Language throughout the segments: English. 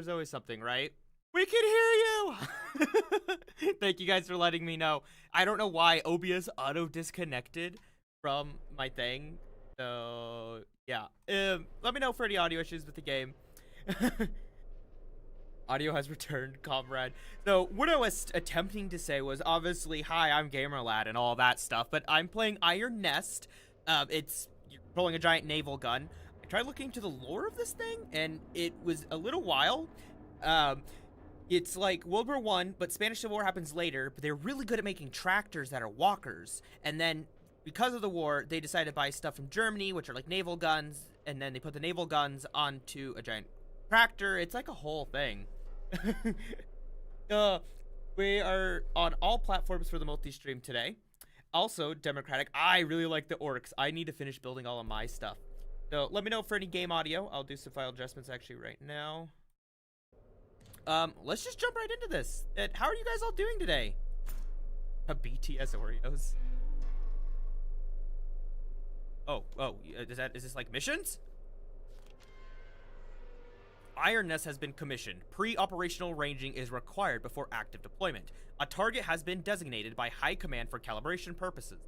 there's always something, right? We can hear you! Thank you guys for letting me know. I don't know why OBS auto-disconnected from my thing. So, yeah. Let me know for any audio issues with the game. Audio has returned, comrade. So, what I was attempting to say was, obviously, hi, I'm GamerLad and all that stuff, but I'm playing Iron Nest. You're controlling a giant naval gun. I tried looking into the lore of this thing, and it was a little while. It's like World War I, but Spanish Civil War happens later, but they're really good at making tractors that are walkers. And then, because of the war, they decided to buy stuff from Germany, which are like naval guns, and then they put the naval guns onto a giant tractor. It's like a whole thing. We are on all platforms for the multi-stream today. Also, Democratic. I really like the orcs. I need to finish building all of my stuff. So, let me know for any game audio. I'll do some file adjustments actually right now. Let's just jump right into this. How are you guys all doing today? A BTS Oreos. Is this like missions? Iron Nest has been commissioned. Pre-operational ranging is required before active deployment. A target has been designated by High Command for calibration purposes.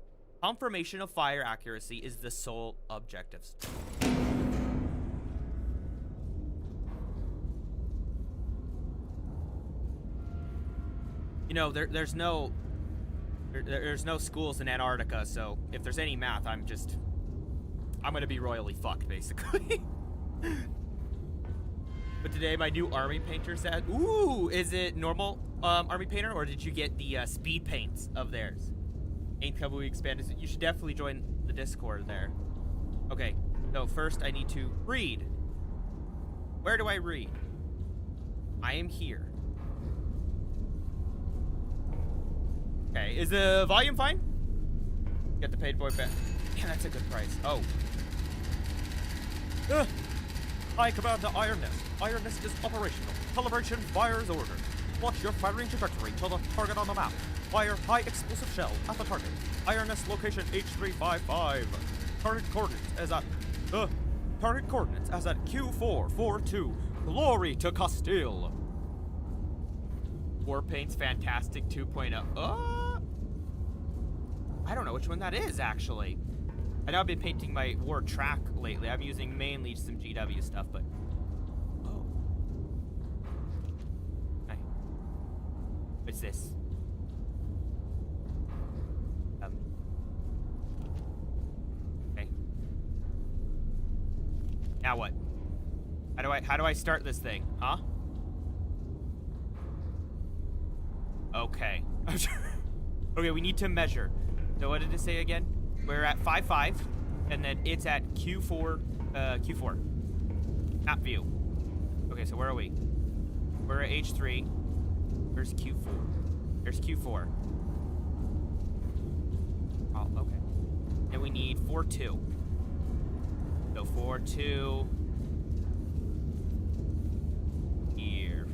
Confirmation of fire accuracy is the sole objective. You know, there's no schools in Antarctica, so if there's any math, I'm gonna be royally fucked, basically. But today, my new army painter set. Ooh, is it normal army painter, or did you get the speed paints of theirs? Ain't couple we expanded. You should definitely join the Discord there. Okay, so first I need to read. Where do I read? I am here. Okay, is the volume fine? Get the paid boy back. Yeah, that's a good price. Oh. High Command to Iron Nest. Iron Nest is operational. Calibration fire is ordered. Watch your firing trajectory to the target on the map. Fire high explosive shell at the target. Iron Nest location H355. Target coordinates as at Q442. Glory to Castile. War Paint's Fantastic 2.0. I don't know which one that is, actually. I know I've been painting my war track lately. I'm using mainly some GW stuff, but... Oh. Hey. What's this? Okay. Now what? How do I start this thing? Huh? Okay. Okay, we need to measure. So what did it say again? We're at 5.5, and then it's at Q4. Map view. Okay, so where are we? We're at H3. Where's Q4? There's Q4. Oh, okay. And we need 4.2. So 4.2. Here.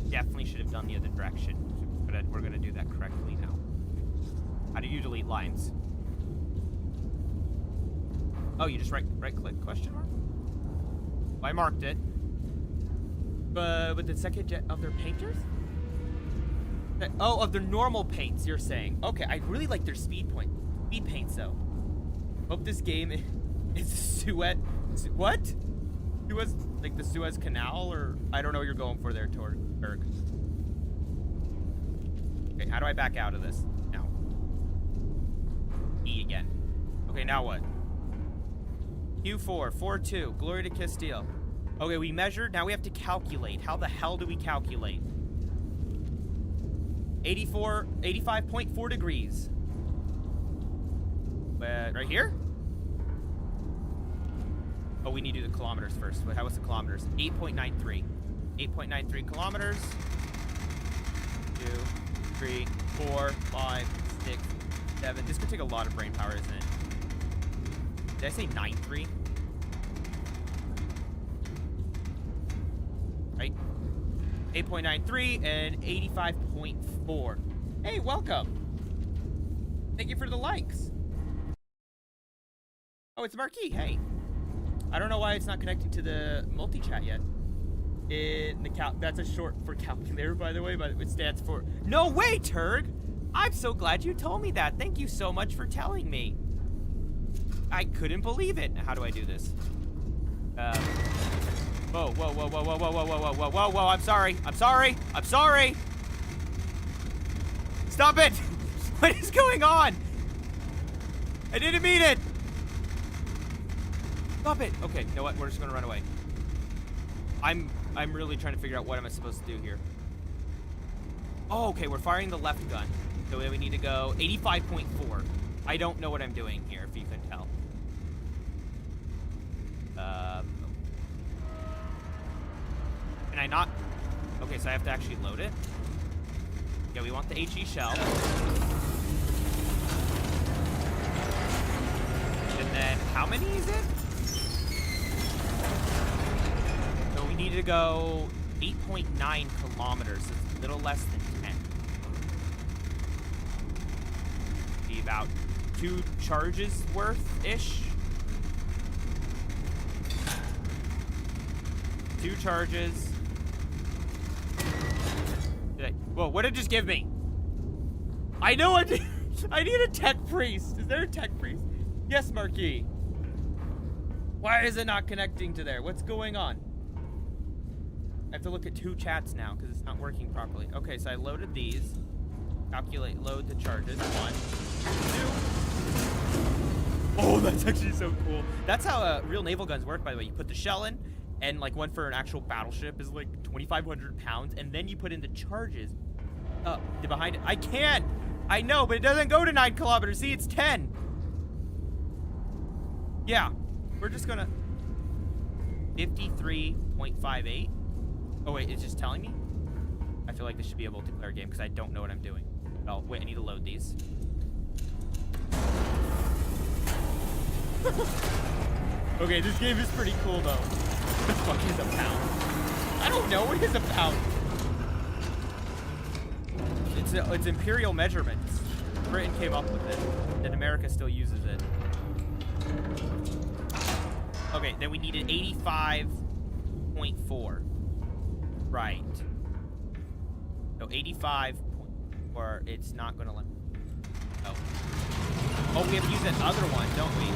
Definitely should have done the other direction. But we're gonna do that correctly now. How do you delete lines? Oh, you just right click question mark? Well, I marked it. But with the second jet of their painters? Oh, of their normal paints, you're saying. Okay, I really like their speed paints though. Hope this game is Suez. What? Suez, like the Suez Canal, or I don't know what you're going for there, Turk. Okay, how do I back out of this? Now. E again. Okay, now what? Q4, 4.2, Glory to Castile. Okay, we measured, now we have to calculate. How the hell do we calculate? 85.4 degrees. Right here? Oh, we need to do the kilometers first. Wait, what's the kilometers? 8.93. 8.93 kilometers. 2, 3, 4, 5, 6, 7. This could take a lot of brain power, isn't it? Did I say 9.3? Right? 8.93 and 85.4. Hey, welcome. Thank you for the likes. Oh, it's Marquis. Hey. I don't know why it's not connecting to the multi-chat yet. in the that's a short for calculator, by the way, but it stands for no way, Turg. I'm so glad you told me that. Thank you so much for telling me. I couldn't believe it. How do I do this? Whoa, whoa, whoa, whoa, whoa, whoa, whoa, whoa, whoa, whoa, whoa, I'm sorry. I'm sorry. I'm sorry. Stop it. What is going on? I didn't mean it. Stop it. Okay, you know what? We're just gonna run away. I'm really trying to figure out what am I supposed to do here. Oh, okay, we're firing the left gun. So we need to go 85.4. I don't know what I'm doing here, if you can tell. Can I not? Okay, so I have to actually load it. Yeah, we want the HE shell. And then, how many is it? So we need to go 8.9 kilometers. So it's a little less than 10. Be about 2 charges worth-ish. 2 charges. Whoa, what did it just give me? I know I need a tech priest. Is there a tech priest? Yes, Marquis. Why is it not connecting to there? What's going on? I have to look at 2 chats now because it's not working properly. Okay, so I loaded these. Calculate, load the charges. 1, 2. Oh, that's actually so cool. That's how real naval guns work, by the way. You put the shell in, and like one for an actual battleship is like 2,500 pounds, and then you put in the charges. Behind it. I can't. I know, but it doesn't go to 9 kilometers. See, it's 10. Yeah, we're just gonna 53.58. Oh wait, it's just telling me. I feel like this should be a multiplayer game because I don't know what I'm doing. Oh wait, I need to load these. Okay, this game is pretty cool though. What the fuck is a pound? I don't know. What is a pound? It's imperial measurements. Britain came up with it, and America still uses it. Okay, then we needed 85.4. Right. So 85.4. It's not gonna let. Oh. Oh, we have to use that other one, don't we?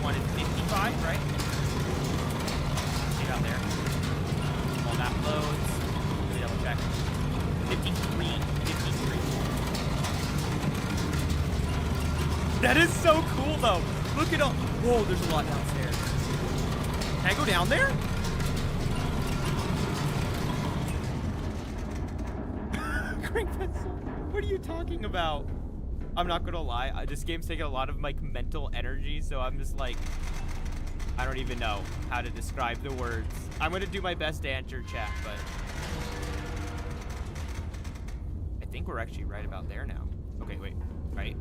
Wanted 55, right? See down there. While that loads. Let me double check. 53. That is so cool, though. Look at all. Whoa, there's a lot downstairs. Can I go down there? Crank pencil. What are you talking about? I'm not gonna lie. This game's taking a lot of my mental energy, so I'm just like, I don't even know how to describe the words. I'm gonna do my best to answer chat, but I think we're actually right about there now. Okay, wait, right?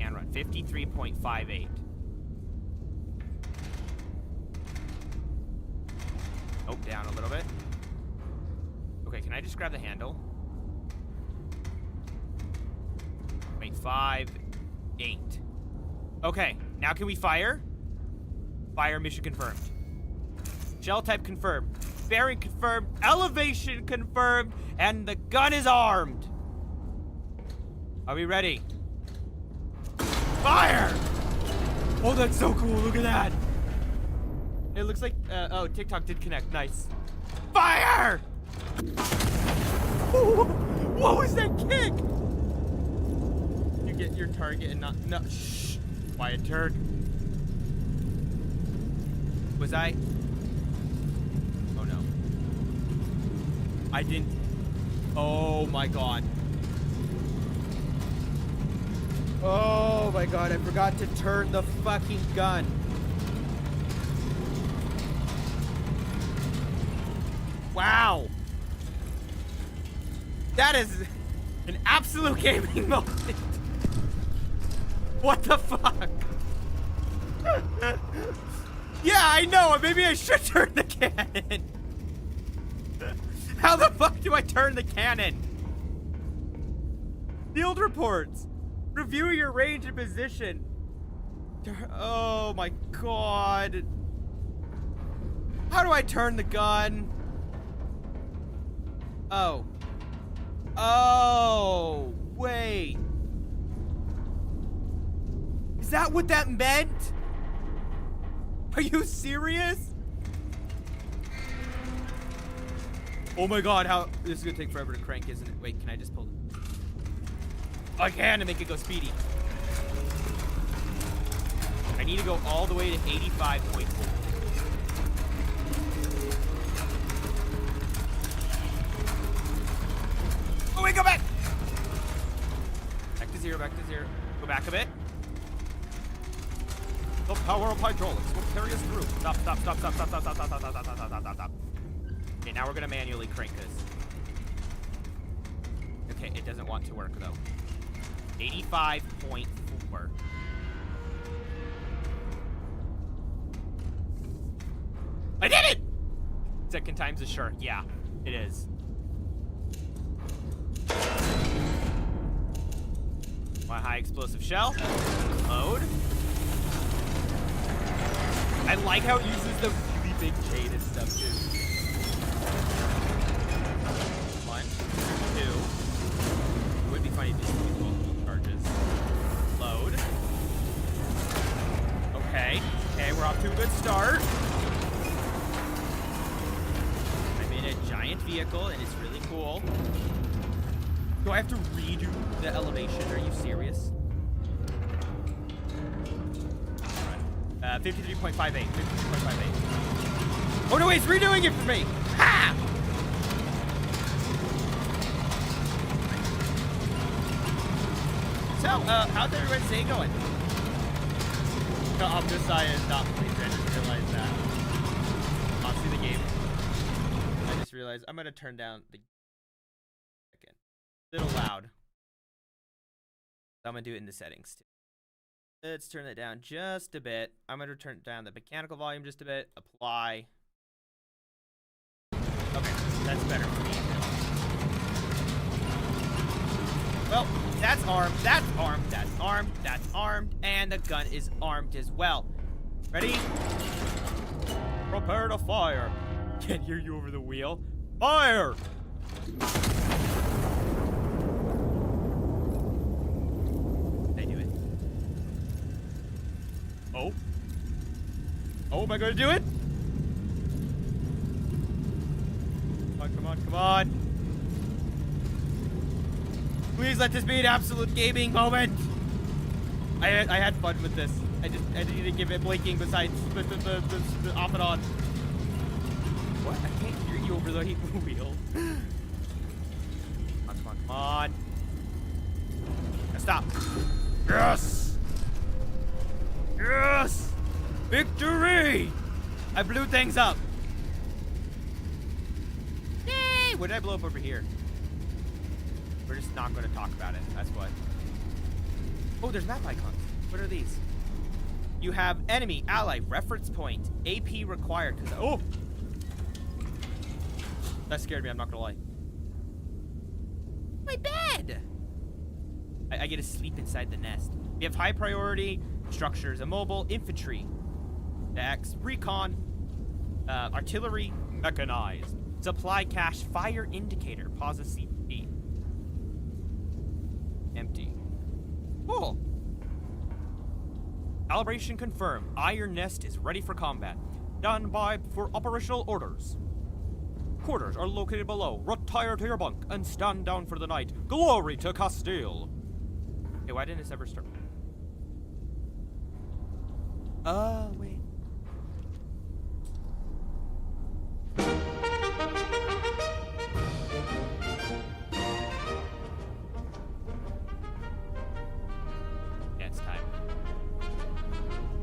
And run 53.58. Oh, down a little bit. Okay, can I just grab the handle? Wait, 5, 8. Okay, now can we fire? Fire mission confirmed. Shell type confirmed. Bearing confirmed. Elevation confirmed. And the gun is armed. Are we ready? Fire! Oh, that's so cool. Look at that. It looks like, oh, TikTok did connect. Nice. Fire! What was that kick? You get your target and not, no, shh. Quiet, Turk. Was I? Oh, no. I didn't. Oh, my God. Oh my God, I forgot to turn the fucking gun. Wow. That is an absolute gaming moment. What the fuck? Yeah, I know. Maybe I should turn the cannon. How the fuck do I turn the cannon? Field reports. Review your range and position. Oh my God. How do I turn the gun? Oh. Oh, wait. Is that what that meant? Are you serious? Oh my god, how this is gonna take forever to crank, isn't it? Wait, can I just pull it? Oh, I can to make it go speedy. I need to go all the way to 85.4. Oh wait, go back! Back to zero, back to zero. Go back a bit. The power of hydraulics will carry us through. Stop, stop, stop, stop, stop, stop, stop, stop, stop, stop, stop, stop, stop, stop. Okay, now we're gonna manually crank this. Okay, it doesn't want to work though. 85.4. I did it! Second time's a shark. Yeah, it is. My high explosive shell. Load. I like how it uses the really big chain and stuff too. 1, 2. It would be funny if these would be multiple charges. Load. Okay. Okay, we're off to a good start. I'm in a giant vehicle and it's really cool. Do I have to redo the elevation? Are you serious? 53.58. 53.58. Oh no, wait, it's redoing it for me! Ha! So, how's everyone's day going? No, Omnisci is not pleased. I just realized that. I'll see the game. I just realized I'm gonna turn down the again. A little loud. I'm gonna do it in the settings too. Let's turn that down just a bit. I'm gonna turn down the mechanical volume just a bit. Apply. Okay, that's better for me. Well, that's armed, that's armed, that's armed, that's armed, and the gun is armed as well. Ready? Prepare to fire. Can't hear you over the wheel. Fire! They do it. Oh. Oh, am I gonna do it? Come on, come on, come on. Please let this be an absolute gaming moment. I had fun with this. I didn't even give it blinking besides the off and on. What? I can't hear you over the wheel. Come on, come on, come on. Now stop. Yes! Yes! Victory! I blew things up. Yay! What did I blow up over here? We're just not going to talk about it. That's what. Oh, there's map icons. What are these? You have enemy, ally, reference point, AP required. Oh! That scared me, I'm not going to lie. My bed! I get to sleep inside the nest. We have high priority, structures, immobile, infantry, X, recon, artillery, mechanized, supply cache, fire indicator, pause CP. Empty. Cool. Calibration confirmed. Iron Nest is ready for combat. Stand by for operational orders. Quarters are located below. Retire to your bunk and stand down for the night. Glory to Castile. Hey, why didn't this ever start? Wait.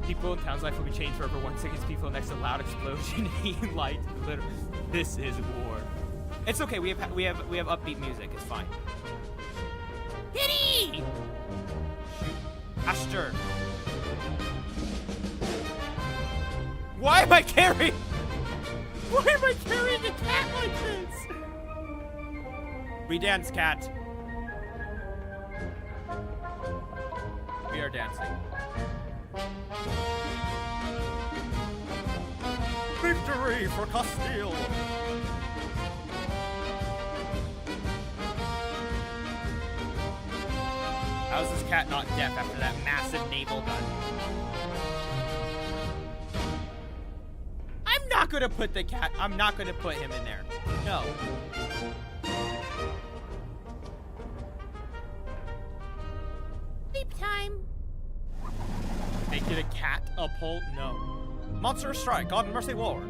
People in Town's life will be changed forever once against people next to loud explosion, heat, light. Literally, this is war. It's okay. We have upbeat music. It's fine. Kitty! Astor. Why am I carrying? Why am I carrying a cat like this? We dance, cat. We are dancing. Victory for Castile! How's this cat not deaf after that massive naval gun? I'm not gonna put the cat. I'm not gonna put him in there. No. Sleep time. Make it a cat uphold? No. Monster strike on Mercy Ward.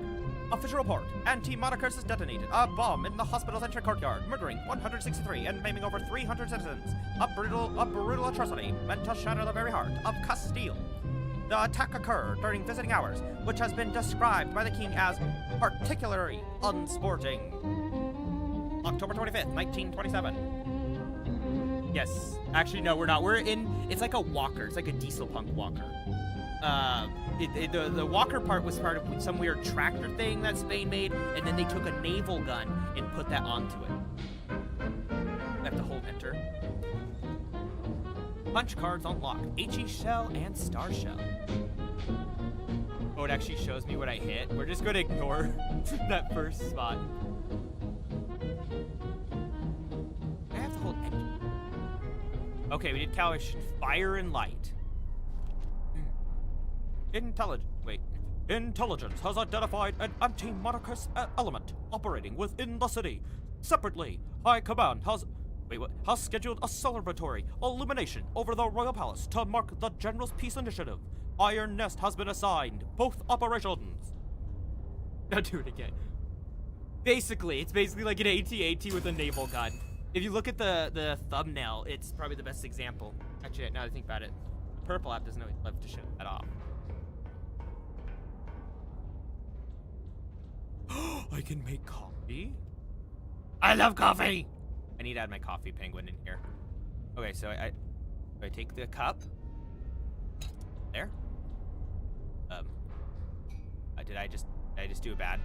Official report. Anti-Monocurse is detonated. A bomb in the hospital's entry courtyard, murdering 163 and maiming over 300 citizens. A brutal atrocity meant to shatter the very heart of Castile. The attack occurred during visiting hours, which has been described by the king as particularly unsporting. October 25th, 1927. Yes. Actually, no, we're not. We're in. It's like a walker. It's like a diesel punk walker. The walker part was part of some weird tractor thing that Spain made, and then they took a naval gun and put that onto it. I have to hold enter. Punch cards unlocked. HE shell and star shell. Oh, it actually shows me what I hit. We're just gonna ignore that first spot. I have to hold enter. Okay, we did calculation. Fire and light. Intelligence has identified an anti-Monocurse element operating within the city. Separately, High Command has scheduled a celebratory illumination over the Royal Palace to mark the General's Peace Initiative. Iron Nest has been assigned both operations. Now do it again. Basically, it's basically like an AT-AT with a naval gun. If you look at the thumbnail, it's probably the best example. Actually, now that I think about it, the purple app doesn't always love to show that off. I can make coffee? I love coffee! I need to add my coffee penguin in here. Okay, so I take the cup. There. Did I just do it bad?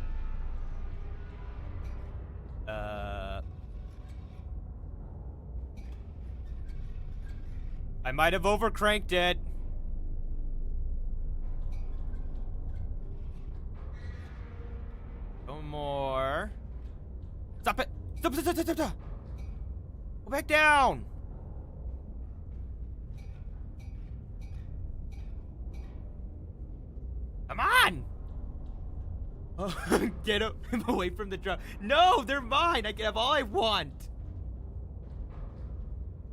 I might have overcranked it. No more. Stop it! Stop! Go back down! Come on! Oh, get him away from the drum. No, they're mine! I can have all I want!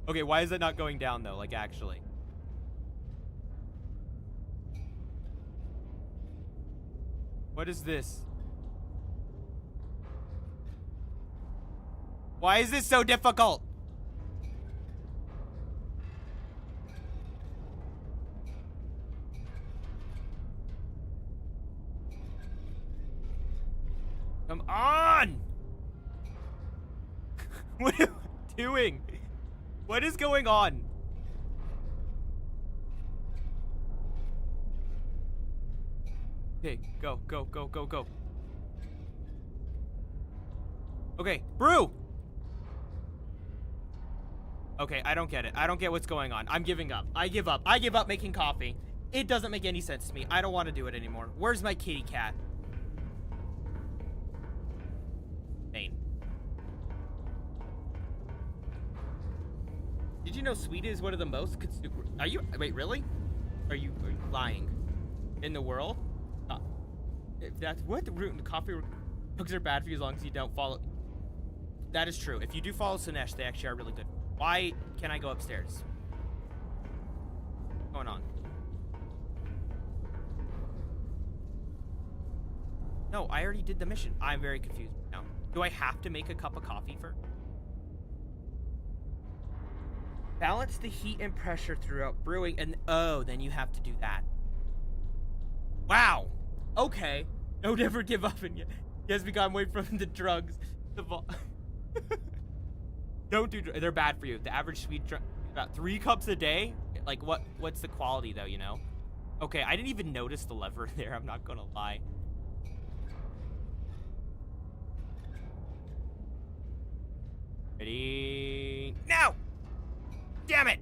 Okay, why is it not going down though? Like, actually. What is this? Why is this so difficult? Come on! What am I doing? What is going on? Okay, go. Okay, brew! Okay, I don't get it. I don't get what's going on. I'm giving up. I give up. I give up making coffee. It doesn't make any sense to me. I don't want to do it anymore. Where's my kitty cat? Maine. Did you know Sweden is one of the most Are you? Wait, really? Are you lying? In the world? If that's what the root and coffee cookies are bad for you as long as you don't follow. That is true. If you do follow Sinesh, they actually are really good. Why can't I go upstairs? What's going on? No, I already did the mission. I'm very confused now. Do I have to make a cup of coffee first? Balance the heat and pressure throughout brewing, and oh, then you have to do that. Wow. Okay. Don't ever give up and yes, we got away from the drugs. Don't do. They're bad for you. The average Swede about 3 cups a day. Like what's the quality though? You know. Okay, I didn't even notice the lever there. I'm not gonna lie. Ready now. Damn it.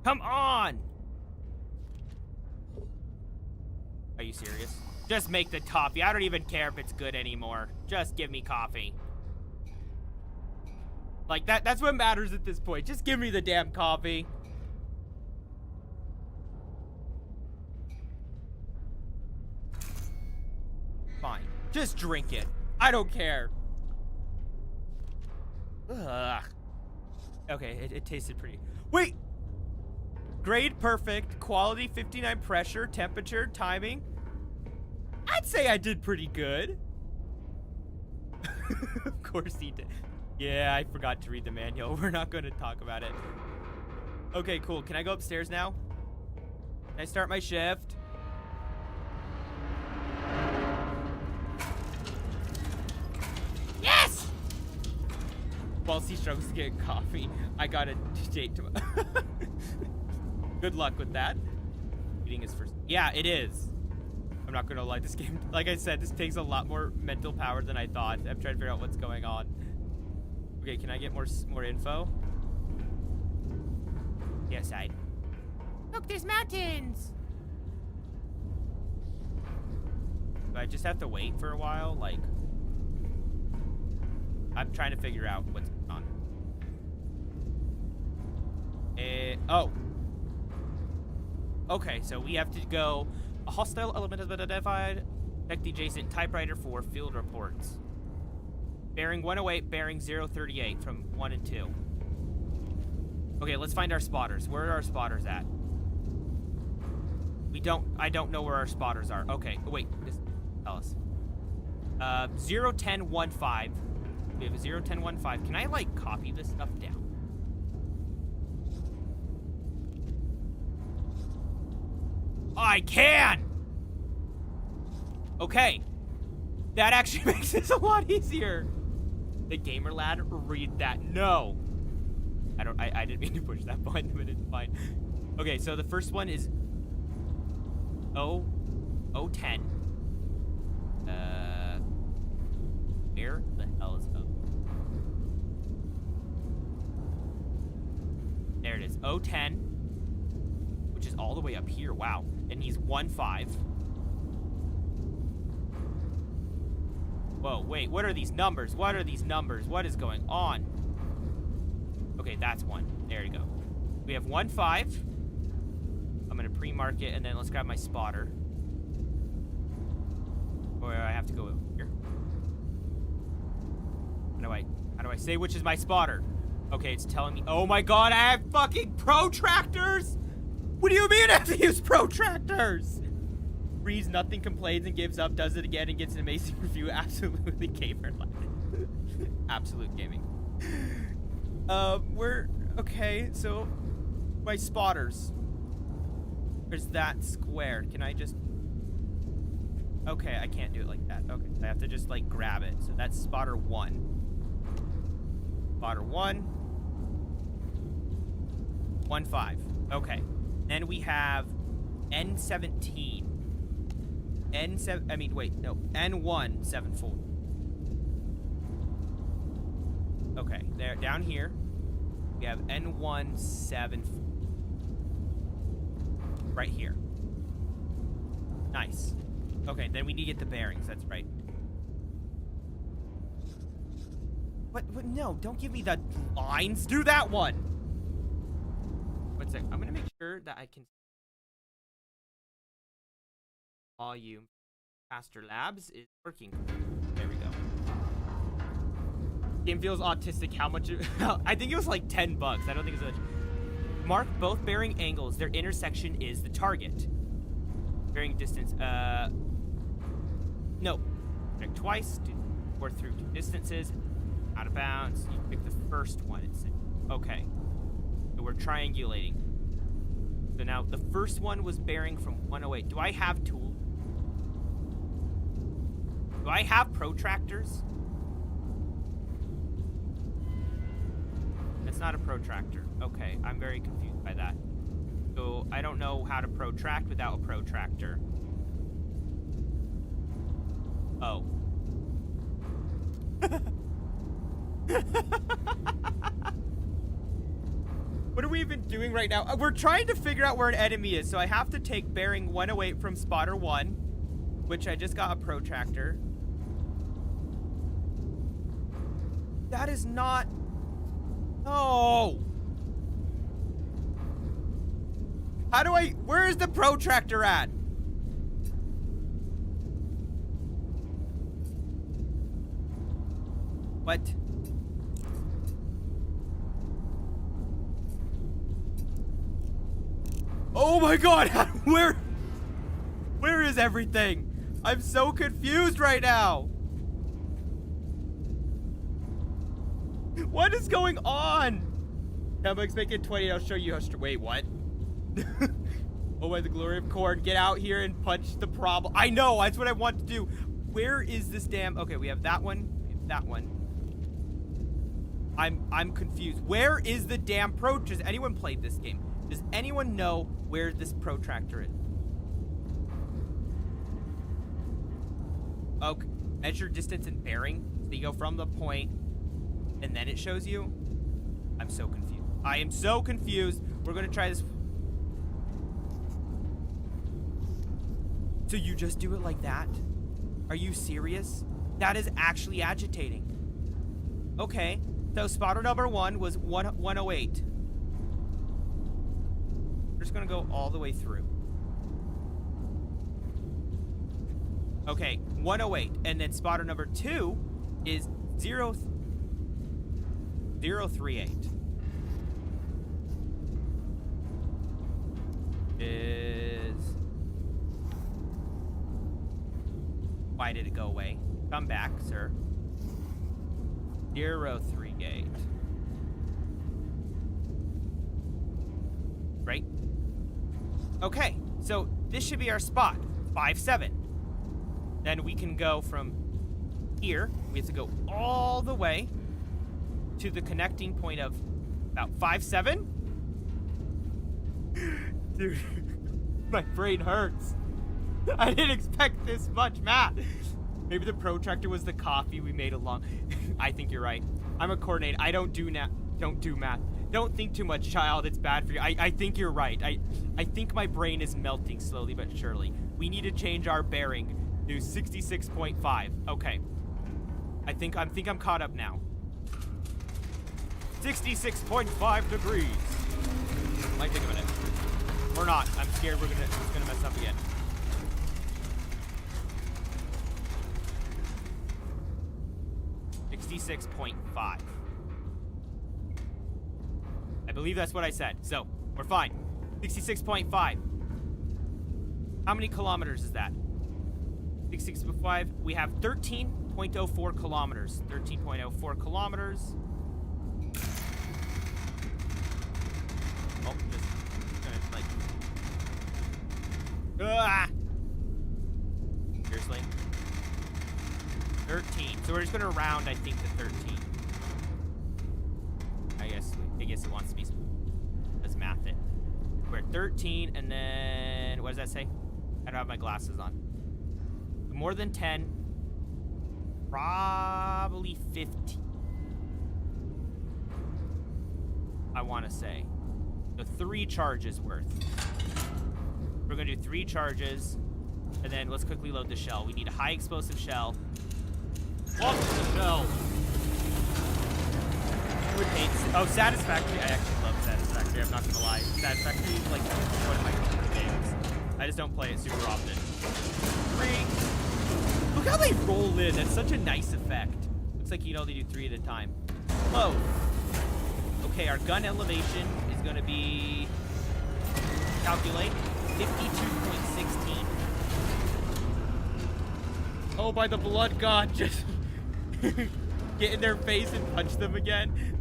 Come on. Are you serious? Just make the coffee. I don't even care if it's good anymore. Just give me coffee. Like, that's what matters at this point. Just give me the damn coffee. Fine. Just drink it. I don't care. Ugh. Okay, it tasted pretty... Wait! Grade perfect, quality 59, pressure, temperature, timing. I'd say I did pretty good. Of course he did. Yeah, I forgot to read the manual. We're not going to talk about it. Okay, cool. Can I go upstairs now? Can I start my shift? Yes! While he struggles to get coffee, I got a date tomorrow. Good luck with that. Eating his first... Yeah, it is. I'm not gonna lie, this game, like I said, this takes a lot more mental power than I thought. I'm trying to figure out what's going on. Okay, can I get more info? Yes, I... Look, there's mountains! Do I just have to wait for a while? Like... I'm trying to figure out what's going on. Oh. Okay, so we have to go... A hostile element has been identified. Check the adjacent typewriter for field reports. Bearing 108, bearing 038 from 1 and 2. Okay, let's find our spotters. Where are our spotters at? I don't know where our spotters are. Okay, wait, just tell us. 01015. We have a 01015. Can I, like, copy this stuff down? I can! Okay. That actually makes this a lot easier. The gamer lad, read that. No. I didn't mean to push that button, but it's fine. Okay, so the first one is 010. Where the hell is O? There it is. 010. Which is all the way up here. Wow. And he's 15. Whoa, wait, what are these numbers? What are these numbers? What is going on? Okay, that's 1. There you go. We have 15. I'm gonna pre-mark it, and then let's grab my spotter. Or I have to go over here. How do I say which is my spotter? Okay, it's telling me. Oh my god, I have fucking protractors! What do you mean I have to use protractors? Reads nothing, complains, and gives up, does it again, and gets an amazing review. Absolutely gamer. Absolute gaming. Okay, so my spotters. Where's that square? Can I just... Okay, I can't do it like that. Okay, I have to just, like, grab it. So that's spotter 1. Spotter 1. 15. Okay. Then we have N17. N174. Okay, there, down here, we have N174. Right here. Nice. Okay, then we need to get the bearings, that's right. What, no, don't give me the lines. Do that one! One sec, I'm gonna make sure that I can... Volume. Pastor Labs is working. There we go. Game feels autistic. How much? I think it was like $10. I don't think it's much. Mark both bearing angles. Their intersection is the target. Bearing distance. No. Check twice. Or through 2 distances. Out of bounds. You pick the first one. It's okay. So we're triangulating. So now the first one was bearing from 108. Do I have tools? Do I have protractors? That's not a protractor. Okay, I'm very confused by that. So I don't know how to protract without a protractor. Oh. What are we even doing right now? We're trying to figure out where an enemy is, so I have to take bearing 108 from spotter 1. which I just got a protractor. That is not... No! How do I... Where is the protractor at? What? Oh my god! Where is everything? I'm so confused right now! What is going on? Helmux, make it 20, I'll show you how to... Wait, what? Oh, by the glory of corn, get out here and punch the problem. I know, that's what I want to do. Where is this damn... Okay, we have that one. We have that one. I'm confused. Where is the damn Has anyone played this game? Does anyone know where this protractor is? Okay. Measure distance and bearing. So you go from the point, and then it shows you. I'm so confused. I am so confused. We're gonna try this. So you just do it like that? Are you serious? That is actually agitating. Okay. So spotter number 1 was 108. We're just gonna go all the way through. Okay, 108. And then spotter number 2 is 038. Why did it go away? Come back, sir. 038. Right? Okay, so this should be our spot. 57. Then we can go from here. We have to go all the way to the connecting point of about 57. Dude, my brain hurts. I didn't expect this much math. Maybe the protractor was the coffee we made along. I think you're right. I'm a coordinator. I don't do math. Don't think too much, child. It's bad for you. I think you're right. I think my brain is melting slowly but surely. We need to change our bearing to 66.5. Okay. I think I'm caught up now. 66.5 degrees. Might take a minute. Or not. I'm scared it's gonna mess up again. .5. I believe that's what I said. So, we're fine. 66.5. How many kilometers is that? 66.5. We have 13.04 kilometers. 13.04 kilometers. Oh, just gonna like... Seriously? 13. So we're just gonna round, I think, to 13. I guess it wants to be. Let's math it. We're at 13, and then what does that say? I don't have my glasses on. More than 10. Probably 15. I want to say. So 3 charges worth. We're gonna do 3 charges, and then let's quickly load the shell. We need a high explosive shell. Lost the shell. Oh, Satisfactory. I actually love Satisfactory. I'm not gonna lie. Satisfactory is like one of my favorite games. I just don't play it super often. 3. Look how they roll in. That's such a nice effect. Looks like you can only do 3 at a time. Low. Okay, our gun elevation is gonna be, calculate, 52.16. Oh, by the blood god, just get in their face and punch them again.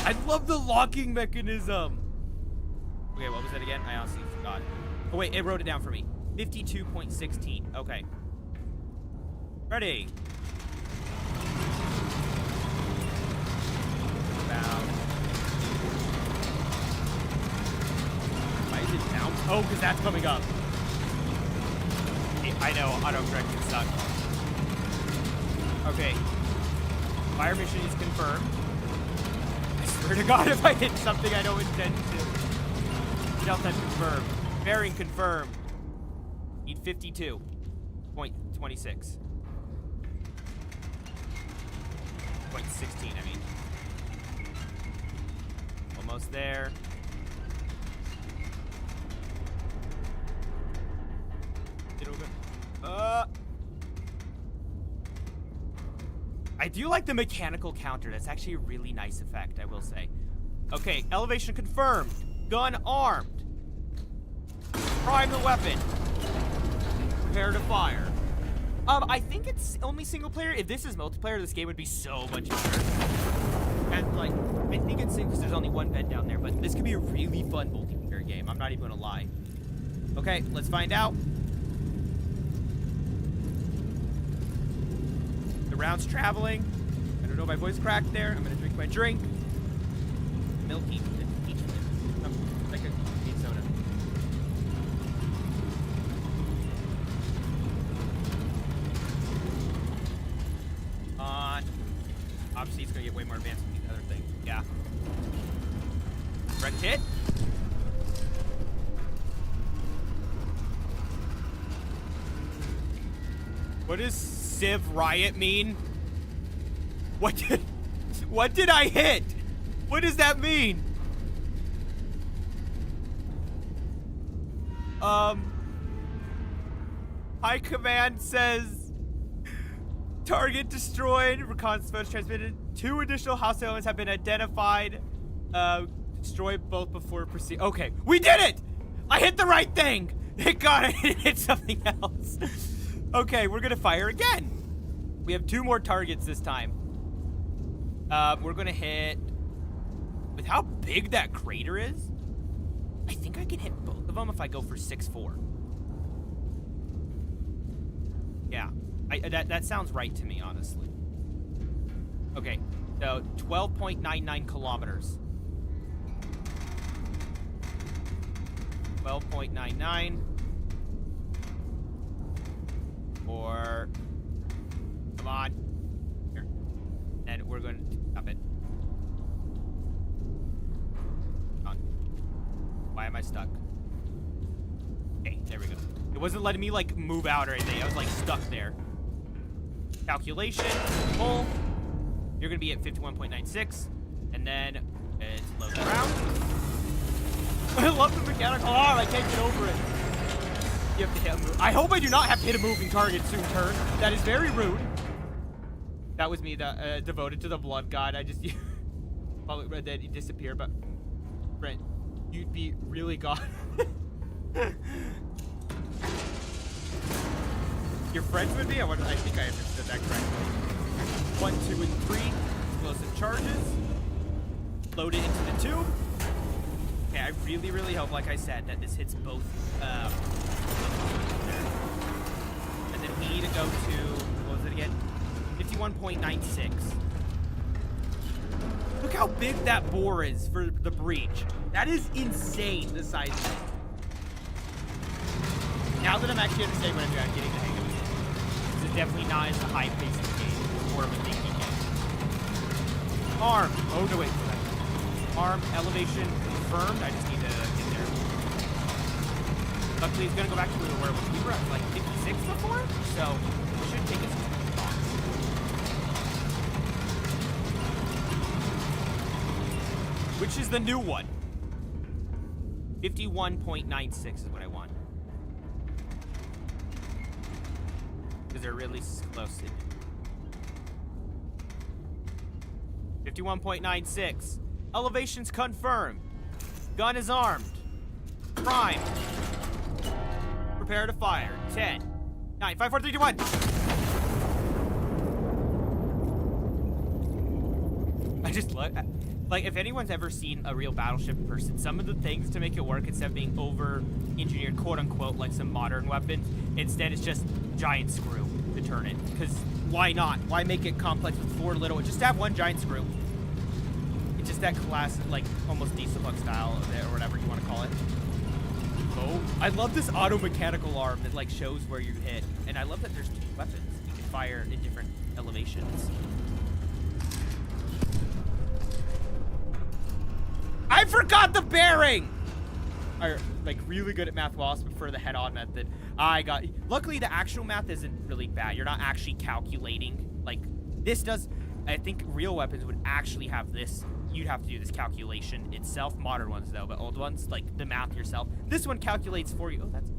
I love the locking mechanism. Okay, what was that again? I honestly forgot. Oh wait, it wrote it down for me. 52.16. Okay. Ready. Why is it down? Oh, because that's coming up. I know, autocorrect can suck. Okay. Fire mission is confirmed. I swear to God, if I hit something I don't intend to. Delta confirmed. Bearing confirmed. Need 52.26. Point 16, I mean. Almost there. Get over. I do like the mechanical counter. That's actually a really nice effect, I will say. Okay, elevation confirmed. Gun armed. Prime the weapon. Prepare to fire. I think it's only single player. If this is multiplayer, this game would be so much better. And like, I think it's because there's only one bed down there, but this could be a really fun multiplayer game. I'm not even gonna lie. Okay, let's find out. The round's traveling. I don't know if my voice cracked there. I'm gonna drink my drink. Milky peach flavor. Like a peach soda. Obviously, it's gonna get way more advanced with these other things. Yeah. Direct hit. What does Civ Riot mean? What did I hit? What does that mean? High command says target destroyed. Reconnaissance photos transmitted. 2 additional hostile elements have been identified. Destroy both before proceed. Okay, we did it! I hit the right thing! Thank God I hit something else. Okay, we're gonna fire again. We have 2 more targets this time. We're gonna hit... With how big that crater is, I think I can hit both of them if I go for 6-4. Yeah. That sounds right to me, honestly. Okay, so 12.99 kilometers. 12.99. Or... Come on. Here. And we're going to stop it. Come on. Why am I stuck? Okay, there we go. It wasn't letting me, like, move out or anything. I was, like, stuck there. Calculation, pull. You're gonna be at 51.96, and then it's load the round. I love the mechanical arm. I can't get over it. You have to hit a move. I hope I do not have to hit a moving target soon turn. That is very rude. That was me, devoted to the blood god. I just probably read that he disappeared, but Brent, you'd be really god. Your friends would be? I think I understood that correctly. 1, 2, and 3. Explosive charges. Load it into the tube. Okay, I really, really hope, like I said, that this hits both. And then we need to go to, what was it again? 51.96. Look how big that bore is for the breach. That is insane, the size of it. Now that I'm actually understanding what I'm doing, I'm getting the hang of it. This is definitely not as a high-paced game. It's more of a thinky game. Arm. Oh, no, wait. Arm. Elevation confirmed. I just need to get there. Luckily, it's going to go back to where we were. We were at, like, 56 before, so it should take us too long. Which is the new one? 51.96 is what I want. Because they're really close. 51.96. Elevations confirmed. Gun is armed. Prime. Prepare to fire. 10, 9, 5, 4, 3, 2, 1. I just look. Like, if anyone's ever seen a real Battleship in person, some of the things to make it work, instead of being over-engineered, quote-unquote, like some modern weapons, instead it's just giant screw to turn it. Because why not? Why make it complex with 4 little? Just have one giant screw. It's just that classic, like, almost diesel bug style of it, or whatever you want to call it. Oh, I love this auto-mechanical arm that, like, shows where you hit. And I love that there's 2 weapons. You can fire in different elevations. I forgot the bearing! are like really good at math, while I also prefer the head-on method. Luckily, the actual math isn't really bad. You're not actually calculating. Like, this does, I think real weapons would actually have this. You'd have to do this calculation itself. Modern ones, though, but old ones, like the math yourself. This one calculates for you. Oh, that's...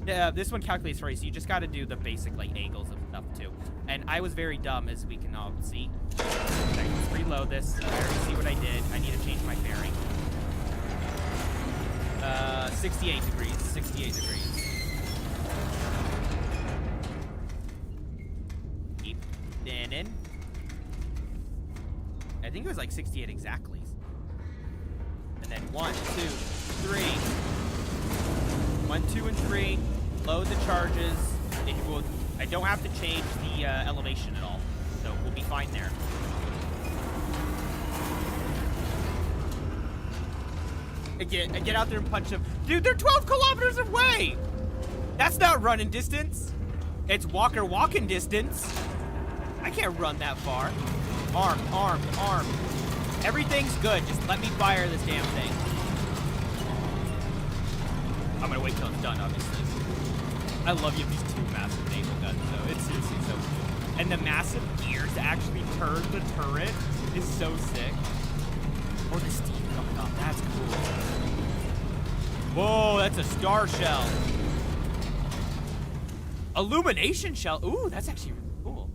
Yeah, this one calculates for you, so you just got to do the basic, like, angles and stuff, too. And I was very dumb, as we can all see. Okay, let's reload this. I already see what I did. I need to change my bearing. 68 degrees. 68 degrees. Keep standing. I think it was like 68 exactly. And then 1, 2, 3. 1, 2, and 3. Load the charges. I don't have to change the elevation at all, so we'll be fine there. Get out there and punch them. Dude, they're 12 kilometers away! That's not running distance. It's walking distance. I can't run that far. Arm. Everything's good. Just let me fire this damn thing. I'm gonna wait till it's done, obviously. I love you have these 2 massive naval guns, though. It's seriously so cool. And the massive gears to actually turn the turret is so sick. Or the steam coming off. That's cool. Whoa, that's a star shell. Illumination shell. Ooh, that's actually really cool.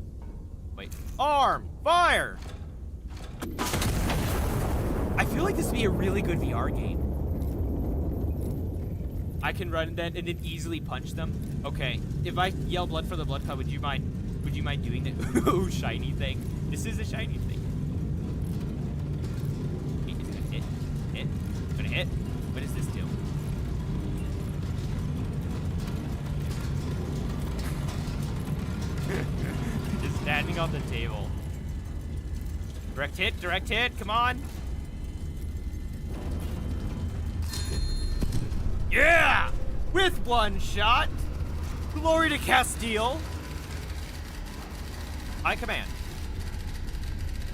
Wait. Arm! Fire! I feel like this would be a really good VR game. I can run that and then easily punch them. Okay, if I yell blood for the blood cloud, would you mind doing the ooh, shiny thing? This is a shiny thing. Okay, is it gonna hit? Hit? Gonna hit? What does this do? Just standing on the table. Direct hit, come on. Yeah! With 1 shot. Glory to Castile. High Command.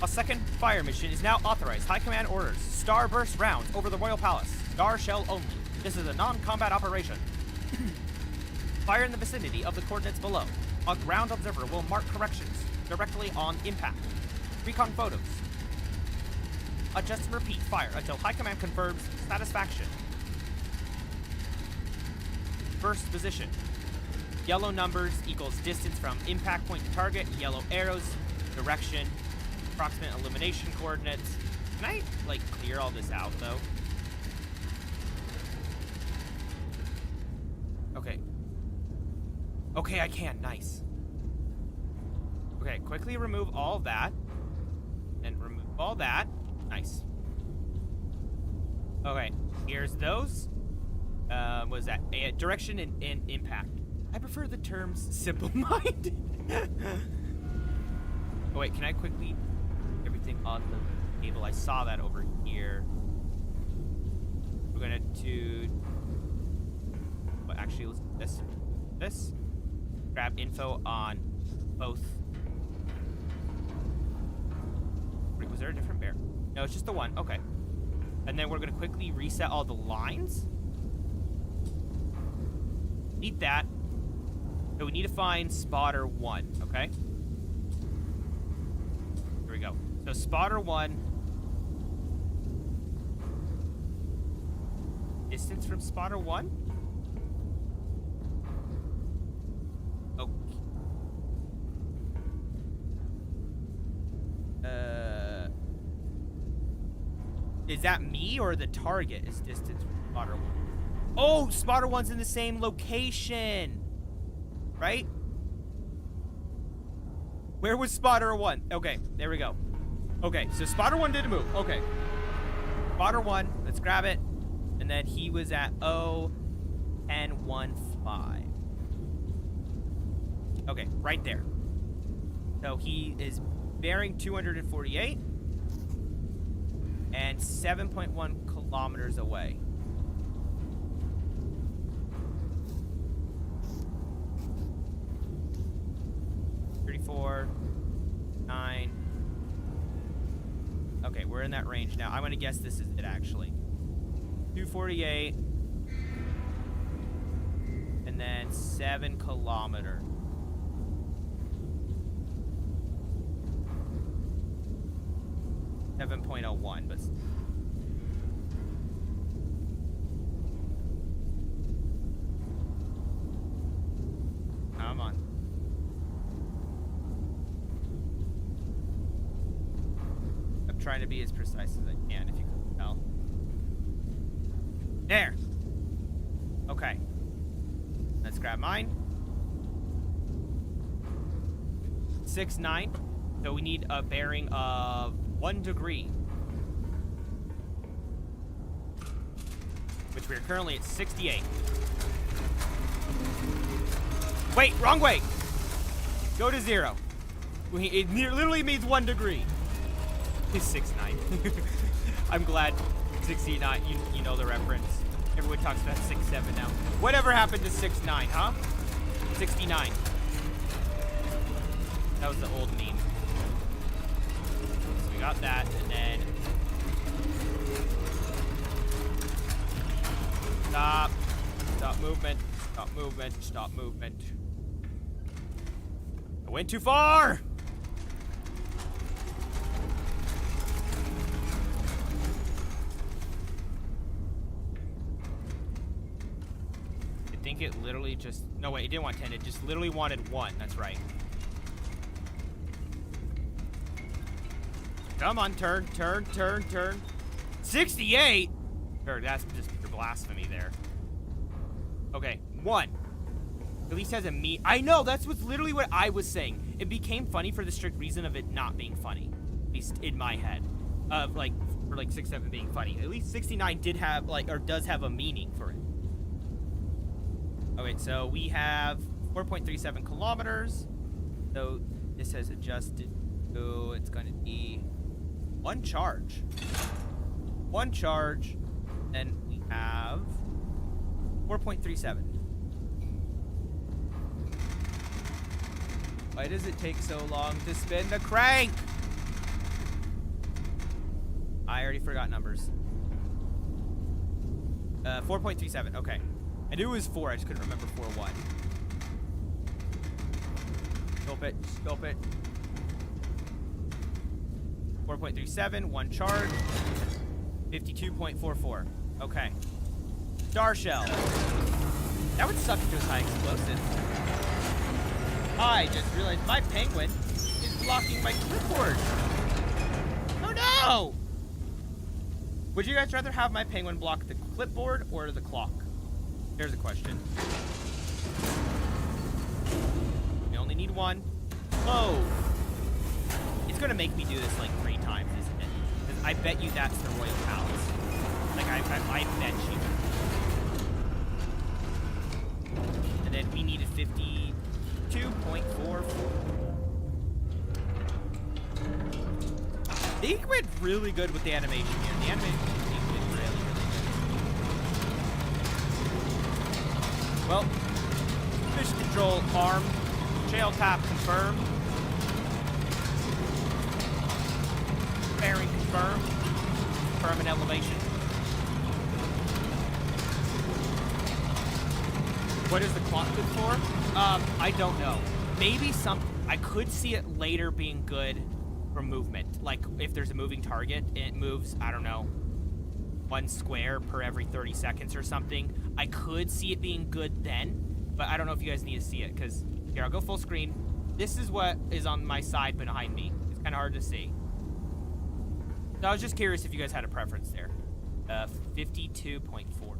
A second fire mission is now authorized. High Command orders Starburst rounds over the Royal Palace. Star shell only. This is a non-combat operation. Fire in the vicinity of the coordinates below. A ground observer will mark corrections directly on impact. Recon photos. Adjust and repeat fire until High Command confirms satisfaction. First position. Yellow numbers equals distance from impact point to target. Yellow arrows, direction, approximate illumination coordinates. Can I, like, clear all this out, though? Okay. Okay, I can. Nice. Okay, quickly remove all that. And remove all that. Nice. Okay, here's those. What is that? Direction and impact. I prefer the terms simple-minded. Oh, wait, can I quickly... everything on the table? I saw that over here. We're gonna do... Well, actually, let's do this. Grab info on both. Wait, was there a different bear? No, it's just the one. Okay. And then we're gonna quickly reset all the lines. Need that. So we need to find spotter 1, okay? Here we go. So spotter 1. Distance from spotter 1? Okay. Is that me or the target is distance from spotter 1? Oh, spotter 1's in the same location. Right? Where was spotter 1? Okay, there we go. Okay, so spotter 1 didn't move. Okay. Spotter 1, let's grab it. And then he was at 0-10-1-5. Okay, right there. So he is bearing 248 and 7.1 kilometers away. Four, 9. Okay, we're in that range now. I'm gonna guess this is it, actually. 248. And then 7 kilometers. 7.01, but come on. I'm trying to be as precise as I can, if you can tell. There. Okay. Let's grab mine. 6'9". So we need a bearing of 1 degree. Which we are currently at 68. Wait, wrong way. Go to 0. It literally means 1 degree. It's 6'9". I'm glad 69, you know the reference. Everyone talks about 6'7" now. Whatever happened to 6'9", huh? 69. That was the old meme. So we got that, and then... Stop. Stop movement. Stop movement. Stop movement. I went too far! I think it literally just... No, wait, it didn't want 10. It just literally wanted 1. That's right. Come on, turn, turn, turn, turn. 68? Sure, that's just pure blasphemy there. Okay, 1. At least has a meat. I know, that's what's literally what I was saying. It became funny for the strict reason of it not being funny. At least in my head. Like, for like 6'7" being funny. At least 69 did have, like, or does have a meaning for it. Okay, so we have 4.37 kilometers. So this has adjusted to, it's going to be 1 charge. 1 charge. Then we have 4.37. Why does it take so long to spin the crank? I already forgot numbers. 4.37, okay. I knew it was 4, I just couldn't remember 4 what. Scope it, scope it. 4.37, 1 charge. 52.44. Okay. Star shell. That would suck if it was high explosive. I just realized my penguin is blocking my clipboard. Oh no! Would you guys rather have my penguin block the clipboard or the clock? Here's a question. We only need 1. Oh! It's gonna make me do this like 3 times, isn't it? Because I bet you that's the Royal Palace. Like, I bet you. And then we needed 52.44. They went really good with the animation here. The animation went really, really good. Well, mission control armed. Shell tap confirmed. Bearing confirmed. Confirm an elevation. What is the clock good for? I don't know. Maybe I could see it later being good for movement. Like, if there's a moving target, it moves, I don't know, 1 square per every 30 seconds or something. I could see it being good then, but I don't know if you guys need to see it, because, here, I'll go full screen. This is what is on my side behind me. It's kind of hard to see. So I was just curious if you guys had a preference there. 52.4.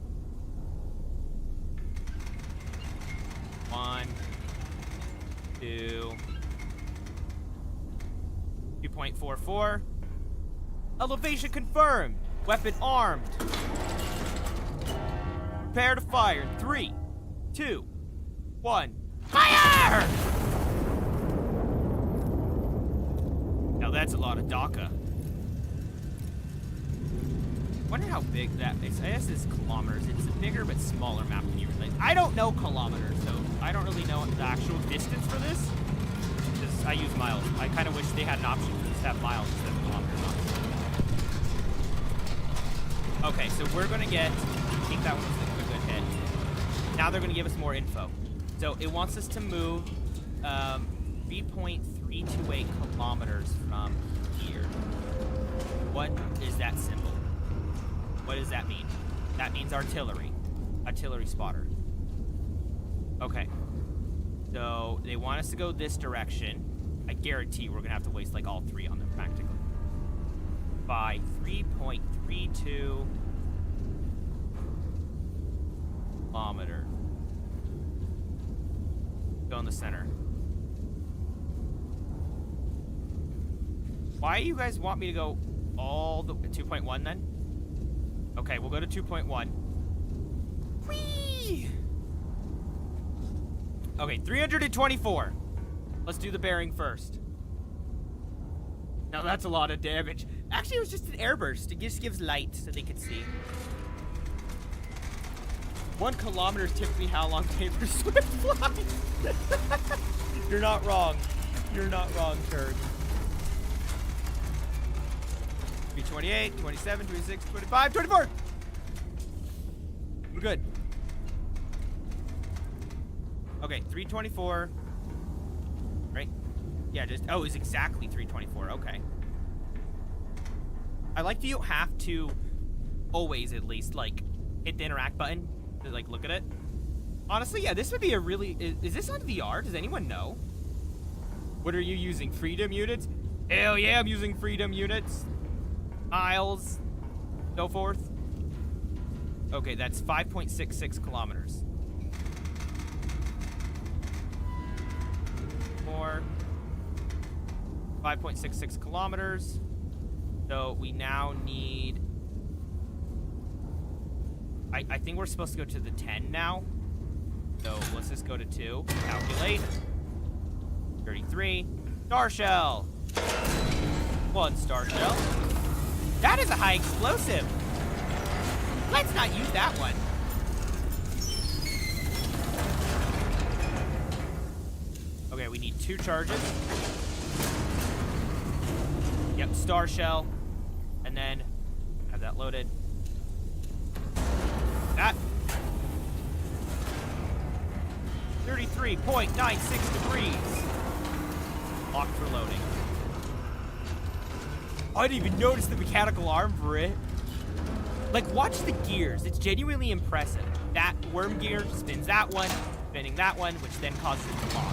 1, 2, 2.44. Elevation confirmed. Weapon armed. Prepare to fire. 3, 2, 1. Fire! Now that's a lot of DACA. Wonder how big that is. I guess it's kilometers. It's a bigger but smaller map than you realize. I don't know kilometers, so I don't really know the actual distance for this. Because I use miles. I kind of wish they had an option to just have miles instead of kilometers Okay, so we're gonna get, I think that one was a good hit. Now they're gonna give us more info. So it wants us to move 3.328 kilometers from here. What is that symbol? What does that mean? That means artillery. Artillery spotter. Okay. So they want us to go this direction. I guarantee we're gonna have to waste like all three on them practically. By 3.32 kilometers. Go in the center. Why do you guys want me to go all the 2.1 then? Okay, we'll go to 2.1. Whee! Okay, 324. Let's do the bearing first. Now that's a lot of damage. Actually, it was just an airburst. It just gives light so they could see. 1 kilometer is typically how long Taylor Swift flies. You're not wrong. You're not wrong, Turd. 328, 27, 26, 25, 24. We're good. Okay, 324. Right? Yeah, just, oh, it's exactly 324. Okay. I like that you don't have to always, at least, like, hit the interact button to, like, look at it. Honestly, yeah, this would be a really... Is this on VR? Does anyone know? What are you using? Freedom units? Hell yeah, I'm using freedom units. Miles. So forth. Okay, that's 5.66 kilometers. More. 5.66 kilometers. So we now need... I think we're supposed to go to the 10 now. So let's just go to 2. Calculate. 33. Star shell. 1 star shell. That is a high explosive. Let's not use that one. Okay, we need 2 charges. Yep, star shell. And then have that loaded. That. 33.96 degrees. Locked for loading. I didn't even notice the mechanical arm for it. Like, watch the gears. It's genuinely impressive. That worm gear spins that one, spinning that one, which then causes it to lock.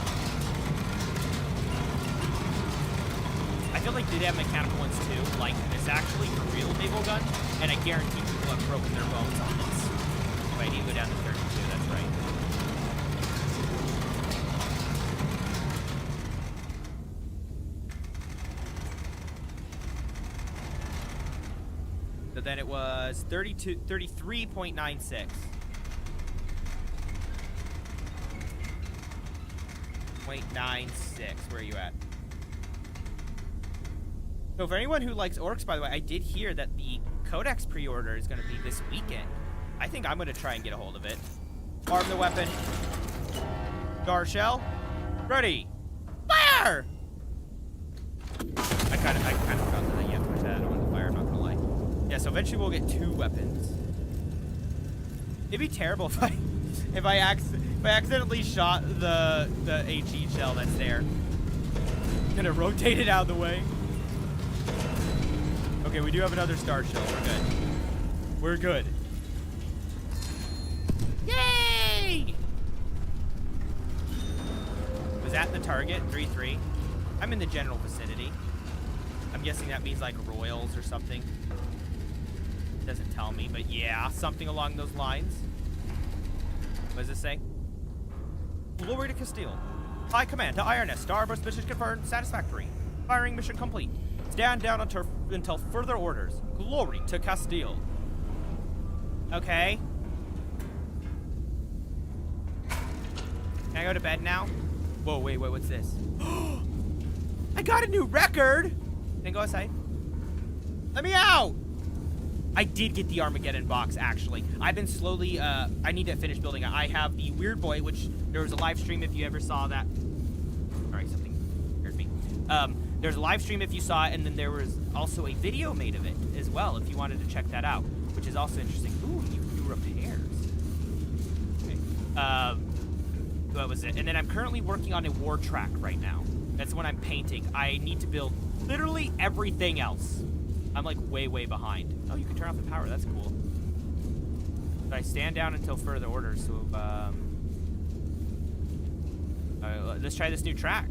I feel like they have mechanical ones too, like this actually for real naval gun, and I guarantee people have broken their bones on this. If I need to go down to 32, that's right. So then it was 33.96. .96. Where are you at? So for anyone who likes orcs, by the way, I did hear that the Codex pre-order is going to be this weekend. I think I'm going to try and get a hold of it. Arm the weapon. Star shell. Ready. Fire! I kind of forgot that you have to push that. I don't want to fire, I'm not going to lie. Yeah, so eventually we'll get 2 weapons. It'd be terrible if I accidentally shot the HE shell that's there. I'm gonna rotate it out of the way. Okay, we do have another star shell. We're good. We're good. Yay! Was that the target? 3-3. I'm in the general vicinity. I'm guessing that means like royals or something. Doesn't tell me, but yeah, something along those lines. What does it say? Glory to Castile. High command to Iron Nest. Starburst mission confirmed. Satisfactory. Firing mission complete. Stand down until further orders. Glory to Castile. Okay. Can I go to bed now? Whoa, wait, what's this? I got a new record! Then go outside. Let me out! I did get the Armageddon box, actually. I've been slowly, I need to finish building it. I have the Weird Boy, which there was a live stream if you ever saw that. Sorry, something scared me. There's a live stream if you saw it, and then there was also a video made of it as well, if you wanted to check that out. which is also interesting. Ooh, you can do repairs. Okay. What was it? And then I'm currently working on a war track right now. That's when I'm painting. I need to build literally everything else. I'm like way behind. Oh, you can turn off the power. That's cool. But I stand down until further orders. So, let's try this new track.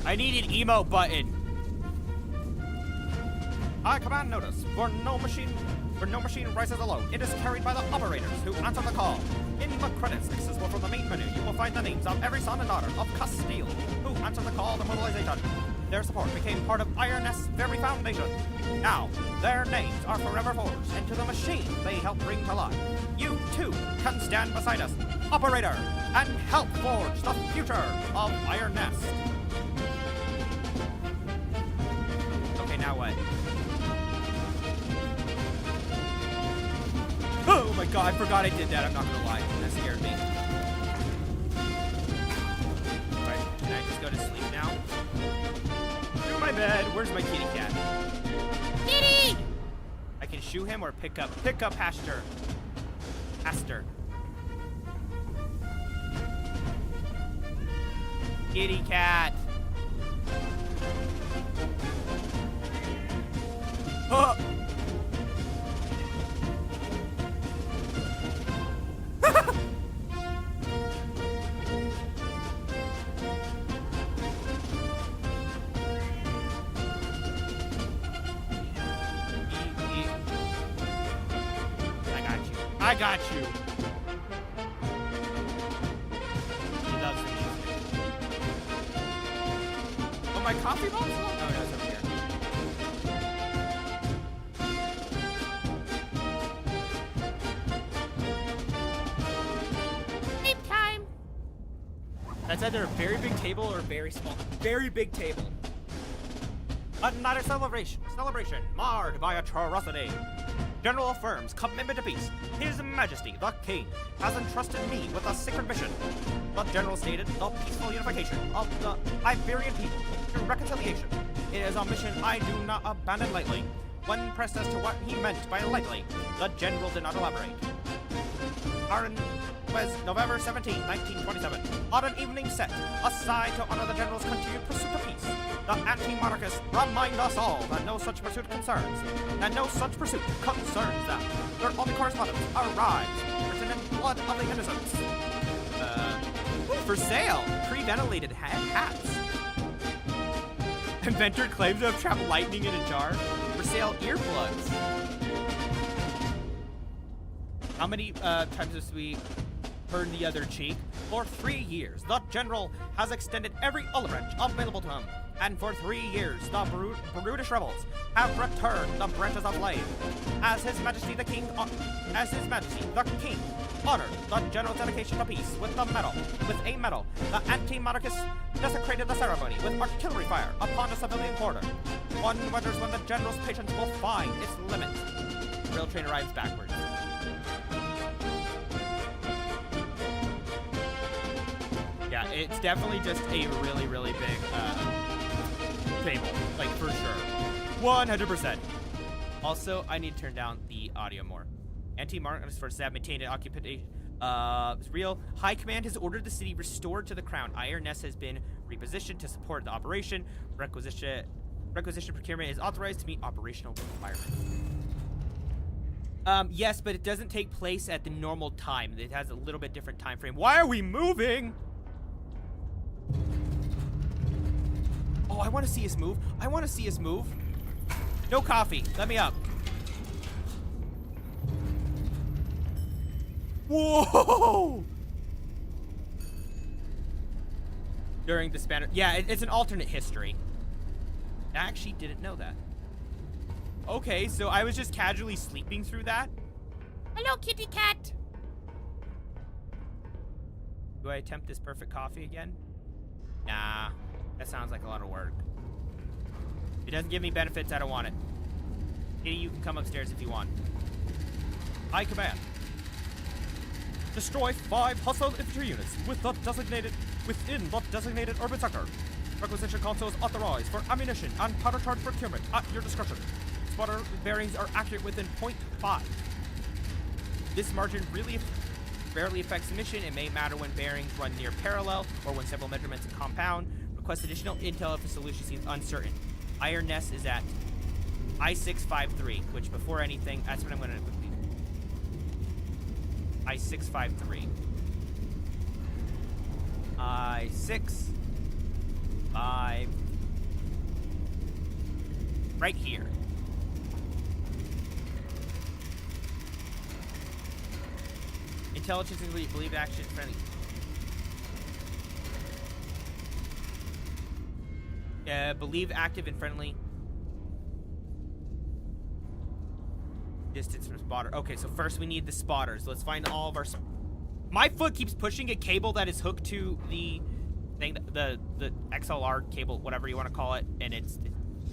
I need an emote button. I command notice. For no machine rises alone. It is carried by the operators who answer the call. In the credits accessible from the main menu, you will find the names of every son and daughter of Castile who answered the call to mobilization. Their support became part of Iron Nest's very foundation. Now, their names are forever forged into the machine they helped bring to life. You, too, can stand beside us, operator, and help forge the future of Iron Nest. Okay, now what? Oh my god, I forgot I did that. I'm not gonna lie. That scared me. Alright, can I just go to sleep now? To my bed. Where's my kitty cat? Kitty! I can shoot him or pick up Aster. Kitty cat. Oh! I got you. He loves the music. Oh, my coffee box? Oh, no, it's over here. Sleep time. That's either a very big table or a very small. Very big table. Another celebration marred by atrocity. General affirms commitment to peace. His Majesty, the King, has entrusted me with a sacred mission. The General stated the peaceful unification of the Iberian people through reconciliation. It is a mission I do not abandon lightly. When pressed as to what he meant by lightly, the General did not elaborate. Aaron was November 17, 1927. On an evening set aside to honor the General's continued pursuit of peace, the anti-monarchists remind us all that no such pursuit concerns them. Their only correspondence arrives, written in blood of the innocents. For sale, pre-ventilated hats. Inventor claims to have trapped lightning in a jar. For sale, earplugs. How many times have we heard the other cheek? For 3 years, the General has extended every olive branch available to him. And for 3 years, the brutish rebels have returned the branches of flame. As His Majesty the King honored the General's dedication to peace with a medal. The anti-monarchists desecrated the ceremony with artillery fire upon a civilian quarter. One wonders when the General's patience will find its limit. Rail train arrives backwards. Yeah, it's definitely just a really big table, like for sure, 100%. Also, I need to turn down the audio more. Anti-monarchist forces have maintained an occupation. It's real. High Command has ordered the city restored to the crown. Iron Nest has been repositioned to support the operation. Requisition procurement is authorized to meet operational requirements. Yes, but it doesn't take place at the normal time. It has a little bit different time frame. Why are we moving? Oh, I want to see us move. No coffee. Let me up. Whoa! During the Spanish... Yeah, it's an alternate history. I actually didn't know that. Okay, so I was just casually sleeping through that. Hello, kitty cat. Do I attempt this perfect coffee again? Nah, that sounds like a lot of work. If it doesn't give me benefits, I don't want it. Kitty, you can come upstairs if you want. I command. Destroy 5 hostile infantry units within the designated urban sector. Requisition consoles authorized for ammunition and powder charge procurement at your discretion. Spotter bearings are accurate within 0.5. This margin really rarely affects the mission. It may matter when bearings run near parallel or when several measurements compound. Request additional intel if the solution seems uncertain. Iron Nest is at I-653, which before anything, that's what I'm going to quickly. I-653. I-6-5. Right here. Intelligence and believe action friendly. Believe active and friendly. Distance from spotter. Okay, so first we need the spotters. Let's find all of our... My foot keeps pushing a cable that is hooked to the thing, the XLR cable, whatever you want to call it, and it's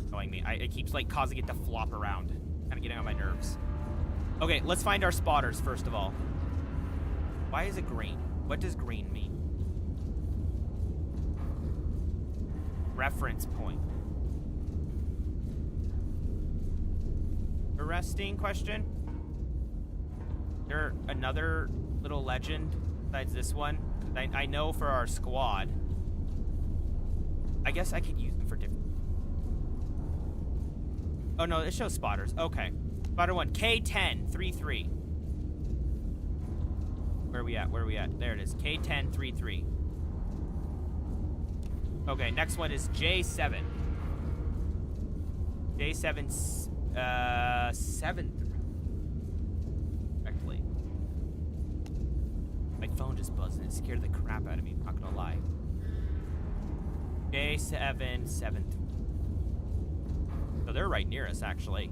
annoying me. It keeps, like, causing it to flop around. Kind of getting on my nerves. Okay, let's find our spotters, first of all. Why is it green? What does green mean? Reference point. Arresting question? There another little legend besides this one? I know for our squad. I guess I could use them for different... Oh no, it shows spotters. Okay. Spotter 1, K1033. Where are we at? Where are we at? There it is. K1033. Okay, next one is J7. J7, 7. Correctly. My phone just buzzed and it scared the crap out of me, I'm not gonna lie. J7, 7. So they're right near us, actually.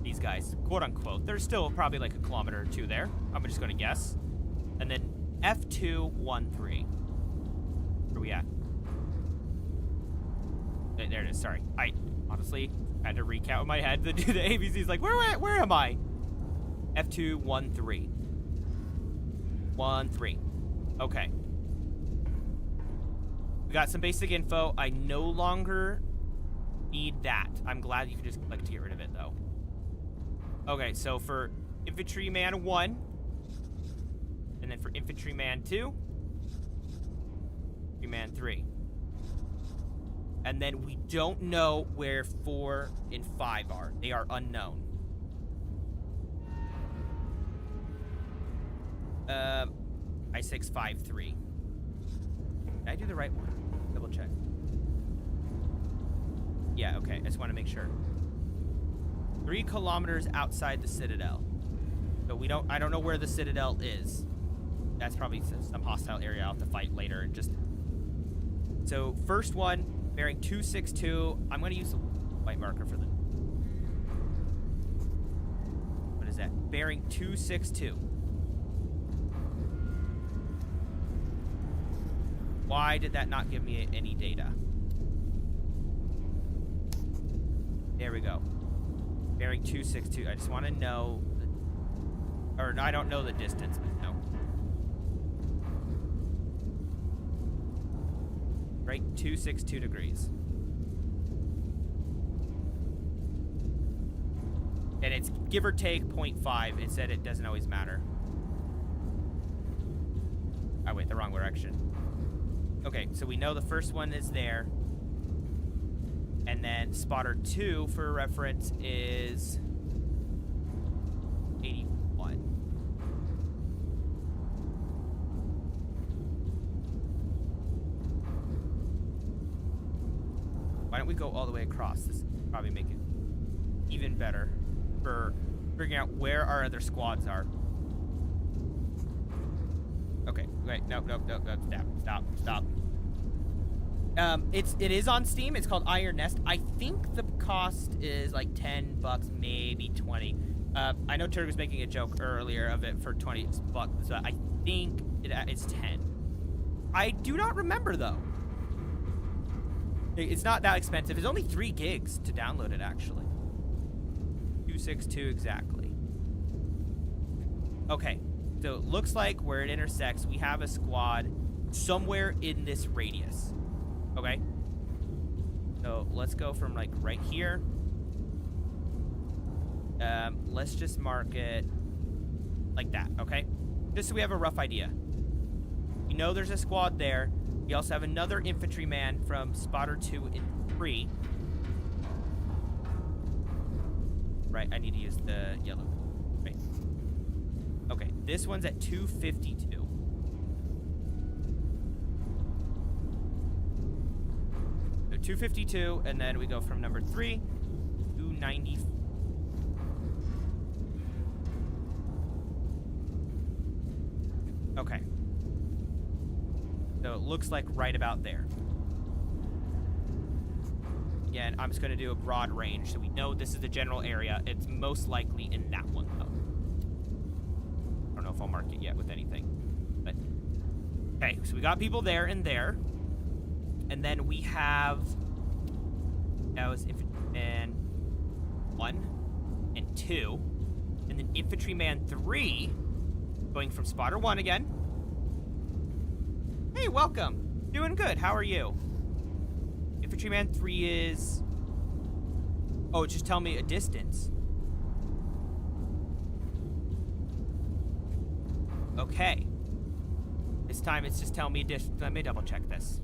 These guys, quote unquote. There's still probably like a kilometer or two there. I'm just gonna guess. And then F213. Where are we at? There it is. Sorry. I honestly had to recount in my head to do the ABCs. Like, where am I? F213. 13. Okay. We got some basic info. I no longer need that. I'm glad you can just click to get rid of it, though. Okay, so for Infantryman 1, and then for Infantryman 2, Infantryman 3. And then we don't know where 4 and 5 are. They are unknown. I-653. Did I do the right one? Double check. Yeah, okay. I just want to make sure. 3 kilometers outside the Citadel. So I don't know where the Citadel is. That's probably some hostile area I'll have to fight later and just... So, first one, bearing 262. I'm going to use the white marker for the... What is that? Bearing 262. Why did that not give me any data? There we go. Bearing 262. I just want to know... Or, I don't know the distance, but no. Right, 262 degrees. And it's give or take 0.5. It said it doesn't always matter. I went the wrong direction. Okay, so we know the first one is there. And then spotter 2, for reference, is 81. Why don't we go all the way across? This would probably make it even better for figuring out where our other squads are. Okay, wait, nope, stop. It is on Steam. It's called Iron Nest. I think the cost is like $10, maybe 20. I know Turk was making a joke earlier of it for $20, so I think it's 10. I do not remember though. It's not that expensive. It's only 3 gigs to download it, actually. 262 exactly. Okay, so it looks like where it intersects, we have a squad somewhere in this radius. Okay? So let's go from like right here. Let's just mark it like that, okay? Just so we have a rough idea. We know there's a squad there. We also have another infantryman from spotter 2 and 3. Right, I need to use the yellow. Right. Okay, this one's at 252. So 252, and then we go from number 3 to 90. Okay. So it looks like right about there. Again, I'm just going to do a broad range, so we know this is the general area. It's most likely in that one, though. I don't know if I'll mark it yet with anything. But, okay, so we got people there and there. And then we have... That was Infantryman 1 and 2. And then Infantryman 3, going from Spotter 1 again. Hey, welcome. Doing good. How are you? Infantryman 3 is... Oh, it's just telling me a distance. Okay. This time it's just telling me a distance. Let me double check this.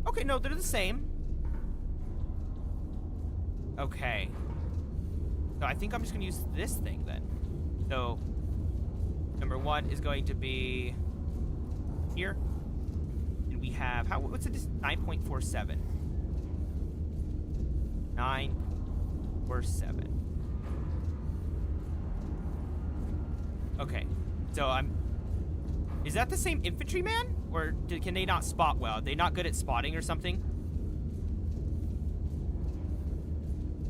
Okay, no, they're the same. Okay. So I think I'm just going to use this thing then. So, number 1 is going to be here. And we have, what's the distance? 9.47. 9.47. Okay. So is that the same infantryman? Or can they not spot well? Are they not good at spotting or something?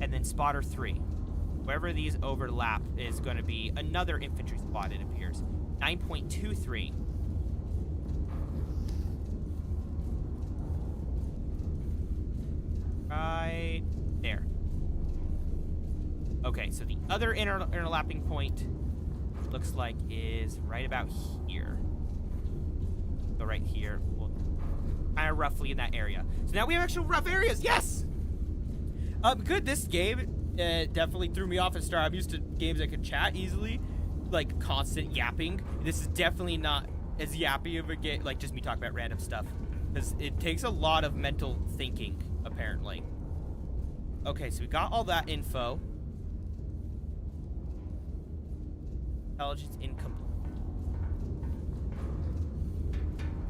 And then spotter 3. Wherever these overlap is going to be another infantry squad, it appears. 9.23. Right there. Okay, so the other interlapping point looks like is right about here. So right here. Well, kind of roughly in that area. So now we have actual rough areas. Yes! Good. This game definitely threw me off at start. I'm used to games that could chat easily. Like, constant yapping. This is definitely not as yappy of a game. Like, just me talking about random stuff. Because it takes a lot of mental thinking, apparently. Okay, so we got all that info. Intelligence incomplete.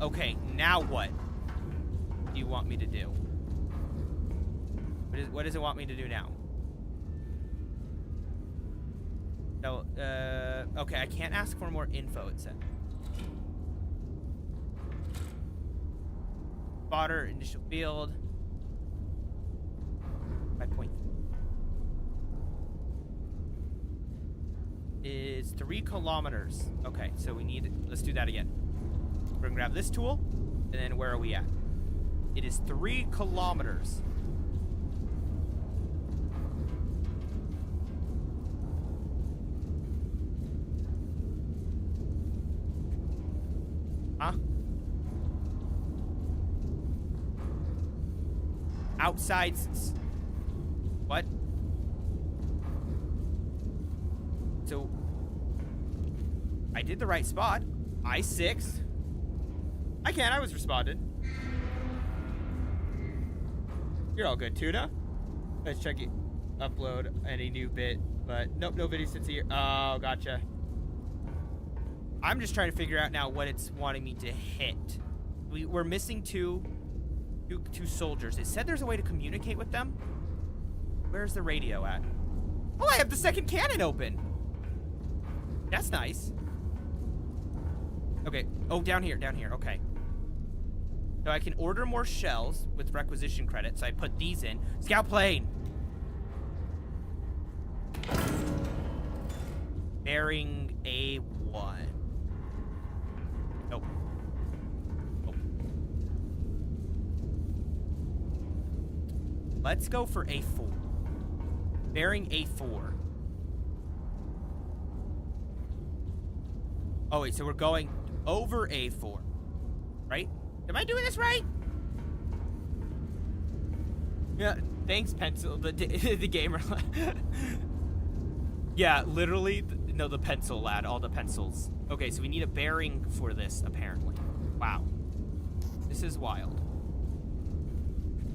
Okay, now what do you want me to do? What does it want me to do now? No, okay, I can't ask for more info, it said. Spotter, initial field. 5.3. Is 3 kilometers. Okay, so we need, let's do that again. We're gonna grab this tool, and then where are we at? It is 3 kilometers. Huh? Outside. What? So, I did the right spot. I-6. I was responded. You're all good, Tuna. Let's check it. Upload any new bit, but nope, no video since here. Oh, gotcha. I'm just trying to figure out now what it's wanting me to hit. We're missing two soldiers. It said there's a way to communicate with them. Where's the radio at? Oh, I have the second cannon open. That's nice. Okay. Oh, down here. Okay. So I can order more shells with requisition credits. So I put these in. Scout plane. Bearing A1. Nope. Nope. Let's go for A4. Bearing A4. Oh, wait. So we're going over A4. Right? Am I doing this right? Yeah, thanks, pencil. The gamer. Yeah, literally. No, the pencil lad. All the pencils. Okay, so we need a bearing for this, apparently. Wow. This is wild.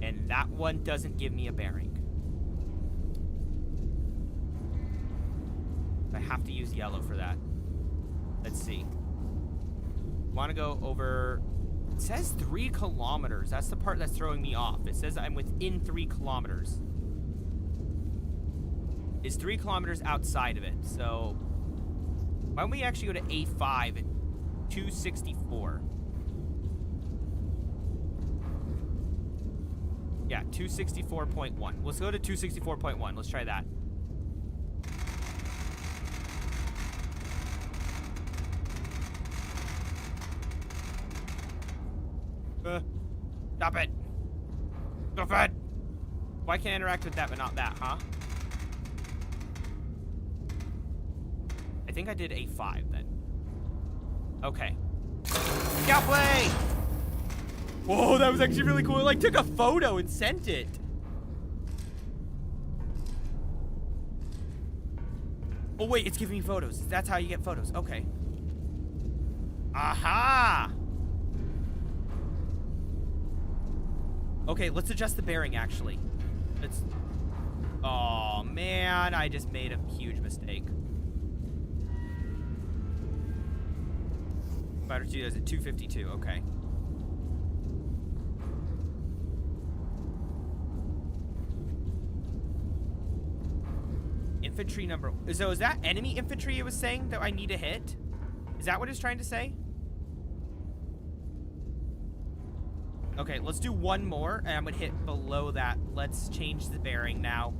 And that one doesn't give me a bearing. I have to use yellow for that. Let's see. Want to go over... It says 3 kilometers. That's the part that's throwing me off. It says I'm within 3 kilometers. Is 3 kilometers outside of it. So why don't we actually go to A5 at 264? Yeah, 264.1. Let's go to 264.1. Let's try that. Stop it. Stop it. Why can't I interact with that but not that, huh? I think I did A5 then. Okay. Scout play! Whoa, that was actually really cool. I like took a photo and sent it. Oh wait, it's giving me photos. That's how you get photos. Okay. Aha! Okay, let's adjust the bearing actually. Let's... Oh man, I just made a huge mistake. Fighter 2 is at 252, okay. Infantry number... So is that enemy infantry it was saying that I need to hit? Is that what it's trying to say? Okay, let's do one more, and I'm gonna hit below that. Let's change the bearing now.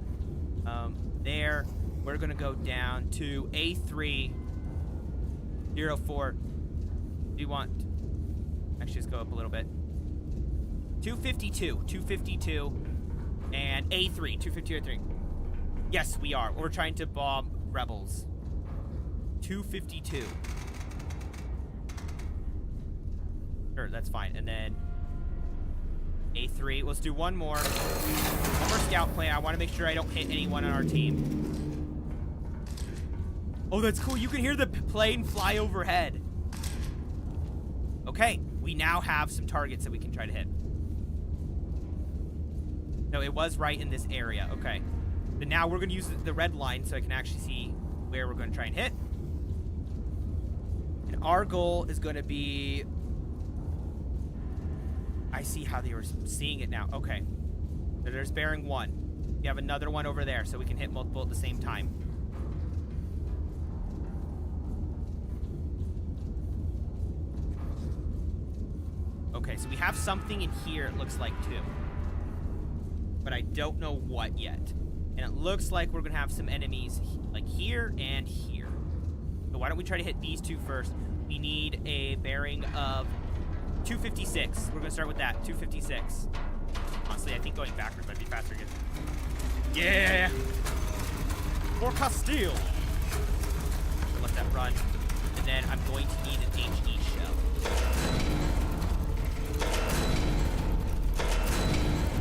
There. We're gonna go down to A3 04. Do you want... Actually, let's go up a little bit. 252. 252. And A3. 252 A3. Yes, we are. We're trying to bomb rebels. 252. Sure, that's fine. And then... A3. Let's do one more. One more scout plane. I want to make sure I don't hit anyone on our team. Oh, that's cool. You can hear the plane fly overhead. Okay. We now have some targets that we can try to hit. No, it was right in this area. Okay. But now we're going to use the red line so I can actually see where we're going to try and hit. And our goal is going to be... I see how they were seeing it now. Okay. So there's bearing 1. You have another one over there, so we can hit multiple at the same time. Okay, so we have something in here, it looks like, too. But I don't know what yet. And it looks like we're going to have some enemies, like here and here. So why don't we try to hit these two first? We need a bearing of... 256. We're gonna start with that. 256. Honestly, I think going backwards might be faster again. Yeah! For Castile! Let that run. And then I'm going to need an HE shell.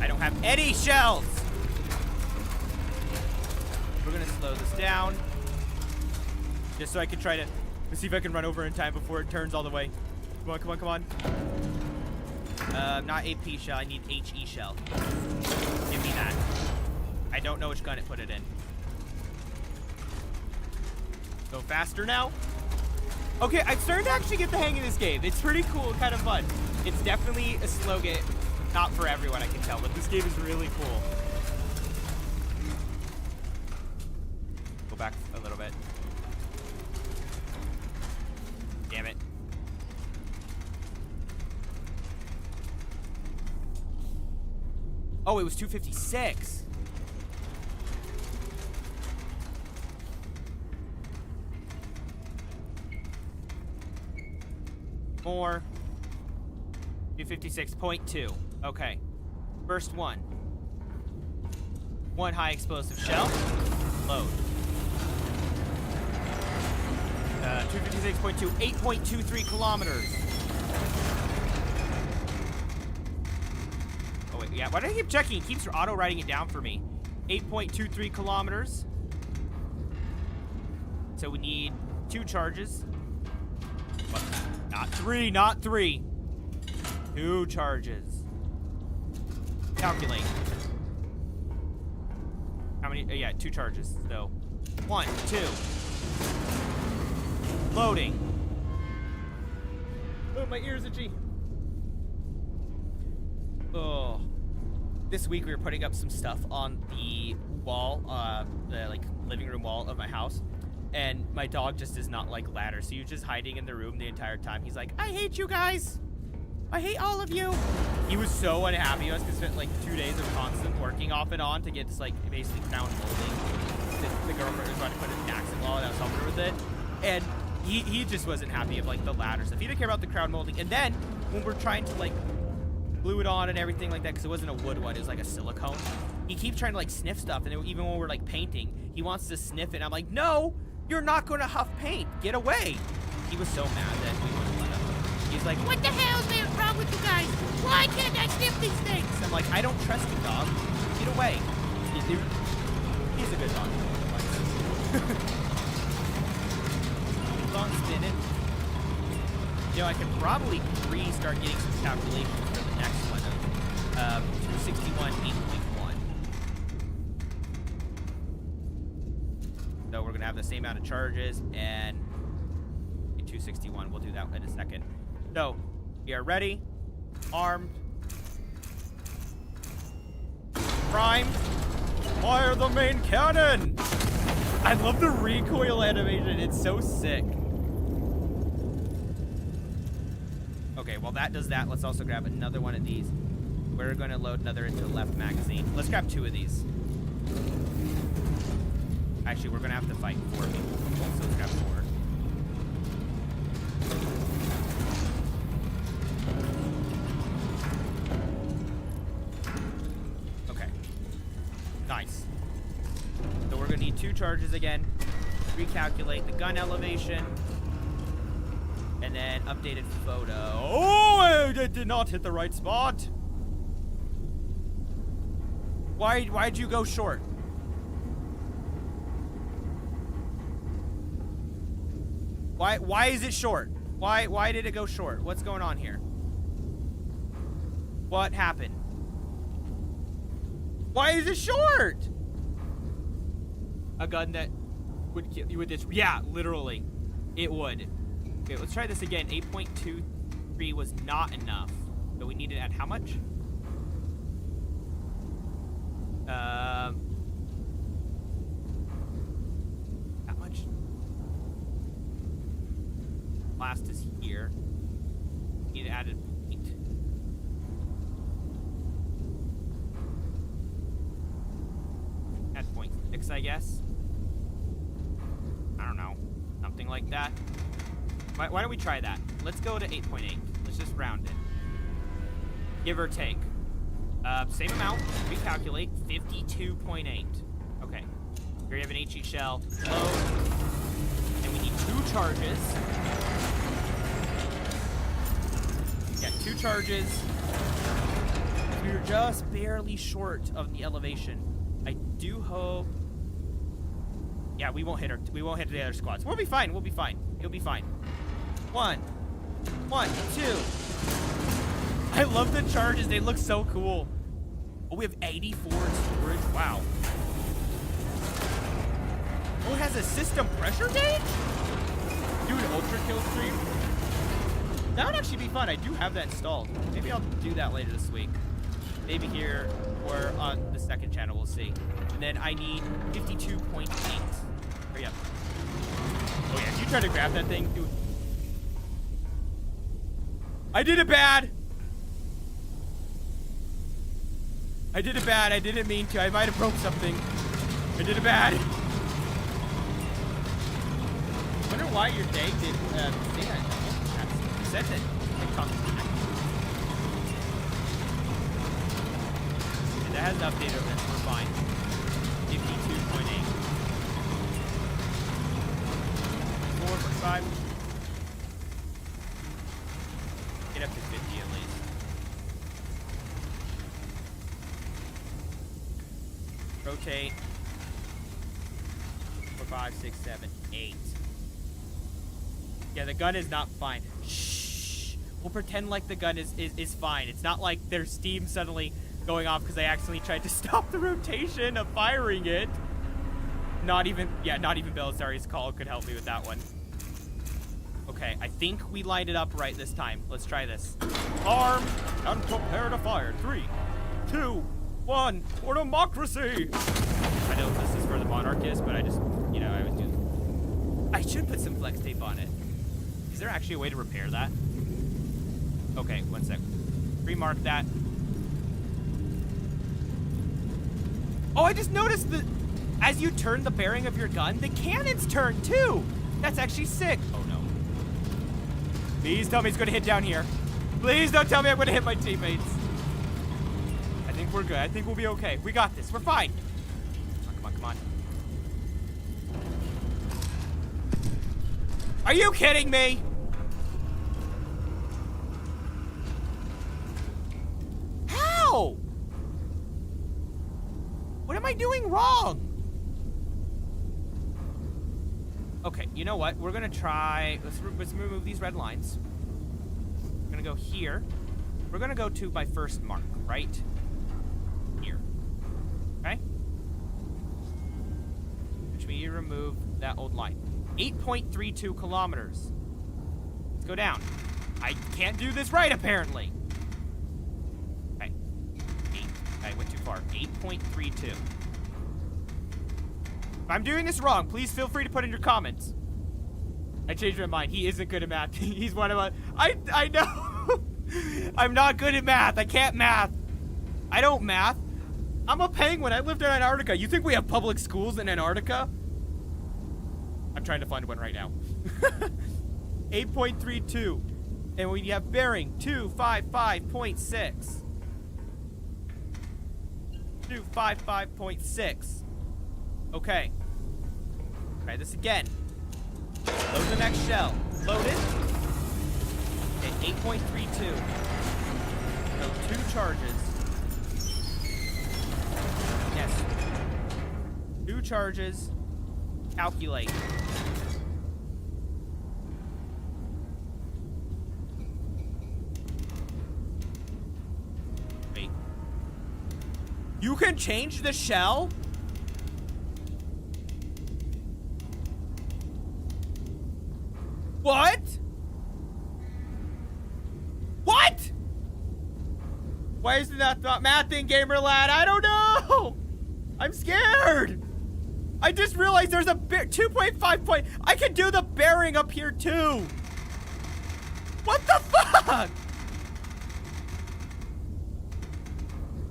I don't have any shells! We're gonna slow this down. Just so I can try to... Let's see if I can run over in time before it turns all the way. Come on, come on, come on. Not AP shell. I need HE shell. Give me that. I don't know which gun it put it in. Go faster now. Okay, I'm starting to actually get the hang of this game. It's pretty cool, kind of fun. It's definitely a slow game. Not for everyone, I can tell, but this game is really cool. Go back a little bit. Damn it. Oh, it was 256. More. 256.2. Okay. First one. One high explosive shell. Load. 256.2. 8.23 kilometers. Oh, wait. Yeah, why do I keep checking? It keeps auto writing it down for me. 8.23 kilometers. So we need 2 charges. What? Not 3, not 3. 2 charges. Calculate. How many? Yeah, 2 charges. So 1, 2. Loading. Oh, my ears itchy. Oh. This week we were putting up some stuff on the wall, the like living room wall of my house, and my dog just does not like ladders, so he was just hiding in the room the entire time. He's like, I hate you guys. I hate all of you. He was so unhappy. He must spent like 2 days of constant working off and on to get this like basically crown molding. The girlfriend was about to put in an accent wall, and I was helping her with it, and he just wasn't happy of like the ladder stuff. He didn't care about the crown molding. And then when we're trying to like glue it on and everything like that, because it wasn't a wood one, it was like a silicone, he keeps trying to like sniff stuff, and even when we're like painting, he wants to sniff it, and I'm like, no, you're not going to huff paint, get away. He was so mad that we wouldn't let him. He's like, what the hell is wrong with you guys? Why can't I sniff these things? I'm like, I don't trust you, dog, get away. He's a good dog. Keep on spinning. You know, I could probably start getting some calculations for the next one of 261 8.1. So we're gonna have the same amount of charges, and in 261, we'll do that in a second. So we are ready, armed, primed. Fire the main cannon! I love the recoil animation. It's so sick. Okay, well that does that. Let's also grab another one of these. We're going to load another into the left magazine. Let's grab 2 of these. Actually, we're going to have to fight 4 people. So let's grab 4. Okay. Nice. So we're going to need 2 charges again. Recalculate the gun elevation. And then updated photo. Oh, I did not hit the right spot. Why'd you go short? Why is it short? Why did it go short? What's going on here? What happened? Why is it short? A gun that would kill you with this. Yeah, literally. It would. Okay, let's try this again. 8.23 was not enough. So we needed at how much? That much? Last is here. Need to add a point. At 0.6, I guess. I don't know. Something like that. Why don't we try that? Let's go to 8.8. Let's just round it. Give or take. Same amount. Recalculate. 52.8. Okay. Here we have an HE shell. Load. And we need 2 charges. Yeah, 2 charges. We were just barely short of the elevation. I do hope. Yeah, we won't hit the other squads. We'll be fine. We'll be fine. It'll be fine. 1, 2. I love the charges. They look so cool. Oh, we have 84 in storage. Wow. Oh, it has a system pressure gauge? Do an ultra kill stream? That would actually be fun. I do have that installed. Maybe I'll do that later this week. Maybe here or on the second channel. We'll see. And then I need 52.8. Hurry up. Oh, yeah. If you try to grab that thing, do it. I did it bad. I did it bad. I didn't mean to. I might have broke something. I did it bad. I wonder why your day did say that. You said that TikTok is back. And that has an update over this. We're fine. 52.8. 4.5. Get up to 50 at least. Rotate. 4, 5, 6, 7, 8. Yeah, the gun is not fine. Shh. We'll pretend like the gun is fine. It's not like there's steam suddenly going off because I accidentally tried to stop the rotation of firing it. Not even Belisarius' call could help me with that one. Okay, I think we lined it up right this time. Let's try this. Arm and prepare to fire. 3, 2, 1, for democracy! I know this is for the monarchist, but I just, you know, I was just... I should put some flex tape on it. Is there actually a way to repair that? Okay, 1 sec. Remark that. Oh, I just noticed that as you turn the bearing of your gun, the cannons turn too! That's actually sick. Oh no. Please tell me it's gonna hit down here. Please don't tell me I'm gonna hit my teammates. I think we're good. I think we'll be okay. We got this. We're fine. Come on, come on, come on. Are you kidding me? How? What am I doing wrong? Okay, you know what? We're gonna try. Let's remove these red lines. We're gonna go here. We're gonna go to my first mark, right? Here. Okay? Which means you remove that old line. 8.32 kilometers. Let's go down. I can't do this right, apparently. Okay. 8. I went too far. 8.32. If I'm doing this wrong, please feel free to put in your comments. I changed my mind. He isn't good at math. He's one of us. I know. I'm not good at math. I can't math. I don't math. I'm a penguin. I lived in Antarctica. You think we have public schools in Antarctica? I'm trying to find one right now. 8.32. And we have bearing 255.6. 255.6. Okay. Try this again. Load the next shell. Load it. Okay, 8.32. So 2 charges. Yes. 2 charges. Calculate. Wait. You can change the shell? What? What? Why isn't that not mathing, gamer lad? I don't know. I'm scared. I just realized there's a 2.5 point. I can do the bearing up here too. What the fuck?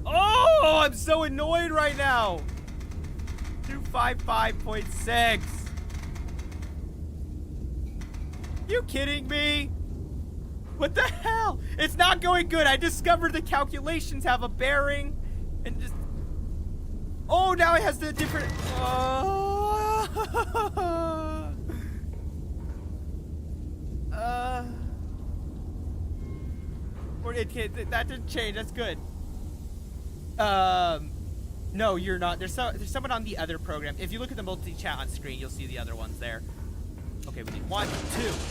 Oh, I'm so annoyed right now. 255.6. You kidding me? What the hell? It's not going good. I discovered the calculations have a bearing and just... Oh, now it has the different... That didn't change. That's good. No, you're not. There's someone on the other program. If you look at the multi-chat on screen, you'll see the other ones there. Okay, we need 1, 2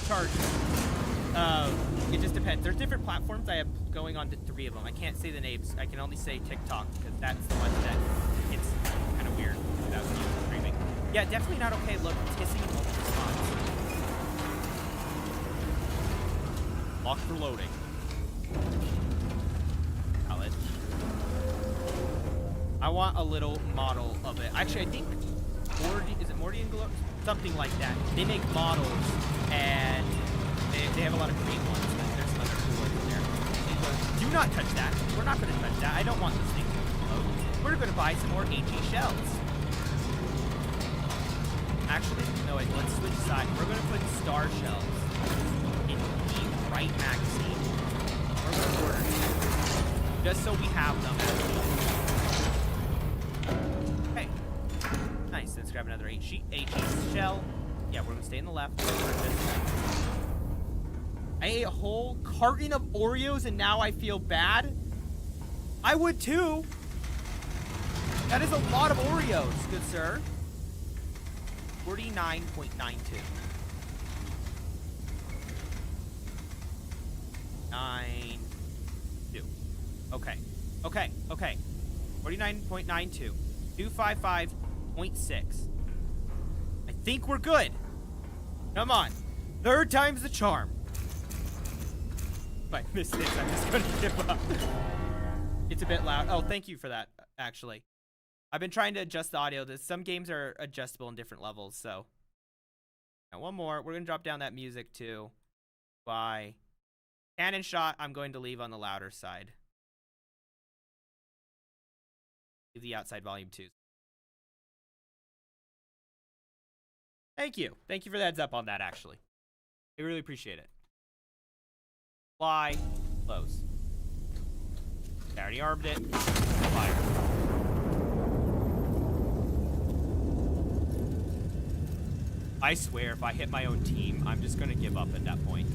charges. It just depends. There's different platforms. I have going on to 3 of them. I can't say the names. I can only say TikTok because that's the one that it's kind of weird without you streaming. Yeah, definitely not okay. Look, it's hissing in multiple spots. Lock for loading. Valid. I want a little model of it. Actually, I think is it Morty and Glow? Something like that. They make models, and they have a lot of green ones, but there's some other cool ones in there. Do not touch that. We're not going to touch that. I don't want this thing to explode. We're going to buy some more HE shells. Actually, no wait, let's switch sides. We're going to put star shells in the right magazine. We're going to order these, just so we have them. Okay. Nice, let's grab another HE shell. Yeah, we're gonna stay in the left. I ate a whole carton of Oreos and now I feel bad? I would too. That is a lot of Oreos, good sir. 49.92. 92. Okay. 49.92. 255.6. I think we're good. Come on. Third time's the charm. If I miss this, I'm just gonna give up. It's a bit loud. Oh, thank you for that, actually. I've been trying to adjust the audio. Some games are adjustable in different levels, so. Now, one more. We're gonna drop down that music too. By cannon shot, I'm going to leave on the louder side. Leave the outside volume too. Thank you. Thank you for the heads up on that, actually. I really appreciate it. Fly, close. I already armed it. Fire. I swear, if I hit my own team, I'm just gonna give up at that point.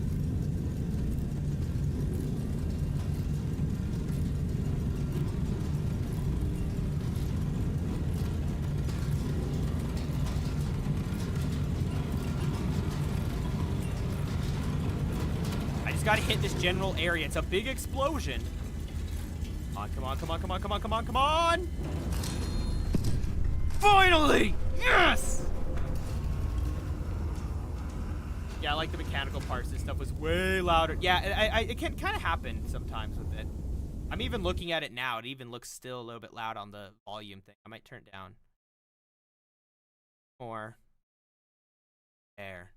I just gotta hit this general area. It's a big explosion. Come on, come on, come on, come on, come on, come on! Finally! Yes! Yeah, I like the mechanical parts. This stuff was way louder. Yeah, it can kind of happen sometimes with it. I'm even looking at it now. It even looks still a little bit loud on the volume thing. I might turn it down. Or there.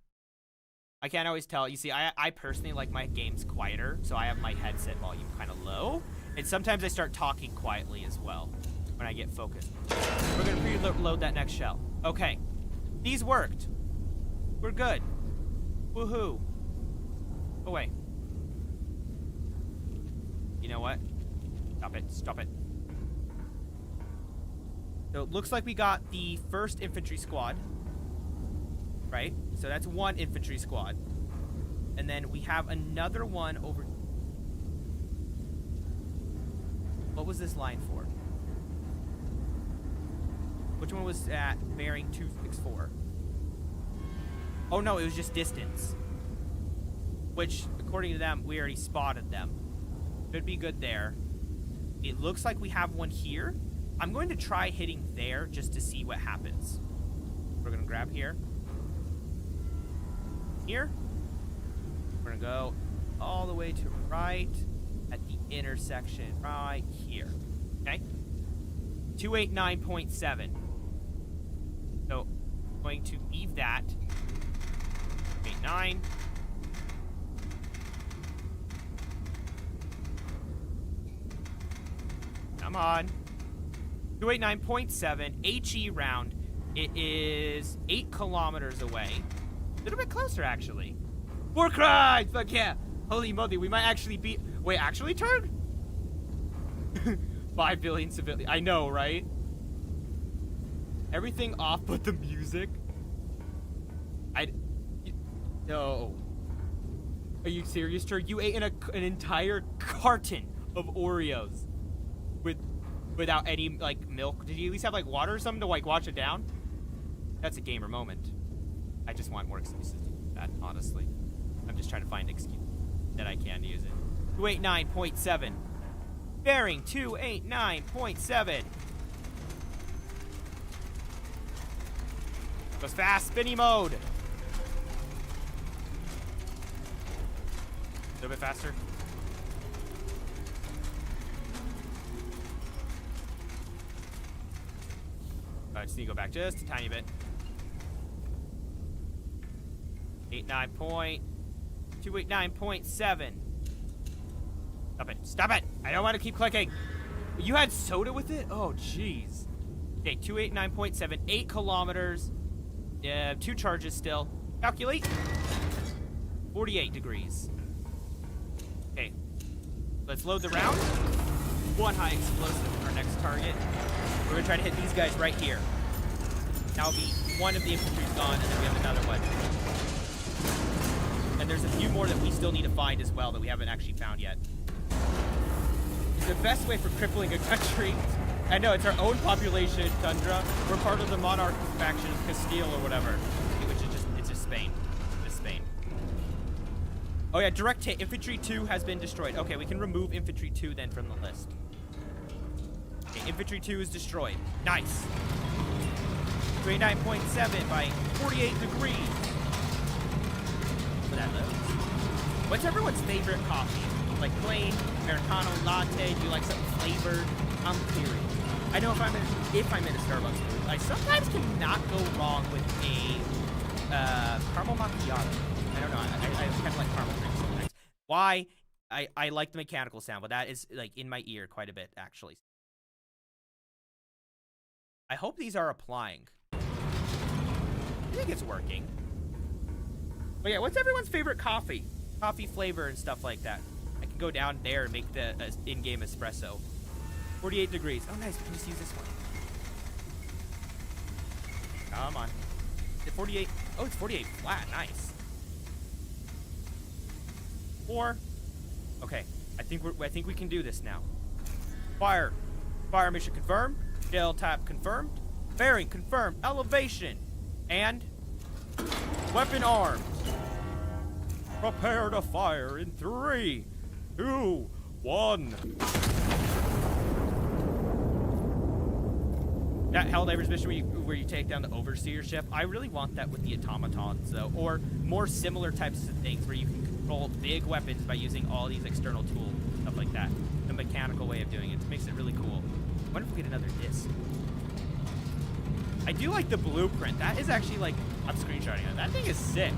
I can't always tell. You see, I personally like my games quieter, so I have my headset volume kind of low. And sometimes I start talking quietly as well when I get focused. We're going to preload that next shell. Okay. These worked. We're good. Woohoo. Oh, wait. You know what? Stop it. Stop it. So it looks like we got the first infantry squad. Right? So that's one infantry squad. And then we have another one over... What was this line for? Which one was at bearing 264? Oh no, it was just distance. Which, according to them, we already spotted them. Should be good there. It looks like we have one here. I'm going to try hitting there just to see what happens. We're going to grab here. Here. We're going to go all the way to right at the intersection right here. Okay? 289.7. So, I'm going to leave that. 89. Come on. 289.7 HE round. It is 8 kilometers away. A little bit closer, actually. War crimes! Fuck yeah! Holy moly, we might actually be... Wait, actually turn? 5 billion civilians. I know, right? Everything off but the music. No. Are you serious, Tur? You ate an entire carton of Oreos without any, like, milk? Did you at least have, like, water or something to, like, wash it down? That's a gamer moment. I just want more excuses to do that, honestly. I'm just trying to find an excuse that I can use it. 289.7. Bearing 289.7. Goes fast, spinny mode. A little bit faster. I just need to go back just a tiny bit. 289.7. Stop it. Stop it. I don't want to keep clicking. You had soda with it? Oh, jeez. Okay, 289.7. 8 kilometers. 2 charges still. Calculate. 48 degrees. Okay. Let's load the round. 1 high explosive, our next target. We're going to try to hit these guys right here. That'll be one of the infantry's gone, and then we have another one. And there's a few more that we still need to find as well that we haven't actually found yet. The best way for crippling a country I know, it's our own population, Tundra. We're part of the Monarch faction of Castile or whatever. Which is just, it's just Spain. It's Spain. Oh yeah, direct hit. Infantry 2 has been destroyed. Okay, we can remove Infantry 2 then from the list. Okay, Infantry 2 is destroyed. Nice. 29.7 by 48 degrees. For that though. What's everyone's favorite coffee? Like plain, Americano, latte? Do you like something flavored? I'm curious. I know if I'm in a Starbucks mood, I sometimes cannot go wrong with a caramel macchiato. I don't know. I kind of like caramel drinks sometimes. Why? I like the mechanical sound, but that is like in my ear quite a bit actually. I hope these are applying. I think it's working. But yeah, what's everyone's favorite coffee? Coffee flavor and stuff like that. I can go down there and make the in-game espresso. 48 degrees. Oh, nice. We can just use this one. Come on. Is it 48? Oh, it's 48 flat. Nice. 4. Okay. I think we can do this now. Fire. Fire mission confirmed. Gel type confirmed. Bearing confirmed. Elevation. And weapon armed. Prepare to fire in 3, 2, 1. That Helldivers mission where you take down the Overseer ship, I really want that with the automatons, though, or more similar types of things where you can control big weapons by using all these external tools, stuff like that. The mechanical way of doing it makes it really cool. I wonder if we get another disc. I do like the blueprint. That is actually like, I'm screenshotting it. That thing is sick.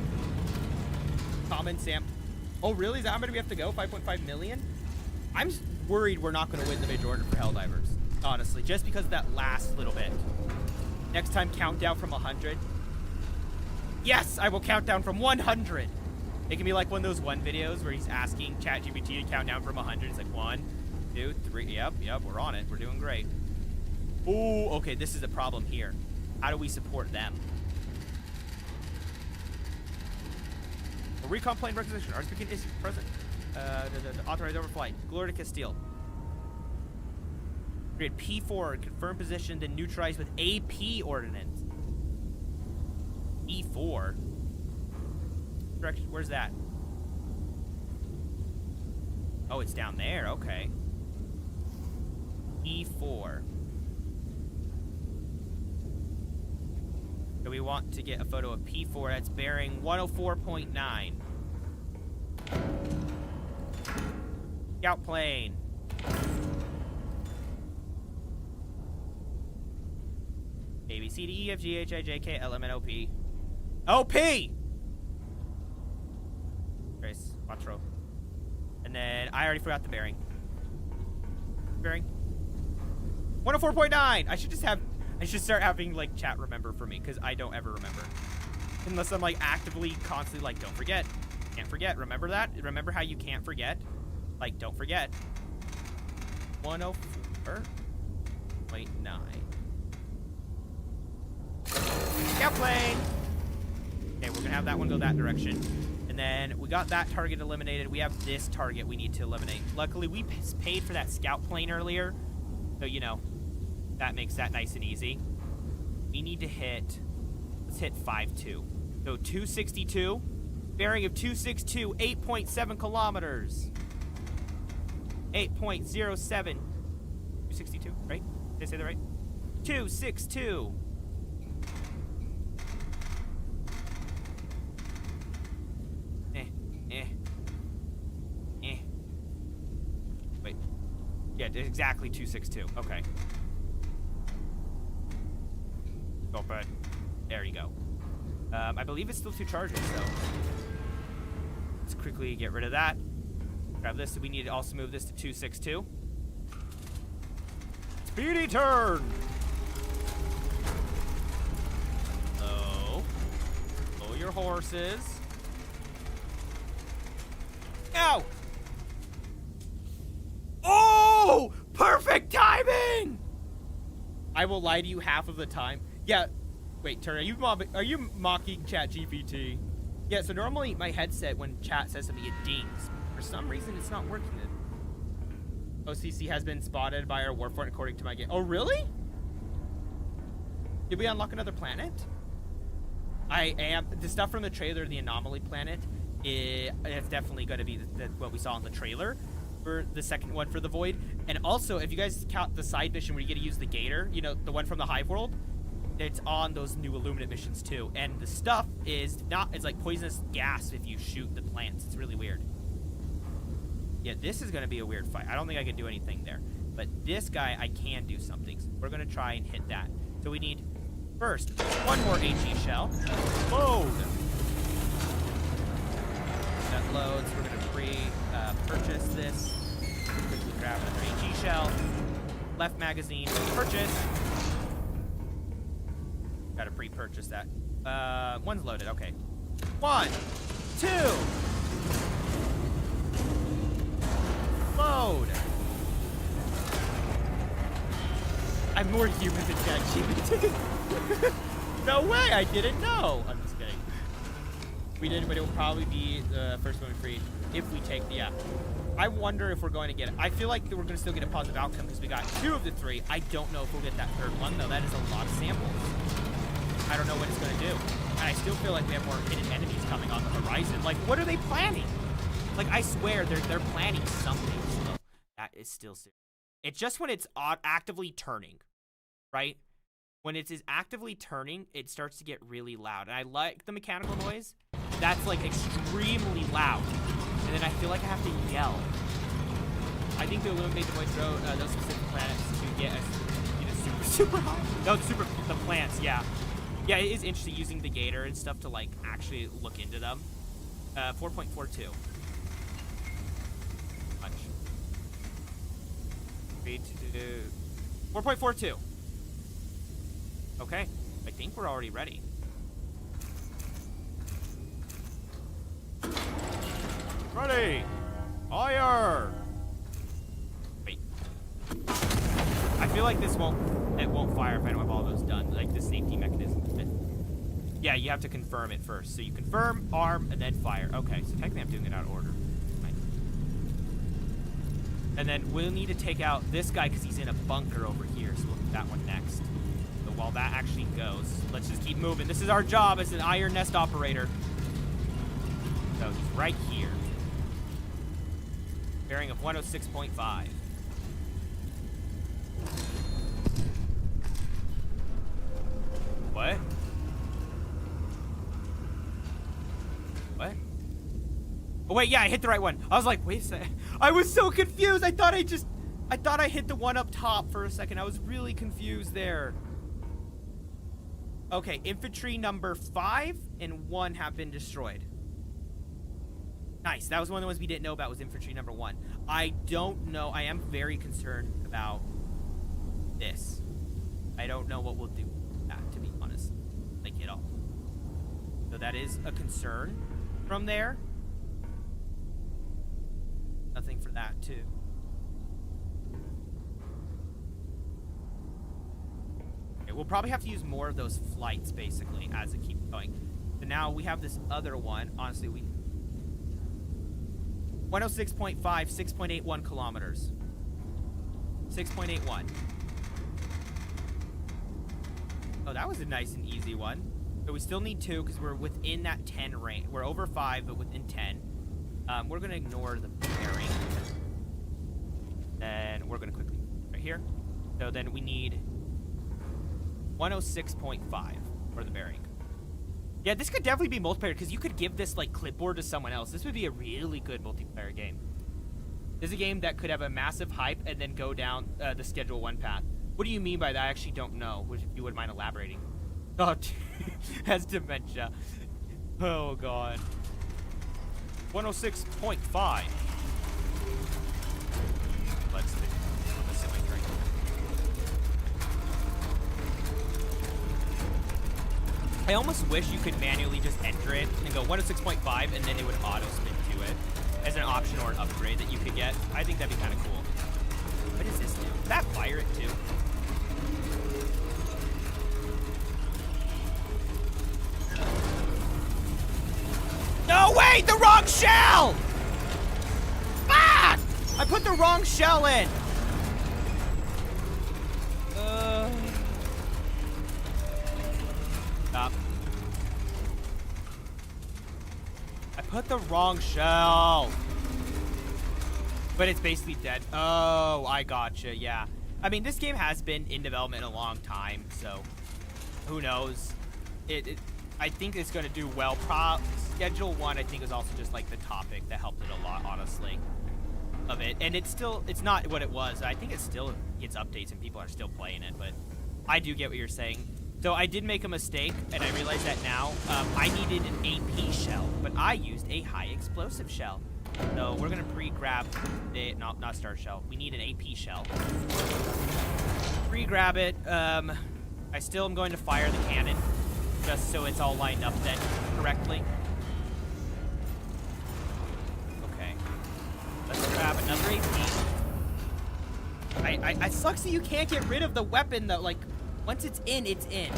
Common Sam. Oh, really? Is that how many we have to go? 5.5 million? I'm worried we're not going to win the major order for Helldivers. Honestly, just because of that last little bit. Next time, count down from 100. Yes, I will count down from 100. It can be like one of those one videos where he's asking ChatGPT to count down from 100. It's like 1, 2, 3. Yep, we're on it. We're doing great. Ooh, okay, this is a problem here. How do we support them? A recon plane requisition. Our speaking is present. Authorized overflight. Glory to Castile. Grid P4, confirm position, then neutralize with AP ordnance. E4? Direction, where's that? Oh, it's down there, okay. E4. So we want to get a photo of P4, that's bearing 104.9. Scout plane. A, B, C, D, E, F, G, H, I, J, K, L, M, N, O, P. O, P! Grace, Quattro. And then, I already forgot the bearing. Bearing? 104.9! I should start having, like, chat remember for me, because I don't ever remember. Unless I'm, like, actively, constantly, like, don't forget. Can't forget. Remember that? Remember how you can't forget? Like, don't forget. 104.9. Scout plane! Okay, we're gonna have that one go that direction. And then we got that target eliminated. We have this target we need to eliminate. Luckily, we paid for that scout plane earlier. So, you know, that makes that nice and easy. We need to hit, let's hit 5-2. So 262, bearing of 262, 8.7 kilometers. 8.07. 262, right? Did I say that right? 262. Wait. Yeah, exactly 262. Okay. Oh, but there you go. I believe it's still 2 charges, so let's quickly get rid of that. Grab this. So we need to also move this to 262. Speedy turn. Oh, slow your horses. Ow! Oh! Perfect timing! I will lie to you half of the time. Yeah. Wait, Turner, are you mocking ChatGPT? Yeah, so normally my headset, when chat says something, it dings. For some reason, it's not working. OCC has been spotted by our Warfront according to my game. Oh, really? Did we unlock another planet? I am. The stuff from the trailer, the anomaly planet, it's definitely going to be what we saw in the trailer for the second one for the Void. And also, if you guys count the side mission where you get to use the Gator, you know, the one from the Hive World, it's on those new Illuminate missions too. And the stuff is not, it's like poisonous gas if you shoot the plants. It's really weird. Yeah, this is going to be a weird fight. I don't think I can do anything there. But this guy, I can do something. So we're going to try and hit that. So we need, first, one more HE shell. Load! That loads. We're going to purchase this. Quickly grab another HE shell. Left magazine. Purchase. Got to pre-purchase that. One's loaded. Okay. 1, 2. Load. I'm more human than ChatGPT. No way, I didn't know. I'm just kidding. We didn't, but it will probably be the first one we freed if we take the app. I wonder if we're going to get it. I feel like we're going to still get a positive outcome because we got 2 of the 3. I don't know if we'll get that third one, though. That is a lot of samples. I don't know what it's going to do. And I still feel like we have more hidden enemies coming on the horizon. Like, what are they planning? Like, I swear, they're planning something still. That is still serious. It's just when it's actively turning, right? When it is actively turning, it starts to get really loud. And I like the mechanical noise. That's, like, extremely loud. And then I feel like I have to yell. I think the Illuminate the Void wrote those specific planets to get super high. No, the plants, yeah. Yeah, it is interesting using the Gator and stuff to, like, actually look into them. 4.42. 4.42. Okay, I think we're already ready. Ready! Fire! Wait. I feel like it won't fire if I don't have all those done. Like the safety mechanism. Yeah, you have to confirm it first. So you confirm, arm, and then fire. Okay, so technically I'm doing it out of order. And then we'll need to take out this guy because he's in a bunker over here. So we'll do that one next. So while that actually goes, let's just keep moving. This is our job as an Iron Nest operator. So he's right here. Bearing of 106.5. What? What? Oh, wait, yeah, I hit the right one. I was like, wait a second. I was so confused. I thought I hit the one up top for a second. I was really confused there. Okay, infantry number 5 and 1 have been destroyed. Nice. That was one of the ones we didn't know about was infantry number 1. I don't know. I am very concerned about this. I don't know what we'll do with that, to be honest. Like, at all. So that is a concern from there. Nothing for that, too. Okay, we'll probably have to use more of those flights, basically, as it keeps going. So now we have this other one. Honestly, 106.5, 6.81 kilometers. 6.81. Oh, that was a nice and easy one. But we still need 2 because we're within that 10 range. We're over 5, but within 10. We're going to ignore the bearing. Then we're going to quickly right here. So then we need 106.5 for the bearing. Yeah, this could definitely be multiplayer because you could give this like clipboard to someone else. This would be a really good multiplayer game. This is a game that could have a massive hype and then go down the Schedule 1 path. What do you mean by that? I actually don't know. If you wouldn't mind elaborating. Oh, has dementia. Oh, God. 106.5. Let's see. Let's see my drink. I almost wish you could manually just enter it and go 106.5 and then it would auto spin to it as an option or an upgrade that you could get. I think that'd be kind of cool. What does this do? Does that fire it too? No, wait! The wrong shell! Fuck! I'm put the wrong shell in! Stop. I put the wrong shell. But it's basically dead. Oh, I gotcha, yeah. I mean, this game has been in development a long time, so who knows? I think it's going to do well. Schedule 1, I think, is also just like the topic that helped it a lot, honestly, of it. And it's not what it was. I think it still gets updates and people are still playing it, but I do get what you're saying. So I did make a mistake, and I realize that now. I needed an AP shell, but I used a high explosive shell. So we're going to pre-grab the, not star shell. We need an AP shell. Pre-grab it. I still am going to fire the cannon, just so it's all lined up then correctly. Okay. Let's grab another AP. I sucks that you can't get rid of the weapon though. Like, once it's in, it's in.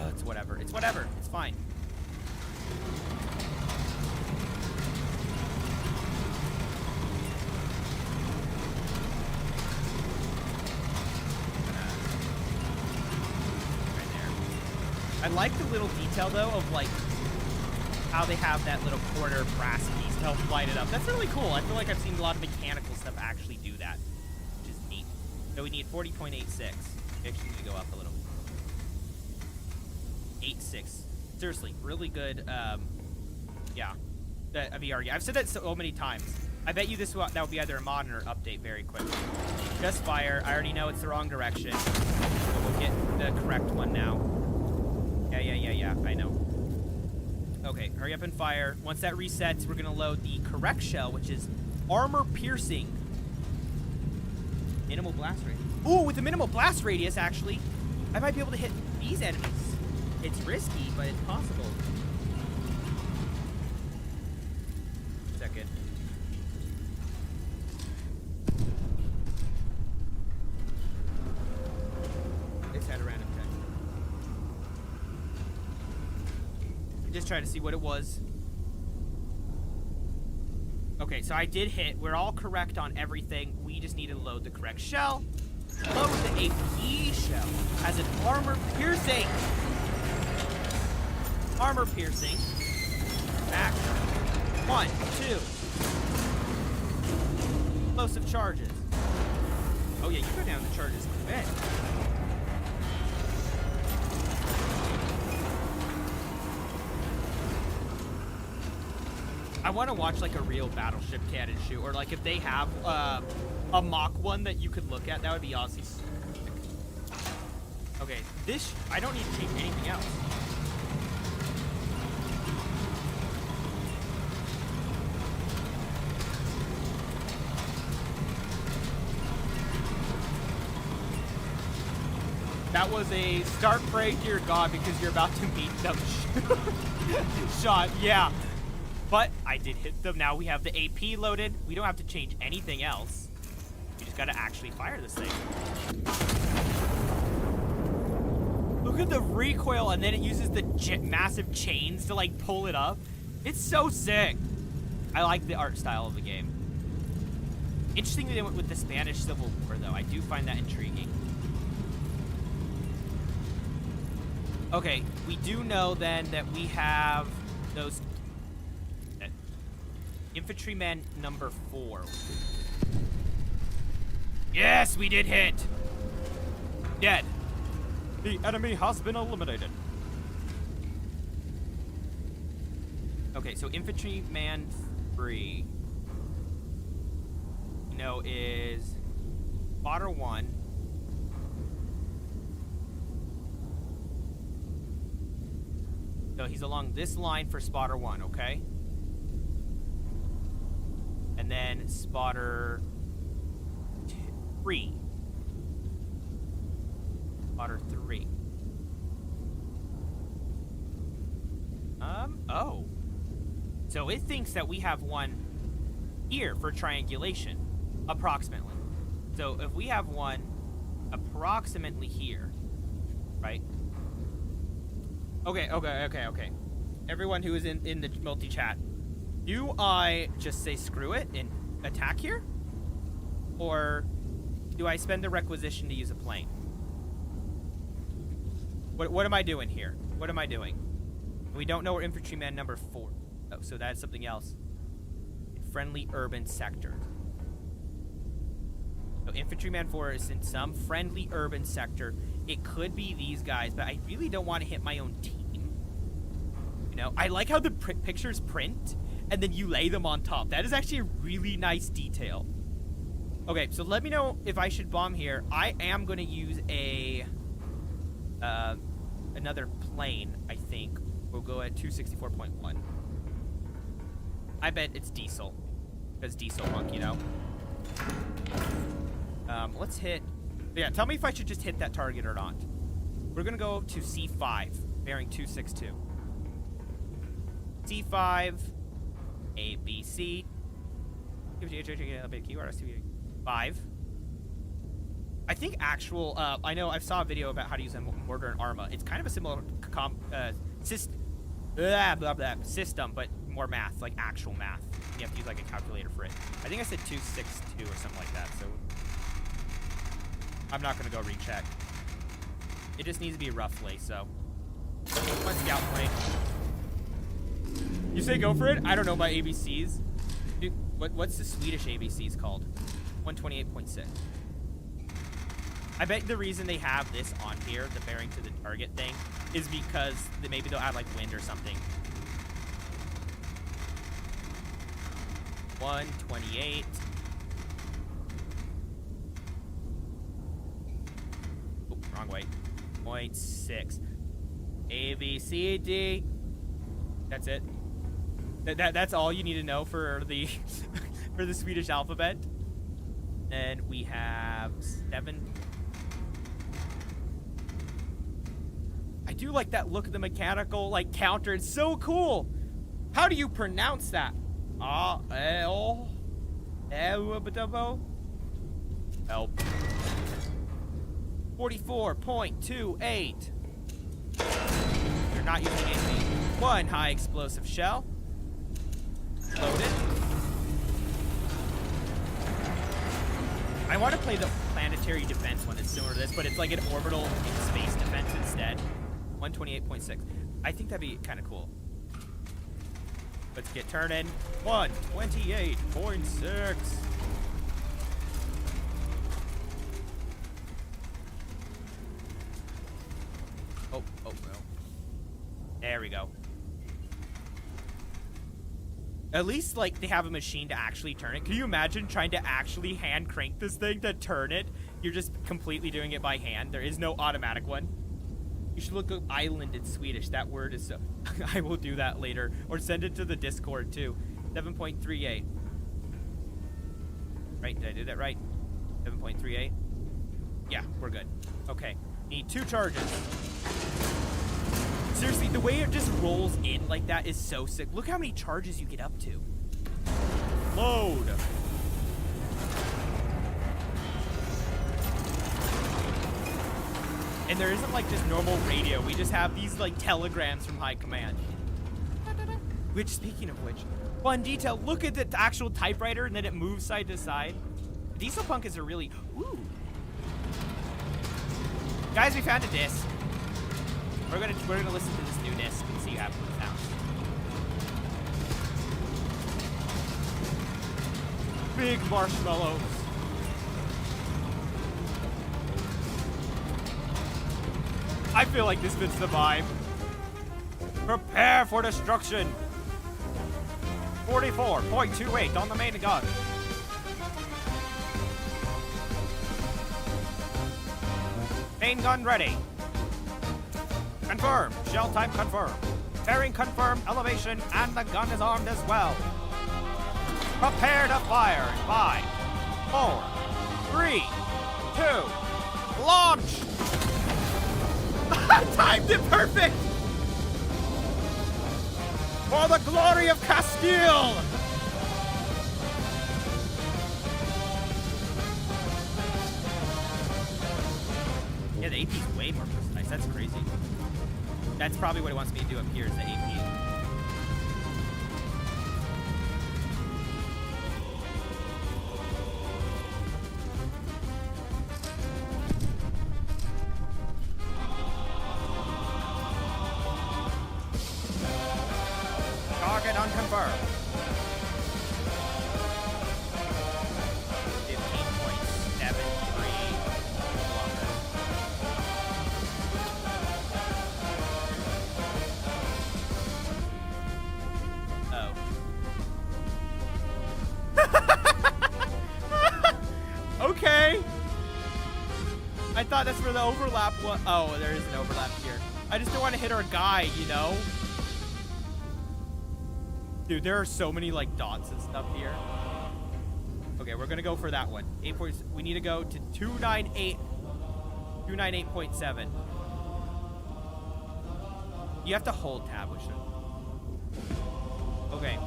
It's whatever. It's whatever. It's fine. I like the little detail, though, of, like, how they have that little quarter brass piece to help light it up. That's really cool. I feel like I've seen a lot of mechanical stuff actually do that, which is neat. So we need 40.86. We actually need to go up a little. 8.6. Seriously, really good, yeah. A VR. I've said that so many times. I bet you that will be either a mod or update very quickly. Just fire. I already know it's the wrong direction. So we'll get the correct one now. Yeah, I know. Okay, hurry up and fire. Once that resets, we're gonna load the correct shell, which is armor piercing. Minimal blast radius. Ooh, with the minimal blast radius, actually, I might be able to hit these enemies. It's risky, but it's possible. Second. It's had a random check. Just trying to see what it was. Okay, so I did hit. We're all correct on everything. We just need to load the correct shell. Load the AP shell as an armor piercing. Armor piercing. Back. 1, 2. Explosive charges. Oh yeah, you go down the charges quick. I want to watch like a real battleship cannon shoot, or like if they have a mock one that you could look at, that would be awesome. Okay, this, I don't need to change anything else. That was a start pray to your god because you're about to meet them shot, yeah. But I did hit them. Now we have the AP loaded. We don't have to change anything else. We just gotta actually fire this thing. Look at the recoil, and then it uses the massive chains to like pull it up. It's so sick. I like the art style of the game. Interesting that they went with the Spanish Civil War, though. I do find that intriguing. Okay, we do know then that we have those infantryman number 4. Yes, we did hit. Dead. The enemy has been eliminated. Okay, so infantryman 3, you know, is spotter 1. So he's along this line for spotter 1, okay? And then spotter 3. Spotter 3. Oh. So it thinks that we have one here for triangulation, approximately. So if we have one approximately here, right? Okay. Everyone who is in the multi-chat, Do I just say screw it and attack here? Or do I spend the requisition to use a plane? What am I doing here? What am I doing? We don't know where infantryman number 4. Oh, so that's something else. Friendly urban sector. So infantryman 4 is in some friendly urban sector. It could be these guys, but I really don't want to hit my own team. You know, I like how the pictures print and then you lay them on top. That is actually a really nice detail. Okay, so let me know if I should bomb here. I am going to use a another plane, I think. We'll go at 264.1. I bet it's diesel. Because diesel punk, you know. Let's hit... Yeah, tell me if I should just hit that target or not. We're going to go to C5, bearing 262. C5, ABC, 5. I think actual, I know I saw a video about how to use a mortar and arma. It's kind of a similar system, but more math, like actual math. You have to use like a calculator for it. I think I said 262 or something like that, so I'm not going to go recheck. It just needs to be roughly, so. One scout plane. You say go for it? I don't know my ABCs. Dude, what's the Swedish ABCs called? 128.6. I bet the reason they have this on here, the bearing to the target thing, is because maybe they'll add like wind or something. 128. Oh, wrong way. 0.6. A, B, C, D. That's it. That's all you need to know for the for the Swedish alphabet. Then we have 7. I do like that look of the mechanical like counter. It's so cool. How do you pronounce that? L. Help. 44.28. You're not using anything. 1 high explosive shell. Loaded. I want to play the planetary defense one. It's similar to this, but it's like an orbital space defense instead. 128.6. I think that'd be kind of cool. Let's get turning. 128.6. Oh, no. There we go. At least, like, they have a machine to actually turn it. Can you imagine trying to actually hand crank this thing to turn it? You're just completely doing it by hand. There is no automatic one. You should look up island in Swedish. That word is so... I will do that later. Or send it to the Discord, too. 7.38. Right? Did I do that right? 7.38? Yeah, we're good. Okay. Need 2 charges. Seriously, the way it just rolls in like that is so sick. Look how many charges you get up to. Load. And there isn't like just normal radio. We just have these like telegrams from high command. Which, speaking of which, fun detail, look at the actual typewriter and then it moves side to side. Diesel Punk is a really, ooh. Guys, we found a disc. We're gonna listen to this new disc and see how it sounds. Big marshmallows. I feel like this fits the vibe. Prepare for destruction. 44.28 on the main gun. Main gun ready. Confirm. Shell type confirmed. Bearing confirmed. Elevation, and the gun is armed as well. Prepare to fire in 5, 4, 3, 2, launch! I timed it perfect! For the glory of Castile! Yeah, the AP is way more precise. That's crazy. That's probably what it wants me to do up here is the AP. I thought that's where the overlap was. Oh, there is an overlap here. I just don't want to hit our guy, you know? Dude, there are so many, like, dots and stuff here. Okay, we're going to go for that one. 8 points. We need to go to 298. 298.7. You have to hold tab, which should. Okay.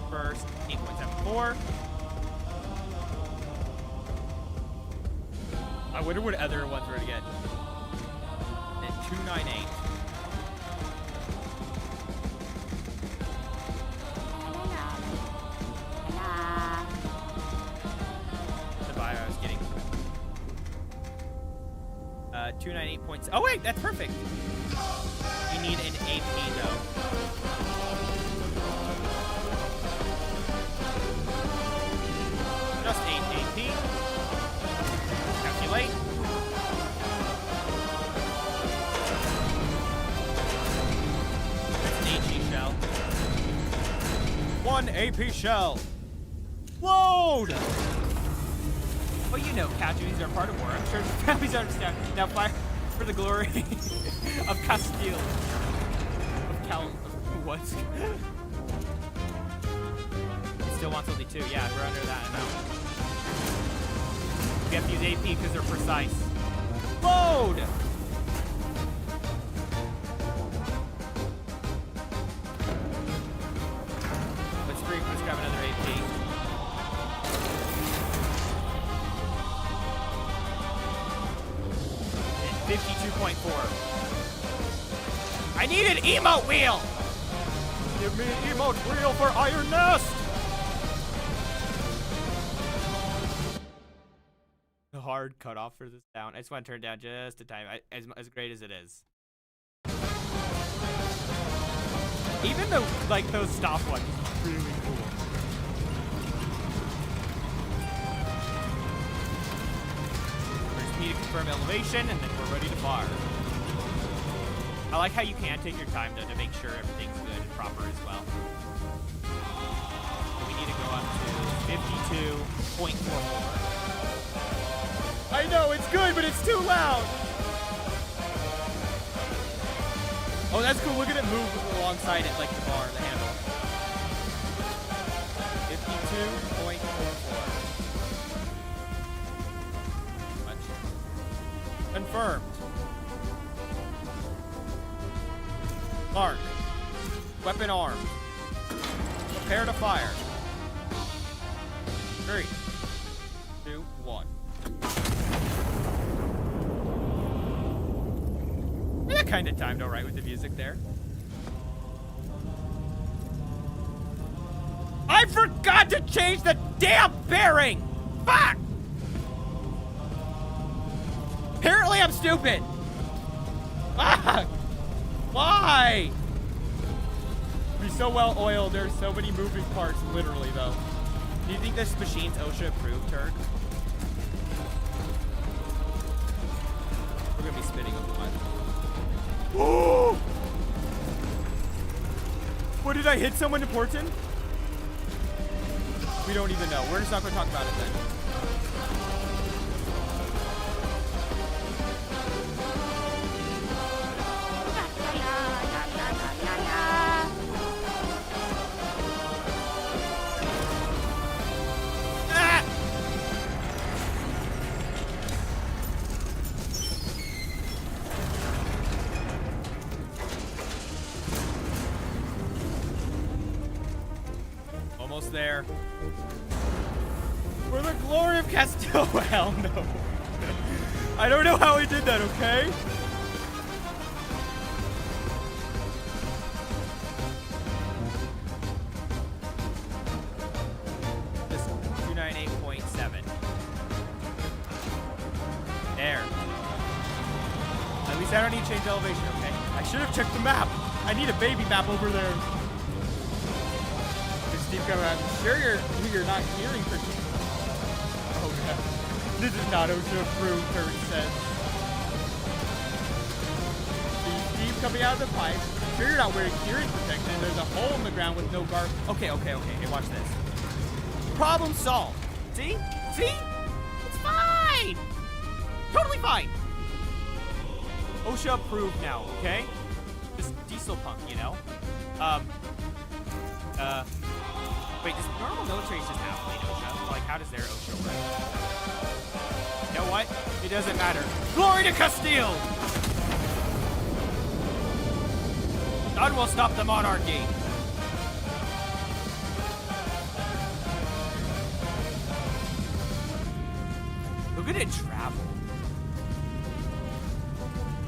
First, 8.74. I wonder what other ones we're gonna get. And 298. The bio I was getting. 298 points. Oh wait, that's perfect. You need an AP though. Just 8 AP. Calculate. That's an HE shell. 1 AP shell. Load! Well, you know, casualties are part of war. I'm sure families understand. Now fire for the glory of Castile. What? It still wants only 2. Yeah, we're under that amount. We have to use AP because they're precise. Load! Let's grab another AP. And 52.4. I need an emote wheel! Give me an emote wheel for Iron Nest! The hard cutoff for this down. I just want to turn it down just a tiny, as great as it is. Even though, like, those stop ones, really cool. We just need to confirm elevation, and then we're ready to fire. I like how you can take your time, though, to make sure everything's good and proper as well. So we need to go up to 52.44. I know, it's good, but it's too loud! Oh, that's cool. Look at it move alongside it, like the bar, the handle. 52.44. Much. Confirmed. Mark. Weapon armed. Prepare to fire. 3, 2, 1. That kind of timed alright with the music there. I forgot to change the damn bearing! Fuck! Apparently I'm stupid. Fuck! Why? Be so well oiled. There's so many moving parts, literally, though. Do you think this machine's OSHA approved, Turd? We're gonna be spinning a lot. Oh! What, did I hit someone important? We don't even know. We're just not gonna talk about it then. Almost there. For the glory of Castile. Hell no. I don't know how I did that, okay? This 298.7. There. At least I don't need to change elevation, okay? I should have checked the map. I need a baby map over there. Steve coming out. I'm sure you're not hearing for. Oh god. This is not OSHA approved, Kurt says. Steve coming out of the pipe. I'm sure you're not wearing hearing protection. There's a hole in the ground with no guard. Okay. Hey, watch this. Problem solved. See? It's fine. Totally perfectly fine. OSHA approved now, okay? Just diesel punk, you know? Wait, does normal military just have plain OSHA? Like, how does their OSHA work? You know what? It doesn't matter. Glory to Castile! None will stop the monarchy. Look at it travel.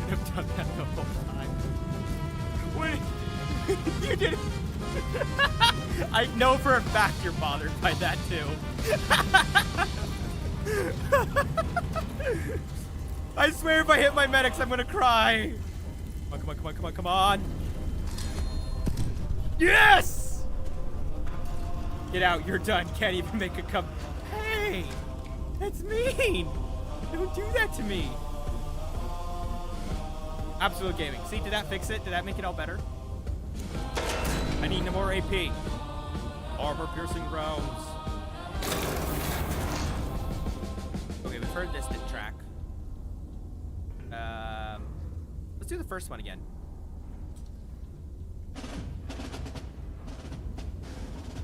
I've done that the whole time. Wait, you did it. I know for a fact you're bothered by that too. I swear if I hit my medics, I'm gonna cry. Come on, come on, come on, come on, come on. Yes! Get out, you're done. Can't even make a cup. Hey, that's mean. Don't do that to me. Absolute Gaming. See, did that fix it? Did that make it all better? I need no more AP. Armor-piercing rounds. Okay, we've heard this track. Let's do the first one again.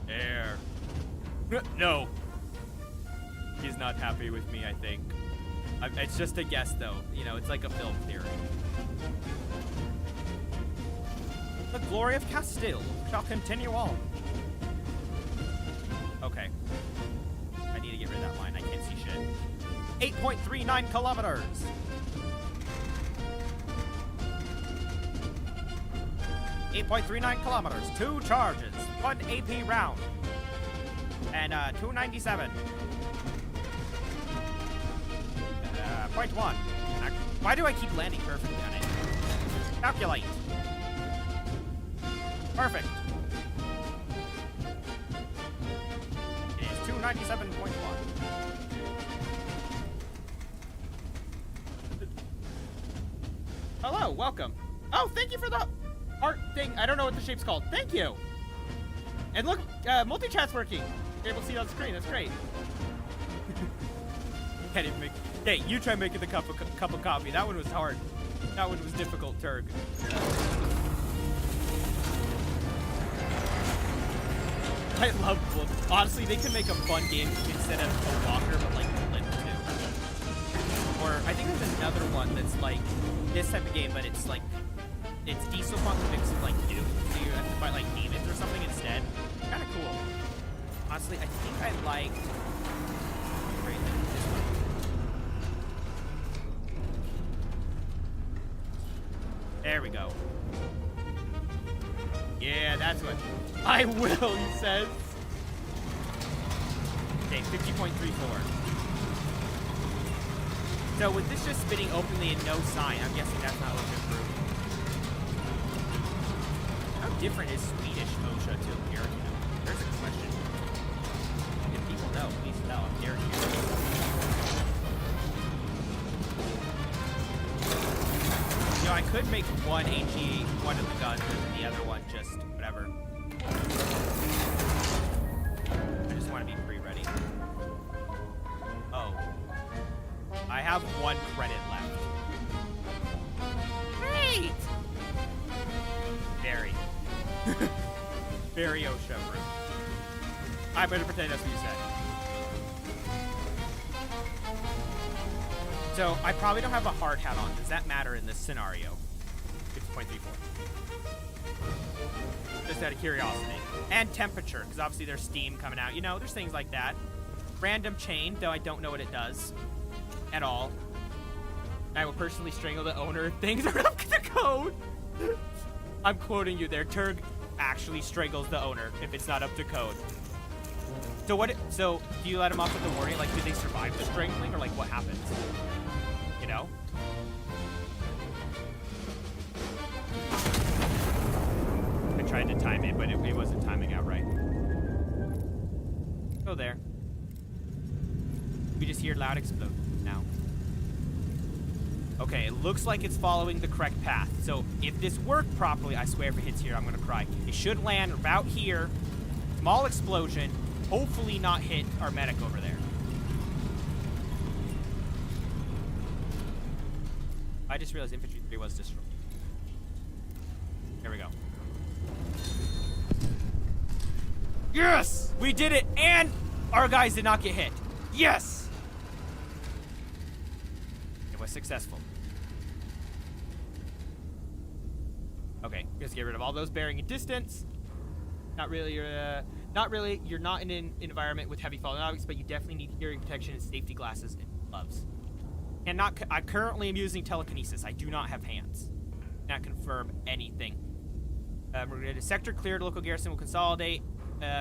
Air. No. He's not happy with me, I think. It's just a guess, though. You know, it's like a film theory. The glory of Castile shall continue on. Okay. I need to get rid of that line. I can't see shit. 8.39 kilometers. 8.39 kilometers. 2 charges. 1 AP round. And 297. 0.1. Why do I keep landing perfectly on it? Calculate. Perfect. It is 297.1. Hello, welcome. Oh, thank you for the art thing. I don't know what the shape's called. Thank you. And look, multi-chat's working. You're able to see it on screen. That's great. Can't even make. Hey, you try making the cup of coffee. That one was hard. That one was difficult, Turg. I love Blip. Honestly, they could make a fun game instead of a walker, but like Blip 2. Or I think there's another one that's like this type of game, but it's like it's Diesel Punk mixed with like Doom. So you have to fight like demons or something instead. Kind of cool. Honestly, I think I like this one. There we go. Yeah, that's what. I will, he says. Okay, 50.34. So with this just spinning openly and no sign, I'm guessing that's not OSHA approved. How different is Swedish OSHA to American? There's a question. If people know, please tell. I'm daring you. You know, I could make one HE, one of the guns, and the other one just whatever. I just want to be pre-ready. Oh. I have 1 credit left. Great! Very. Very OSHA proof. I better pretend that's what you said. So, I probably don't have a hard hat on. Does that matter in this scenario? 50.34. Just out of curiosity. And temperature, because obviously there's steam coming out. You know, there's things like that. Random chain, though I don't know what it does. At all. I will personally strangle the owner if things are up to code. I'm quoting you there. Turg actually strangles the owner if it's not up to code. So so do you let him off with the warning? Like, do they survive the strangling, or like what happens? You know? I tried to time it, but it wasn't timing out right. Go there. We just hear loud explode now. Okay, it looks like it's following the correct path. So if this worked properly, I swear if it hits here, I'm gonna cry. It should land about here. Small explosion. Hopefully not hit our medic over there. I just realized Infantry 3 was destroyed. Here we go. Yes! We did it, and our guys did not get hit. Yes! It was successful. Okay, just get rid of all those bearing in distance. Not really, you're not in an environment with heavy falling objects, but you definitely need hearing protection and safety glasses and gloves. And I currently am using telekinesis. I do not have hands. Not confirm anything. We're going to do sector cleared. Local garrison will consolidate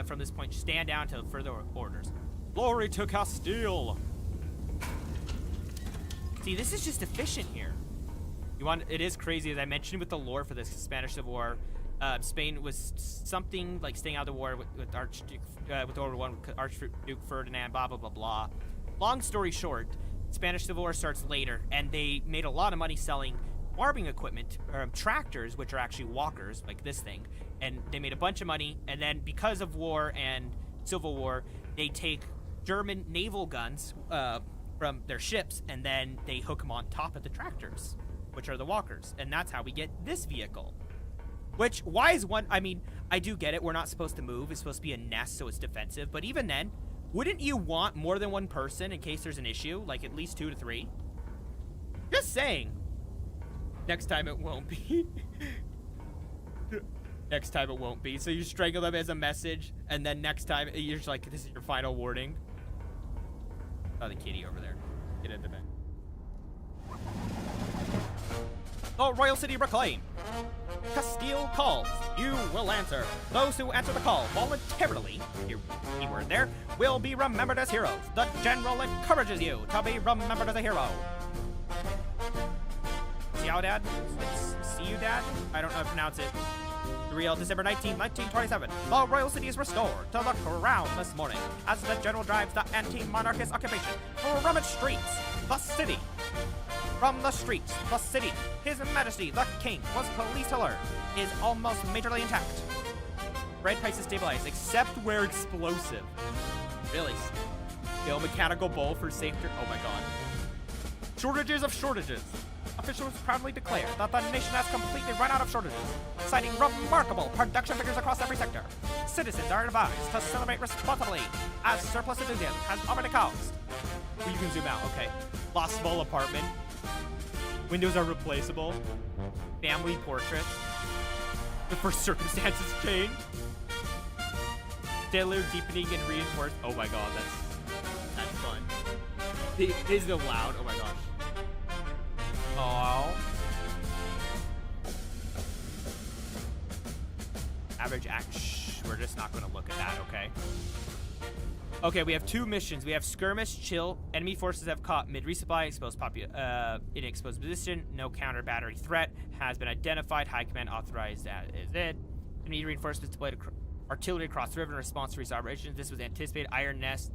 from this point. Stand down until further orders. Glory to Castile. See, this is just efficient here. It is crazy, as I mentioned with the lore for this Spanish Civil War. Spain was something like staying out of the war with Archduke, with World War I, with Archduke Ferdinand, blah, blah, blah, blah. Long story short, Spanish Civil War starts later, and they made a lot of money selling farming equipment, tractors, which are actually walkers, like this thing, and they made a bunch of money, and then because of war and Civil War, they take German naval guns from their ships, and then they hook them on top of the tractors, which are the walkers, and that's how we get this vehicle. Which, why is one, I mean, I do get it, we're not supposed to move, it's supposed to be a nest, so it's defensive, but even then, wouldn't you want more than one person in case there's an issue, like at least 2 to 3? Just saying. Next time it won't be. Next time it won't be. So you strangle them as a message, and then next time you're just like, this is your final warning. Oh, the kitty over there. Get into bed. The Royal City reclaim. Castile calls. You will answer. Those who answer the call voluntarily, keyword there, will be remembered as heroes. The general encourages you to be remembered as a hero. See how, Dad? See you, Dad? I don't know how to pronounce it. Real December 19, 1927. The Royal City is restored to the crown this morning as the general drives the anti-monarchist occupation from its streets. The city. From the streets, the city, His Majesty the King was policed alert, is almost majorly intact. Bread prices stabilized, except where explosive. Really? Still mechanical bowl for safety. Oh my god. Shortages of shortages. Officials proudly declare that the nation has completely run out of shortages, citing remarkable production figures across every sector. Citizens are advised to celebrate responsibly, as surplus enthusiasm has already caused. Well, you can zoom out, okay. Lost small apartment. Windows are replaceable. Family portrait. The first circumstances change. Taylor deepening and reinforced. Oh my god, that's fun. It is so loud. Oh my gosh. Oh. Average act. Shh, we're just not going to look at that, okay? Okay, we have 2 missions. We have skirmish, chill. Enemy forces have caught mid-resupply, exposed in exposed position. No counter battery threat has been identified. High command authorized. That is it. Enemy reinforcements deployed artillery across the river in response to recent operations. This was anticipated. Iron Nest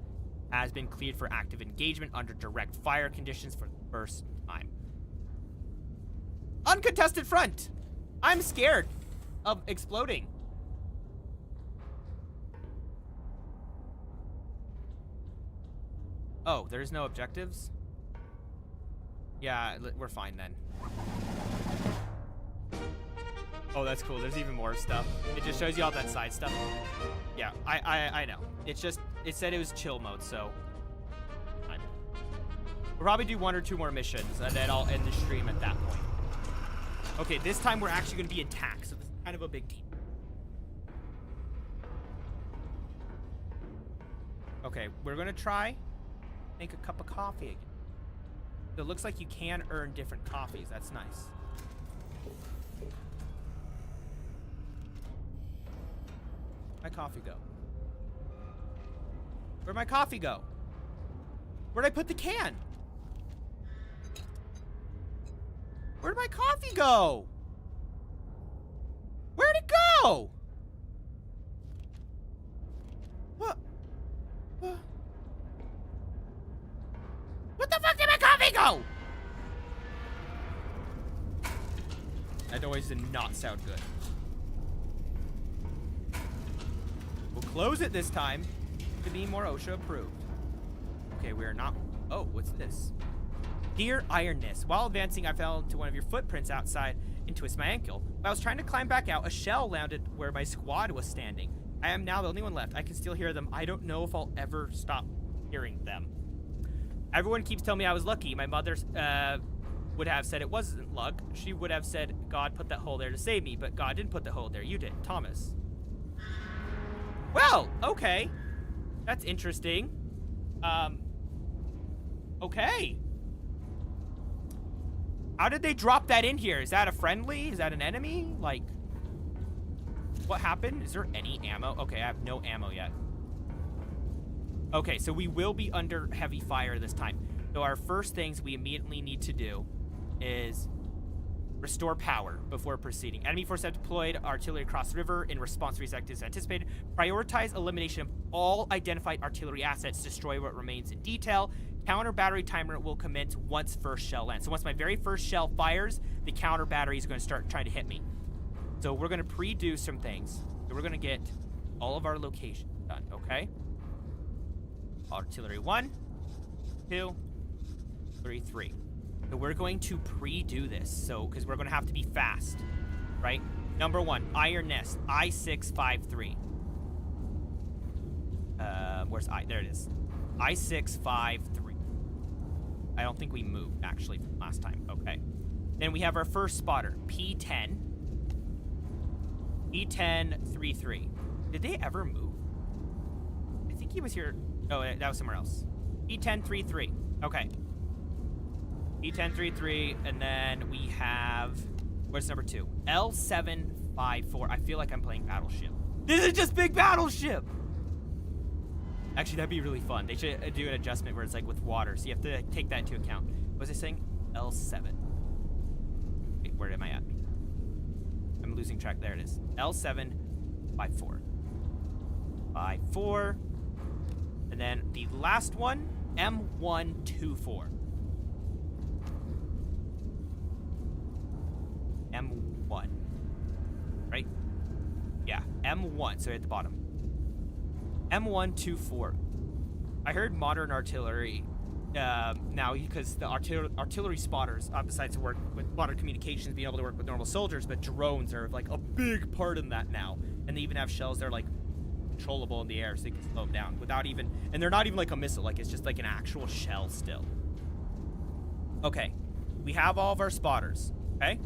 has been cleared for active engagement under direct fire conditions for the first time. Uncontested front. I'm scared of exploding. Oh, there's no objectives? Yeah, we're fine then. Oh, that's cool. There's even more stuff. It just shows you all that side stuff. Yeah, I know. It's just, it said it was chill mode, so. Fine. We'll probably do 1 or 2 more missions, and then I'll end the stream at that point. Okay, this time we're actually going to be attacked, so this is kind of a big deal. Okay, we're going to try make a cup of coffee again. So it looks like you can earn different coffees. That's nice. Where'd my coffee go? Where'd my coffee go? Where'd I put the can? Where'd my coffee go? Where'd it go? What? What the fuck did my coffee go? That noise did not sound good. We'll close it this time to be more OSHA approved. Okay, we are not. Oh, what's this? Dear Ironness, while advancing, I fell into one of your footprints outside and twisted my ankle. While I was trying to climb back out, a shell landed where my squad was standing. I am now the only one left. I can still hear them. I don't know if I'll ever stop hearing them. Everyone keeps telling me I was lucky. My mother would have said it wasn't luck. She would have said God put that hole there to save me, but God didn't put the hole there. You did, Thomas. Well, okay. That's interesting. Okay. How did they drop that in here? Is that a friendly? Is that an enemy? Like, what happened? Is there any ammo? Okay, I have no ammo yet. Okay, so we will be under heavy fire this time. So our first things we immediately need to do is restore power before proceeding. Enemy forces have deployed artillery across the river in response to objectives anticipated. Prioritize elimination of all identified artillery assets. Destroy what remains in detail. Counter battery timer will commence once first shell lands. So once my very first shell fires, the counter battery is going to start trying to hit me. So we're going to pre-do some things. So we're going to get all of our locations done, okay? Artillery 1, 2, 3, 3. So we're going to pre-do this, so because we're going to have to be fast, right? Number 1, Iron Nest, I-653. Where's I? There it is. I-653. I don't think we moved, actually, from last time. Okay. Then we have our first spotter, P10. P1033. Did they ever move? I think he was here. Oh, that was somewhere else. P1033. Okay. P1033, and then we have... Where's number 2? L754. I feel like I'm playing Battleship. This is just big Battleship! Actually, that'd be really fun. They should do an adjustment where it's like with water, so you have to take that into account. What was I saying? L7. Wait, where am I at? I'm losing track. There it is. L754. 54. And then the last one, M124. M1. Right? Yeah, M1. So at the bottom. M124. I heard modern artillery now because the artillery spotters, besides to work with modern communications, being able to work with normal soldiers, but drones are like a big part in that now. And they even have shells that are like controllable in the air, so they can slow them down without even, and they're not even like a missile, like it's just like an actual shell still. Okay, we have all of our spotters, okay?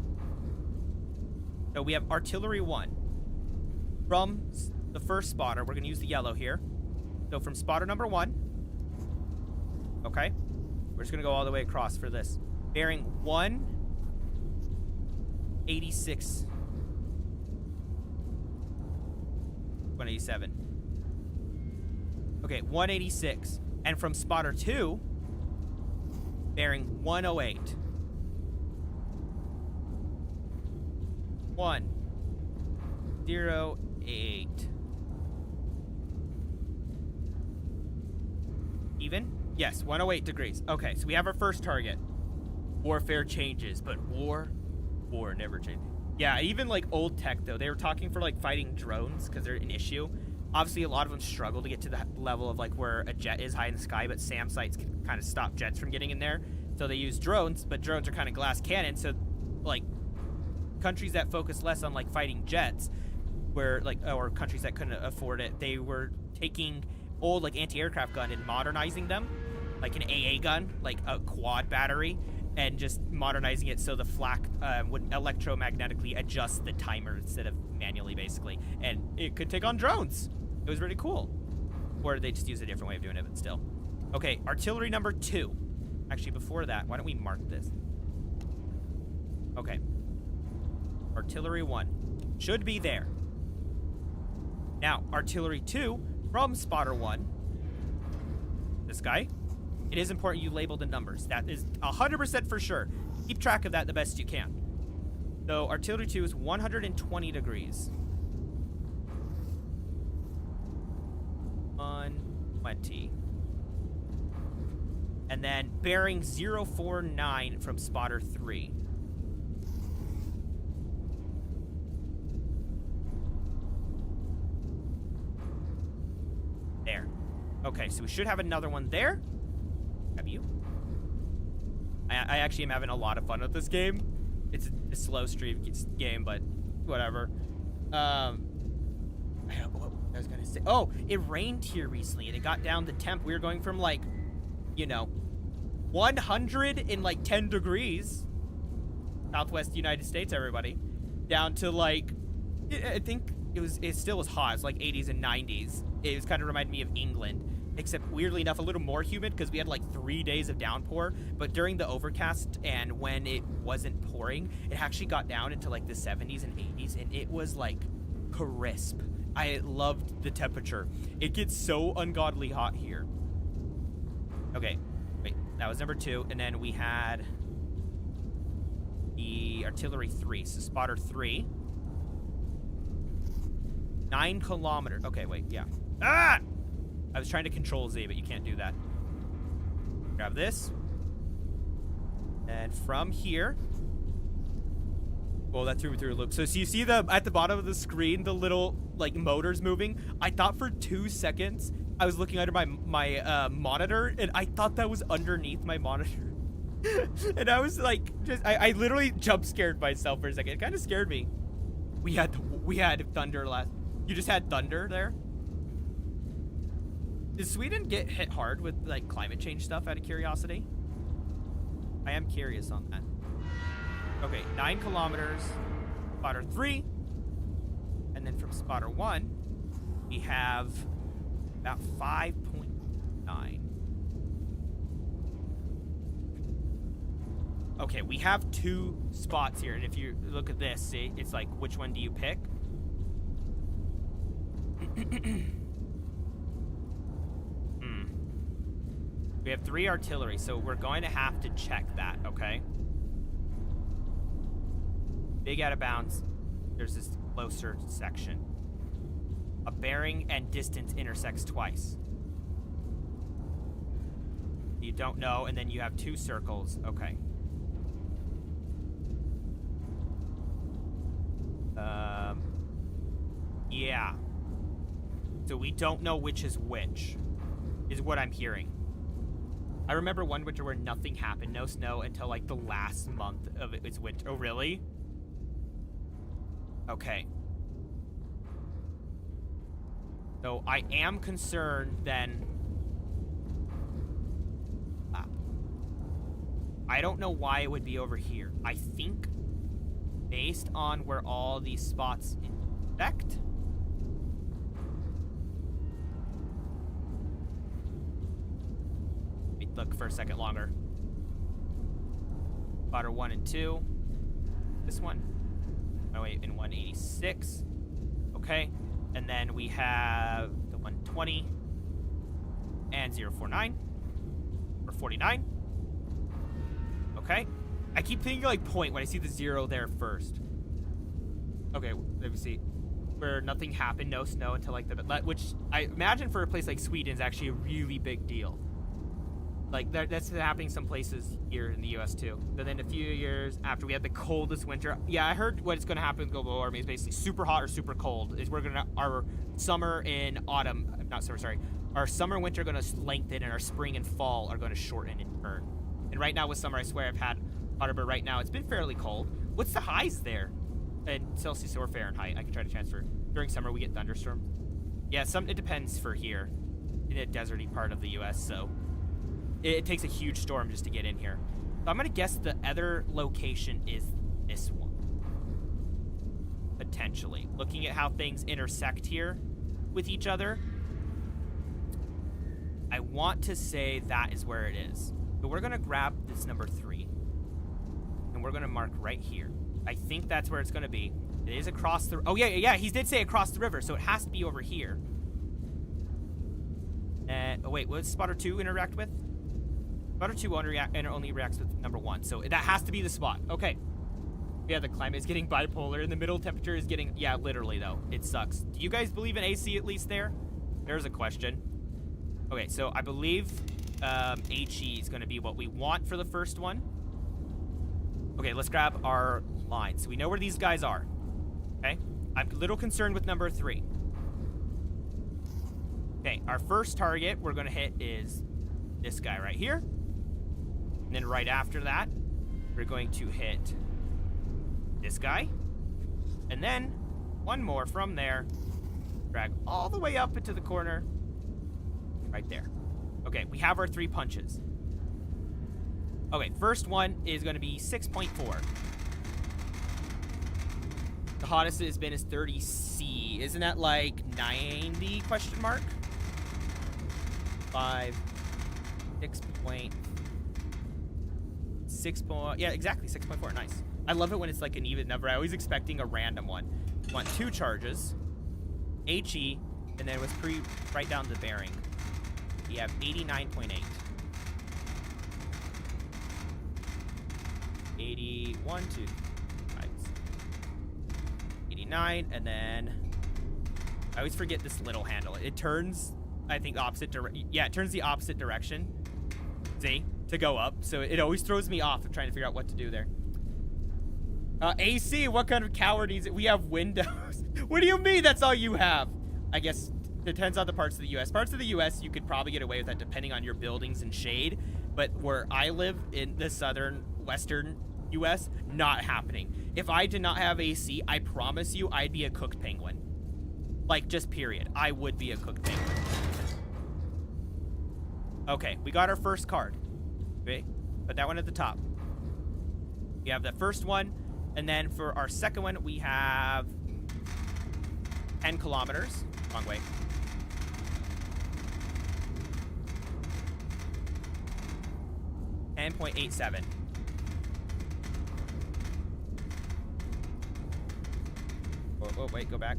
So we have artillery 1. From the first spotter, we're gonna use the yellow here. So from spotter number 1, okay, we're just gonna go all the way across for this. Bearing 186. 187. Okay, 186. And from spotter 2, bearing 108. 108. Even? Yes, 108 degrees. Okay, so we have our first target. Warfare changes, but war never changes. Yeah, even like old tech though, they were talking for like fighting drones because they're an issue. Obviously, a lot of them struggle to get to that level of like where a jet is high in the sky, but SAM sites can kind of stop jets from getting in there. So they use drones, but drones are kind of glass cannon. So like countries that focus less on like fighting jets, where like, or countries that couldn't afford it, they were taking old like anti-aircraft gun and modernizing them, like an AA gun, like a quad battery, and just modernizing it so the flak would electromagnetically adjust the timer instead of manually, basically, and it could take on drones. It was really cool. Or they just use a different way of doing it, but still. Okay, artillery number 2. Actually, before that, why don't we mark this? Okay. Artillery 1 should be there. Now, artillery 2 from spotter 1. This guy. It is important you label the numbers. That is 100% for sure. Keep track of that the best you can. So, artillery 2 is 120 degrees. 120. And then bearing 049 from spotter 3. There. Okay, so we should have another one there. Have you? I actually am having a lot of fun with this game. It's a slow stream game, but whatever. What I was gonna say. Oh, it rained here recently, and it got down the temp. We were going from like, 100 in like 10 degrees, Southwest United States, everybody, down to like, I think it still was hot. It's like 80s and 90s. It was kind of reminded me of England, except weirdly enough, a little more humid because we had like 3 days of downpour. But during the overcast and when it wasn't pouring, it actually got down into like the 70s and 80s, and it was like crisp. I loved the temperature. It gets so ungodly hot here. Okay, wait, that was number 2, and then we had the artillery 3, so spotter 3. 9 kilometers. Okay, wait, yeah. Ah! I was trying to control Z, but you can't do that. Grab this. And from here. Well, that threw me through a loop. So you see at the bottom of the screen, the little, like, motors moving? I thought for 2 seconds I was looking under my monitor, and I thought that was underneath my monitor. And I was like, I literally jump scared myself for a second. It kind of scared me. We had thunder last. You just had thunder there? Did Sweden get hit hard with, like, climate change stuff out of curiosity? I am curious on that. Okay, 9 kilometers, spotter 3. And then from spotter 1, we have about 5.9. Okay, we have 2 spots here. And if you look at this, see, it's like, which one do you pick? We have 3 artillery, so we're going to have to check that, okay? Big out of bounds. There's this closer section. A bearing and distance intersects twice. You don't know, and then you have 2 circles. Okay. Yeah. So we don't know which is which, is what I'm hearing. I remember one winter where nothing happened, no snow, until like the last month of its winter. Oh, really? Okay. So I am concerned then. I don't know why it would be over here. I think based on where all these spots intersect. Look for a second longer. Spotter 1 and 2. This one. Oh wait, in 186. Okay. And then we have the 120 and 049 or 49. Okay. I keep thinking like point when I see the 0 there first. Okay, let me see. Where nothing happened, no snow until like which I imagine for a place like Sweden is actually a really big deal. Like, that's happening some places here in the U.S. too. But then a few years after we had the coldest winter. Yeah, I heard what's going to happen with global warming is basically super hot or super cold. Is our summer and autumn, our summer and winter are going to lengthen, and our spring and fall are going to shorten in turn. And right now with summer, I swear I've had hotter, but right now it's been fairly cold. What's the highs there? In Celsius or Fahrenheit? I can try to transfer. During summer, we get thunderstorms. Yeah, it depends for here in a deserty part of the U.S., so it takes a huge storm just to get in here. So I'm going to guess the other location is this one. Potentially. Looking at how things intersect here with each other, I want to say that is where it is. So we're going to grab this number 3. And we're going to mark right here. I think that's where it's going to be. It is across the... Oh, yeah, he did say across the river, so it has to be over here. Oh, wait, what does spotter 2 interact with? Spotter 2 only reacts with number 1, so that has to be the spot. Okay. Yeah, the climate is getting bipolar, and the middle temperature is getting... Yeah, literally, though. It sucks. Do you guys believe in AC at least there? There's a question. Okay, so I believe HE is going to be what we want for the first one. Okay, let's grab our line. So we know where these guys are. Okay? I'm a little concerned with number 3. Okay, our first target we're going to hit is this guy right here. And then right after that, we're going to hit this guy. And then one more from there. Drag all the way up into the corner. Right there. Okay, we have our 3 punches. Okay, first one is going to be 6.4. The hottest it has been is 30C. Isn't that like 90 question mark? 5, 6 point, yeah, exactly, 6.4, nice. I love it when it's like an even number. I always expecting a random one. You want 2 charges, HE, and then it was right down the bearing. We have 89.8. 81, 2, 5, 89, and then I always forget this little handle. It turns, I think, it turns the opposite direction. See? To go up. So it always throws me off of trying to figure out what to do there. AC, what kind of coward is it? We have windows. What do you mean that's all you have? I guess it depends on the parts of the US. Parts of the US, you could probably get away with that depending on your buildings and shade. But where I live in the southern, western US, not happening. If I did not have AC, I promise you I'd be a cooked penguin. Like, just period. I would be a cooked penguin. Okay, we got our first card. Okay, put that one at the top. We have the first one, and then for our second one, we have 10 kilometers. Wrong way. .87. Oh, wait, go back.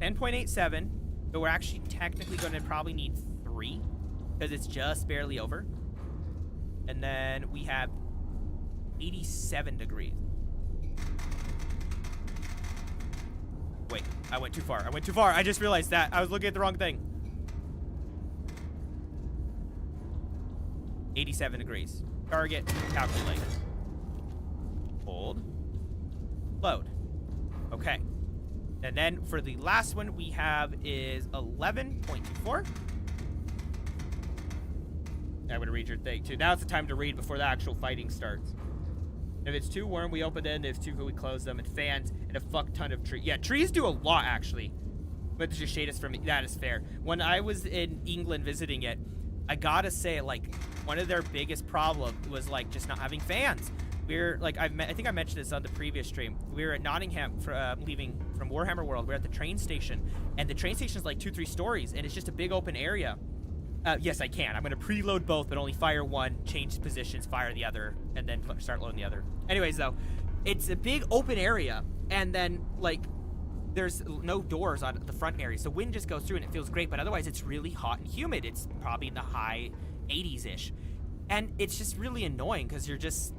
10.87, but we're actually technically going to probably need 3, because it's just barely over. And then we have 87 degrees. Wait, I went too far. I just realized that. I was looking at the wrong thing. 87 degrees. Target, calculate. Hold. Load. Okay. And then for the last one we have is 11.24. I would read your thing too. Now it's the time to read before the actual fighting starts. If it's too warm, we open them. If it's too cool, we close them. And fans and a fuck ton of trees. Yeah, trees do a lot actually. But to shade us from me, that is fair. When I was in England visiting it, I gotta say, like, one of their biggest problems was like just not having fans. We're like, I think I mentioned this on the previous stream. We were at Nottingham for leaving from Warhammer World. We're at the train station, and the train station is like 2-3 stories, and it's just a big open area. Yes, I can. I'm going to preload both, but only fire one, change positions, fire the other, and then start loading the other. Anyways, though, it's a big open area, and then, like, there's no doors on the front area, so wind just goes through, and it feels great, but otherwise it's really hot and humid. It's probably in the high 80s-ish. And it's just really annoying, because you're just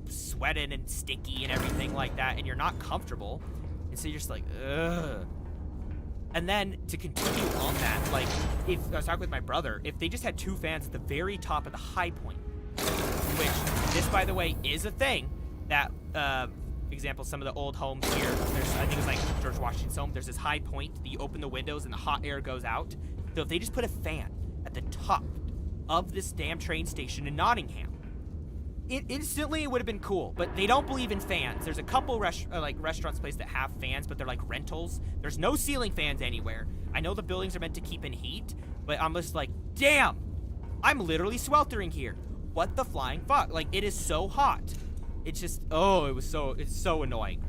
sweating and sticky and everything like that, and you're not comfortable. And so you're just like, ugh. And then to continue on that, like, if I was talking with my brother, if they just had 2 fans at the very top of the high point, which this, by the way, is a thing that, example, some of the old homes here, I think it's like George Washington's home, there's this high point that you open the windows and the hot air goes out. So if they just put a fan at the top of this damn train station in Nottingham, it instantly would have been cool, but they don't believe in fans. There's a couple restaurants places that have fans, but they're like rentals. There's no ceiling fans anywhere. I know the buildings are meant to keep in heat, but I'm just like, damn, I'm literally sweltering here. What the flying fuck? Like, it is so hot. It's just, oh, it's so annoying.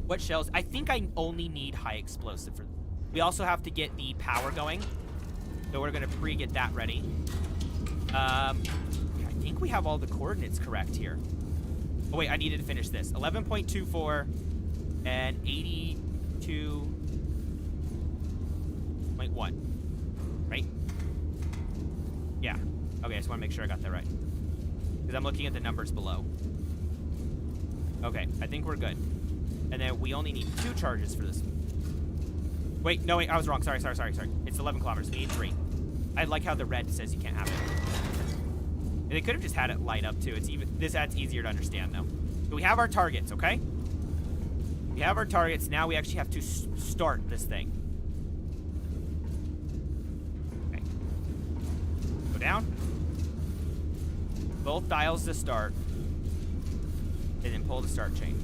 What shells? I think I only need high explosive for. We also have to get the power going, so we're gonna pre-get that ready. I think we have all the coordinates correct here. Oh wait, I needed to finish this. 11.24 and 82.1. Right? Yeah. Okay, I just want to make sure I got that right, because I'm looking at the numbers below. Okay, I think we're good. And then we only need 2 charges for this. Wait, no, wait, I was wrong. Sorry. It's 11 kilometers. We need 3. I like how the red says you can't have it. And they could have just had it light up too. That's easier to understand though. So we have our targets, okay? We have our targets. Now we actually have to start this thing. Okay. Go down. Both dials to start. And then pull the start chain.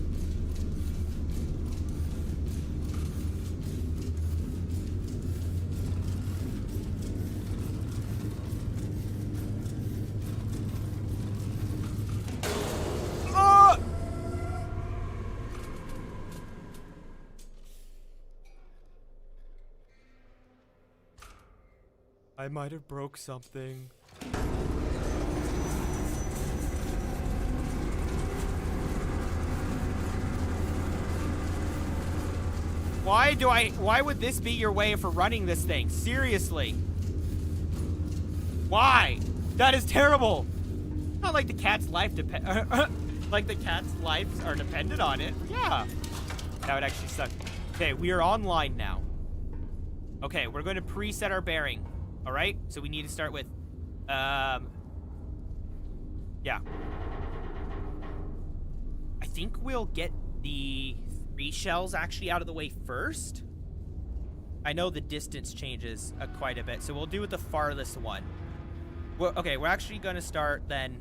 I might have broke something. Why would this be your way for running this thing? Seriously. Why? That is terrible. Not like the cat's life like the cat's lives are dependent on it. Yeah. That would actually suck. Okay, we are online now. Okay, we're going to preset our bearing. All right? So we need to start with, yeah. I think we'll get the 3 shells actually out of the way first. I know the distance changes quite a bit, so we'll do with the farthest one. Well, okay, we're actually going to start then.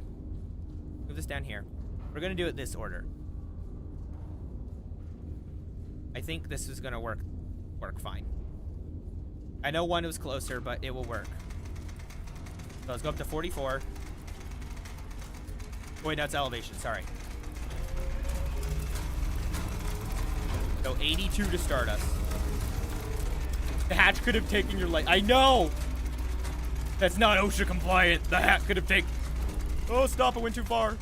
Move this down here. We're going to do it this order. I think this is going to work fine. I know one was closer, but it will work. So let's go up to 44. Wait, that's elevation, sorry. So 82 to start us. The hatch could have taken your leg. I know! That's not OSHA compliant. The hatch could have taken... Oh, stop, it went too far.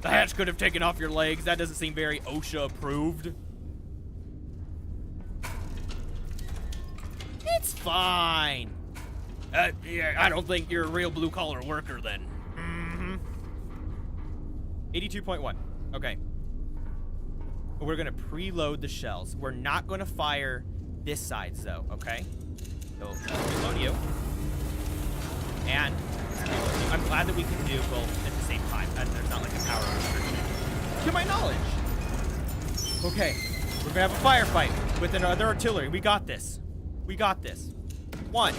The hatch could have taken off your legs. That doesn't seem very OSHA approved. It's fine. Yeah, I don't think you're a real blue-collar worker then. 82.1. Okay. We're going to preload the shells. We're not going to fire this side, though, okay? So, reload you. And I'm glad that we can do both at the same time. There's not like a power restriction. To my knowledge. Okay. We're going to have a firefight with another artillery. We got this. We got this. 1. 2.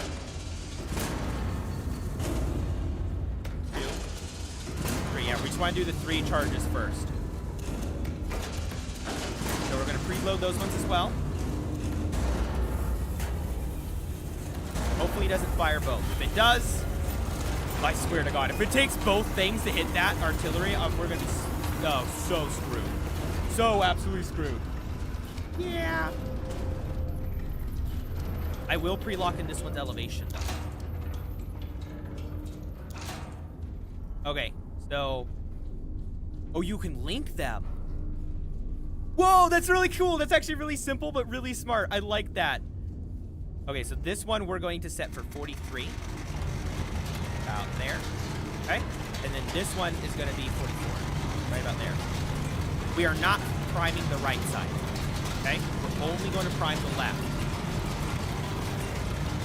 3. Yeah, we just want to do the 3 charges first. So we're going to preload those ones as well. Hopefully it doesn't fire both. If it does, I swear to God, if it takes both things to hit that artillery, we're going to be so screwed. So absolutely screwed. Yeah. I will pre-lock in this one's elevation, though. Okay, so... Oh, you can link them. Whoa, that's really cool. That's actually really simple, but really smart. I like that. Okay, so this one we're going to set for 43. About there. Okay? And then this one is going to be 44. Right about there. We are not priming the right side. Okay? We're only going to prime the left.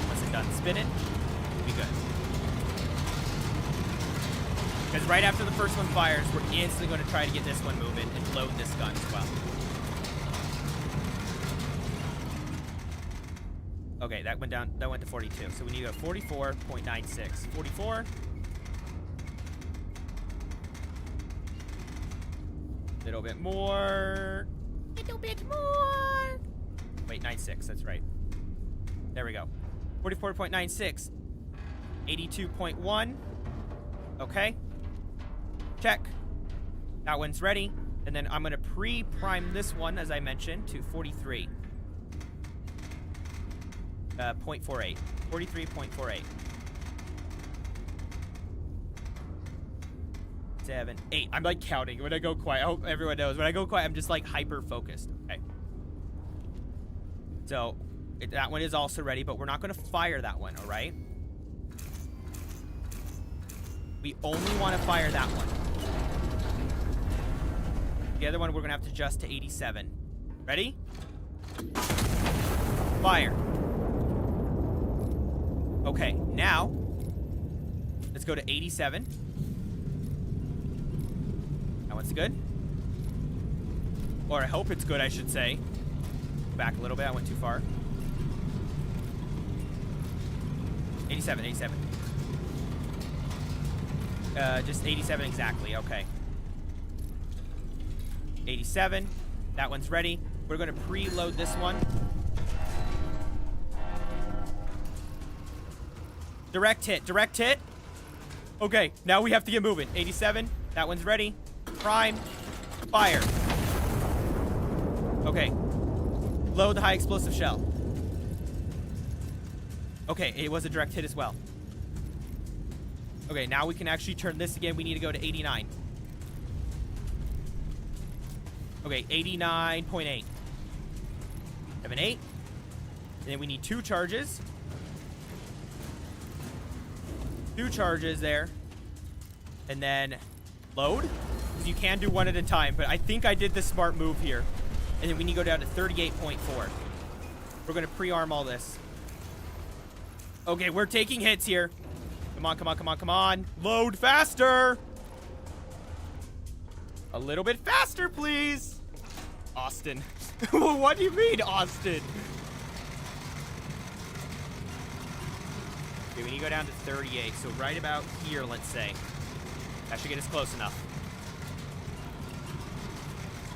Once it's done spinning, we'll be good. Because right after the first one fires, we're instantly going to try to get this one moving and load this gun as well. Okay, that went down. That went to 42. So we need a 44.96. 44. Little bit more. Little bit more. Wait, 96. That's right. There we go. 44.96. 82.1. Okay. Check. That one's ready. And then I'm going to pre-prime this one, as I mentioned, to 43. 0.48. 43.48. 7, 8. I'm like counting when I go quiet. I hope everyone knows. When I go quiet, I'm just like hyper focused. Okay. So that one is also ready, but we're not going to fire that one, all right? We only want to fire that one. The other one we're going to have to adjust to 87. Ready? Fire. Okay, now let's go to 87. That one's good. Or I hope it's good, I should say. Back a little bit, I went too far. 87, 87. Just 87 exactly. Okay. 87. That one's ready. We're going to preload this one. Direct hit. Direct hit. Okay, now we have to get moving. 87. That one's ready. Prime. Fire. Okay. Load the high explosive shell. Okay, it was a direct hit as well. Okay, now we can actually turn this again. We need to go to 89. Okay, 89.8. 7.8. And then we need 2 charges. 2 charges there. And then load. Because you can do one at a time, but I think I did the smart move here. And then we need to go down to 38.4. We're going to pre-arm all this. Okay, we're taking hits here. Come on, come on, come on, come on. Load faster. A little bit faster, please. Austin. What do you mean, Austin? Okay, we need to go down to 38. So right about here, let's say. That should get us close enough.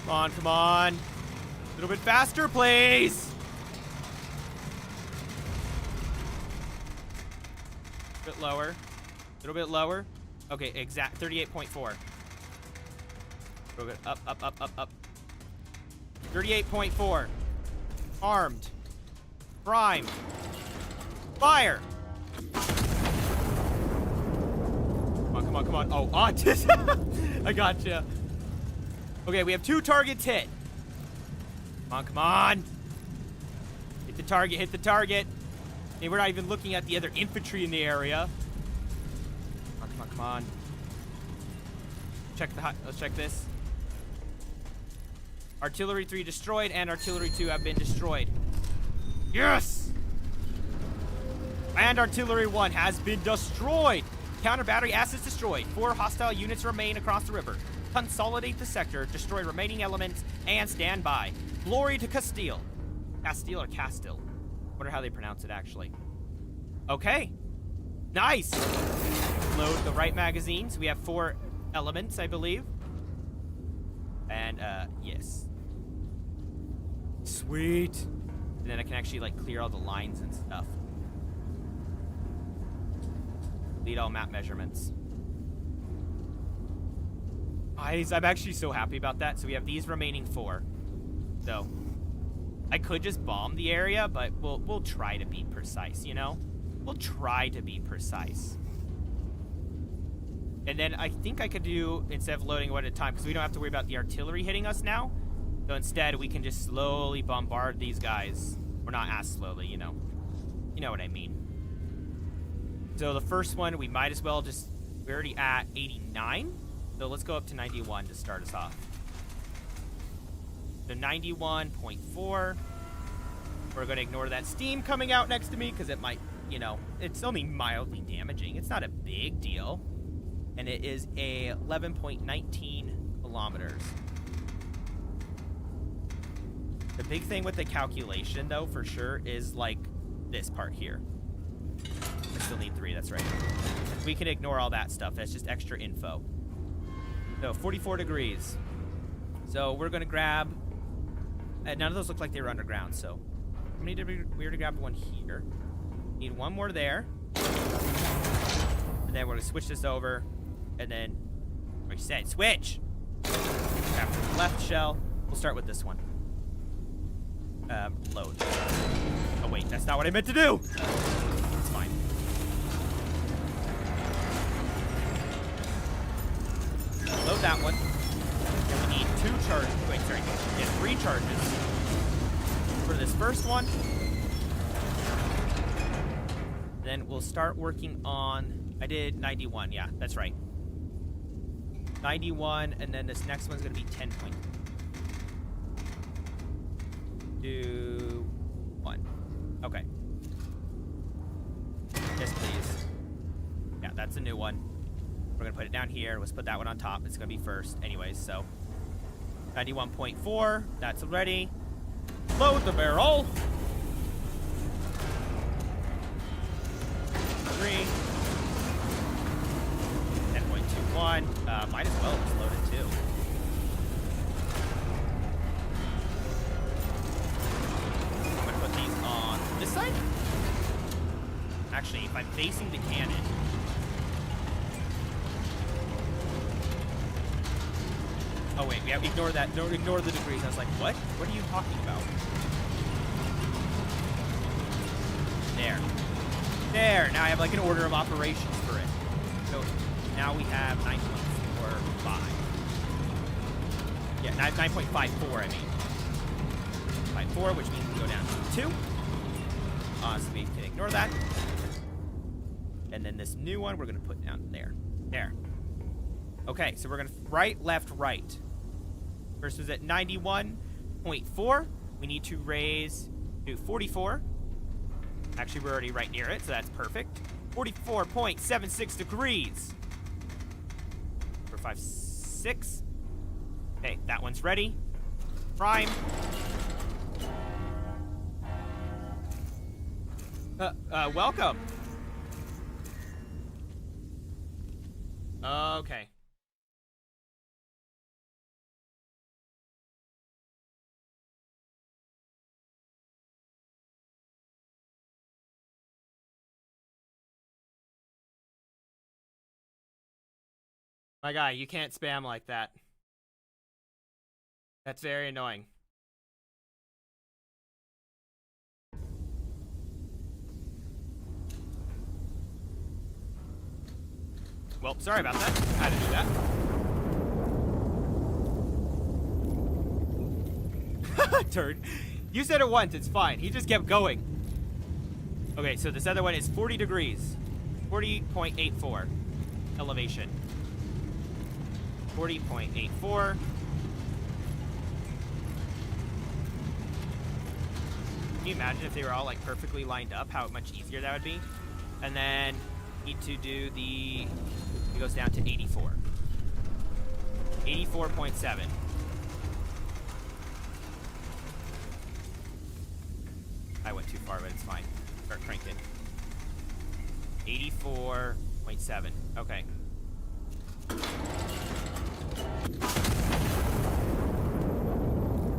Come on, come on. A little bit faster, please. A bit lower. A little bit lower. Okay, exact 38.4. A little bit up, up, up, up, up. 38.4. Armed. Prime. Fire. Come on, come on, come on. Oh, I gotcha. Okay, we have 2 targets hit. Come on, come on. Hit the target, hit the target. Hey, we're not even looking at the other infantry in the area. Come on, come on, come on. Let's check this. Artillery 3 destroyed and Artillery 2 have been destroyed. Yes! And Artillery 1 has been destroyed. Counter battery assets destroyed. 4 hostile units remain across the river. Consolidate the sector, destroy remaining elements, and stand by. Glory to Castile. Castile or Castile? Wonder how they pronounce it, actually. Okay. Nice. Load the right magazines. We have 4 elements, I believe. And, yes. Sweet. And then I can actually, like, clear all the lines and stuff. Lead all map measurements. Guys, I'm actually so happy about that. So we have these remaining 4. So I could just bomb the area, but we'll try to be precise, you know? We'll try to be precise. And then I think I could do, instead of loading one at a time, because we don't have to worry about the artillery hitting us now. So instead, we can just slowly bombard these guys. Or not as slowly, you know. You know what I mean. So the first one, we might as well just, we're already at 89. So let's go up to 91 to start us off. So 91.4. We're going to ignore that steam coming out next to me because it might, you know, it's only mildly damaging. It's not a big deal. And it is a 11.19 kilometers. The big thing with the calculation, though, for sure, is like this part here. I still need 3, that's right. We can ignore all that stuff. That's just extra info. So 44 degrees. So we're going to grab... none of those look like they were underground, so... How many did we already grabbed one here. Need one more there. And then we're going to switch this over. And then... Like I said, switch! After the left shell. We'll start with this one. Load. Oh, wait. That's not what I meant to do! It's fine. Load that one. And we need 2 charges. Wait, sorry. Yeah, 3 charges for this first one. Then we'll start working on... I did 91. Yeah, that's right. 91, and then this next one's going to be 10 point. 2, 1. Okay. Yes, please. Yeah, that's a new one. We're going to put it down here. Let's put that one on top. It's going to be first anyways, so. 91.4. That's ready. Load the barrel. 3. 10.2. one, might as well just load it too. I'm gonna put these on this side. Actually, if I'm facing the cannon. Oh wait, we have ignore that. Don't ignore the degrees. I was like, what? What are you talking about? There. There. Now I have like an order of operations for it. So now we have 9.45. Yeah, 9.54. I mean, 5.4, which means we go down to 2. So we can ignore that. And then this new one we're gonna put down there. There. Okay, so we're gonna right, left, right. First was at 91.4. We need to raise to 44. Actually, we're already right near it, so that's perfect. 44.76 degrees. 4, 5, 6. Okay, that one's ready. Prime. Welcome. Okay. My guy, you can't spam like that. That's very annoying. Well, sorry about that. I had to do that. Turd. You said it once, it's fine. He just kept going. Okay, so this other one is 40 degrees. 40.84 elevation. 40.84. Can you imagine if they were all like perfectly lined up, how much easier that would be? And then need to do the, it goes down to 84. 84.7. I went too far, but it's fine. Start cranking. 84.7. Okay.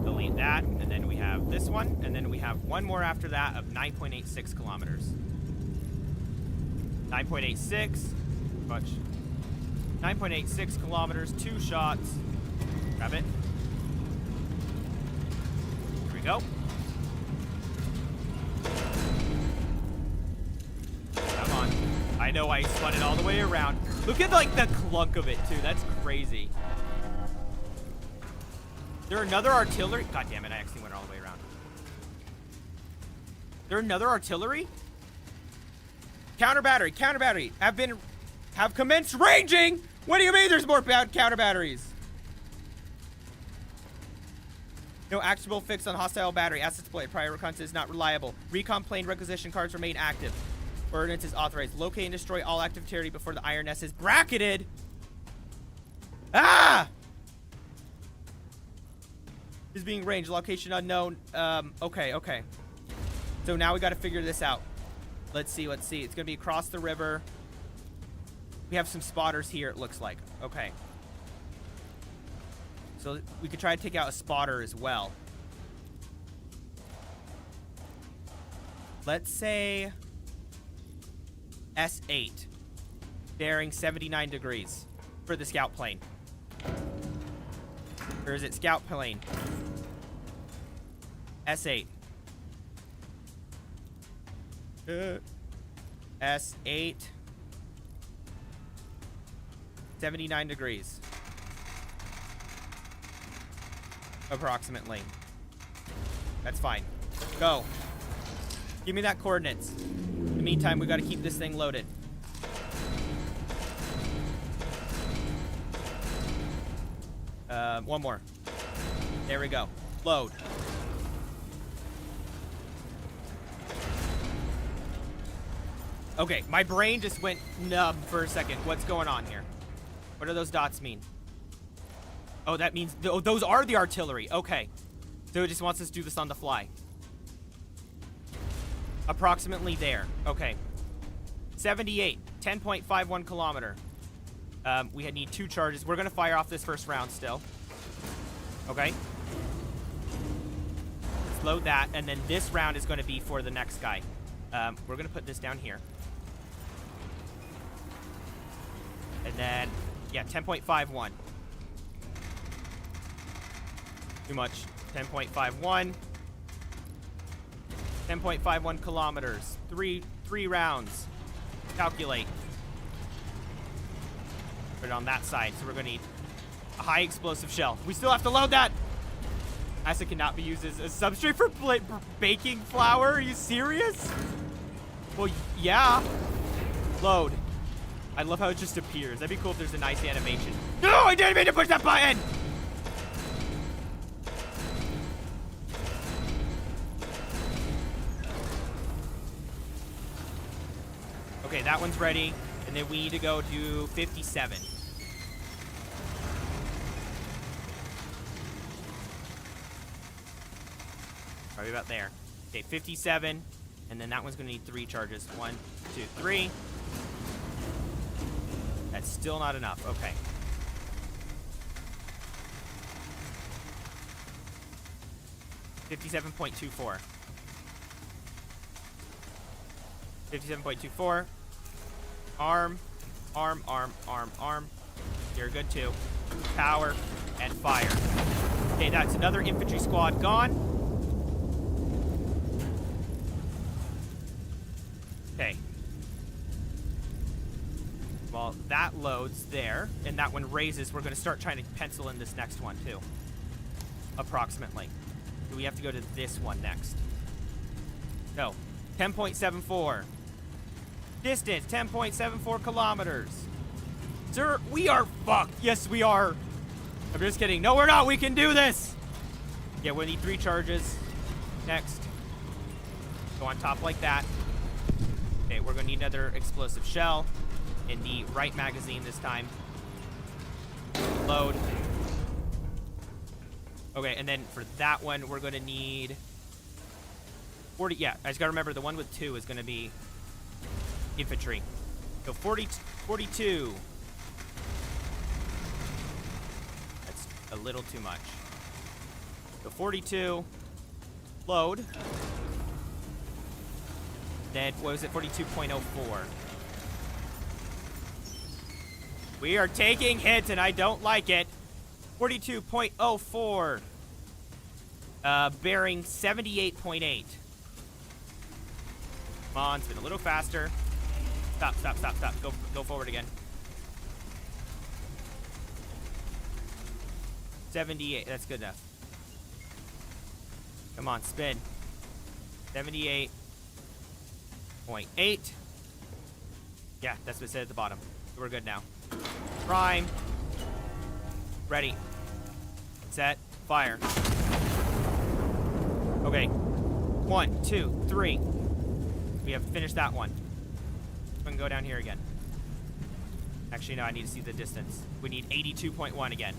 Delete that, and then we have this one, and then we have one more after that of 9.86 kilometers. 9.86, much. 9.86 kilometers, 2 shots. Grab it. Here we go. Come on. I know I spun it all the way around. Look at like the clunk of it too. That's crazy. There another artillery? God damn it, I actually went all the way around. There another artillery? Counter battery, have commenced ranging! What do you mean there's more counter batteries? No actionable fix on hostile battery. Assets deployed. Prior reconnaissance is not reliable. Recon plane requisition cards remain active. Ordnance is authorized. Locate and destroy all active territory before the iron nest is bracketed. Ah! Is being ranged. Location unknown. Okay. So now we got to figure this out. Let's see. It's gonna be across the river. We have some spotters here, it looks like. Okay. So we could try to take out a spotter as well. Let's say S8. Bearing 79 degrees for the scout plane. Or is it scout plane? S8. S8. 79 degrees. Approximately. That's fine. Go. Give me that coordinates. In the meantime, we got to keep this thing loaded. One more. There we go. Load. Okay, my brain just went numb for a second. What's going on here? What do those dots mean? Oh, that means those are the artillery. Okay. So it just wants us to do this on the fly. Approximately there. Okay. 78. 10.51 kilometer. We need 2 charges. We're going to fire off this first round still. Okay. Let's load that, and then this round is going to be for the next guy. We're going to put this down here. And then, yeah, 10.51. Too much. 10.51. 10.51 kilometers. Three rounds. Calculate. Put it on that side, so we're going to need a high explosive shell. We still have to load that! Acid cannot be used as a substrate for baking flour? Are you serious? Well, yeah. Load. I love how it just appears. That'd be cool if there's a nice animation. No, I didn't mean to push that button! Okay, that one's ready. And then we need to go to 57. Probably about there. Okay, 57. And then that one's going to need 3 charges. 1, 2, 3. That's still not enough. Okay. $57.24. 57.24. Arm. You're good too. Power and fire. Okay, that's another infantry squad gone. Okay. Well, that loads there, and that one raises. We're going to start trying to pencil in this next one too. Approximately. Do we have to go to this one next? No. 10.74. Distance, 10.74 kilometers. Sir, we are fucked. Yes, we are. I'm just kidding. No, we're not. We can do this. Yeah, we need 3 charges. Next. Go on top like that. Okay, we're going to need another explosive shell in the right magazine this time. Load. Okay, and then for that one, we're going to need 40. Yeah, I just got to remember the one with 2 is going to be infantry. So 42. That's a little too much. So 42. Load. Then, what was it? 42.04. We are taking hits, and I don't like it. 42.04. Bearing 78.8. Come on, spin a little faster. Stop. Go forward again. 78. That's good enough. Come on, spin. 78.8. Yeah, that's what it said at the bottom. So we're good now. Prime. Ready. Set. Fire. Okay. 1, 2, 3. We have finished that one. We can go down here again. Actually, no, I need to see the distance. We need 82.1 again.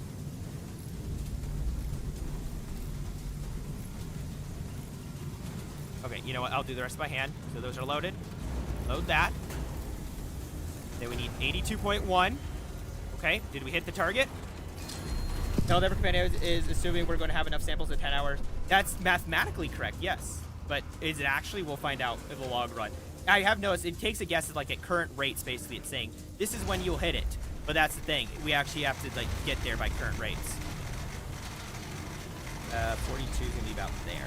Okay, you know what? I'll do the rest by hand. So those are loaded. Load that. Then we need 82.1. Okay, did we hit the target? Telenever Commando is assuming we're going to have enough samples in 10 hours. That's mathematically correct, yes. But is it actually? We'll find out in the log run. I have noticed it takes a guess at like at current rates, basically it's saying this is when you'll hit it. But that's the thing. We actually have to like get there by current rates. 42 is going to be about there.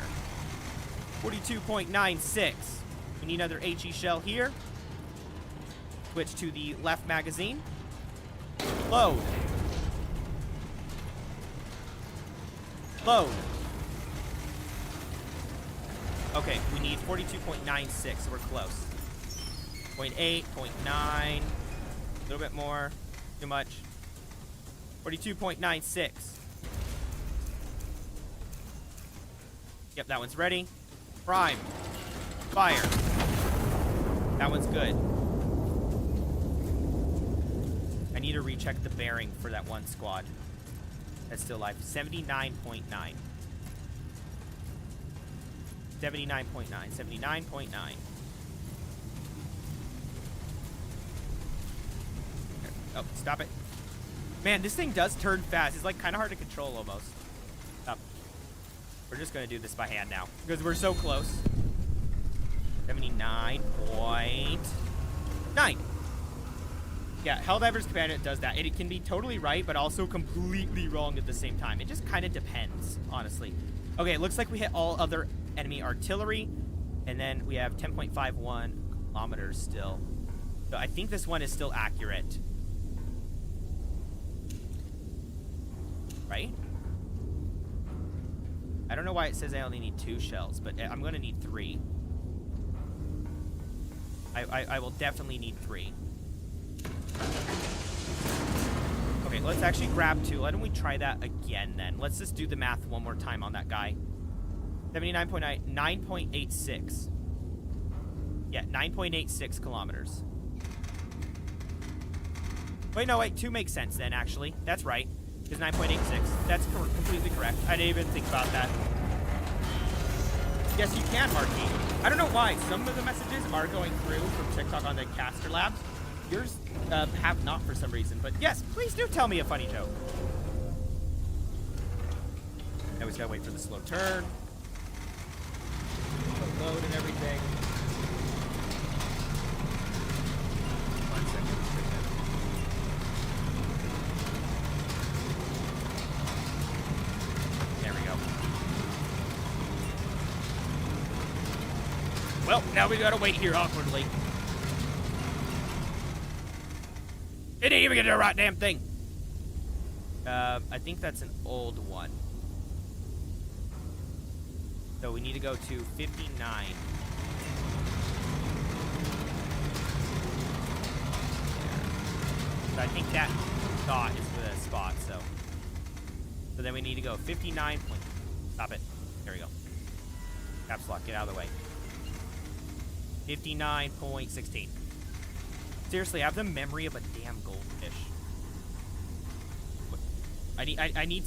42.96. We need another HE shell here. Switch to the left magazine. Load. Load. Okay, we need 42.96, so we're close. 0.8, 0.9, a little bit more, too much. 42.96. Yep, that one's ready. Prime. Fire. That one's good. I need to recheck the bearing for that one squad that's still alive. 79.9. 79.9. 79.9. Oh, stop it. Man, this thing does turn fast. It's like kind of hard to control almost. Up. We're just gonna do this by hand now because we're so close. 79.9. Yeah, Helldiver's Companion does that. It can be totally right, but also completely wrong at the same time. It just kind of depends, honestly. Okay, it looks like we hit all other enemy artillery, and then we have 10.51 kilometers still. So I think this one is still accurate. Right? I don't know why it says I only need 2 shells, but I'm going to need 3. I will definitely need 3. Okay, let's actually grab 2. Why don't we try that again then? Let's just do the math one more time on that guy. 79.9, 9.86. Yeah, 9.86 kilometers. Wait, no, wait, 2 makes sense then, actually. That's right. Because 9.86. That's completely correct. I didn't even think about that. Yes, you can, Marquis. I don't know why. Some of the messages are going through from TikTok on the Caster Labs. Yours have not for some reason. But yes, please do tell me a funny joke. I always gotta wait for the slow turn. Load and everything. 1 second. There we go. Well, now we gotta wait here awkwardly. It didn't even get to the right damn thing. I think that's an old one. So we need to go to 59. So I think that dot is the spot, so then we need to go 59 point. Stop it. There we go. Caps lock, get out of the way. 59.16. Seriously, I have the memory of a damn goldfish. I need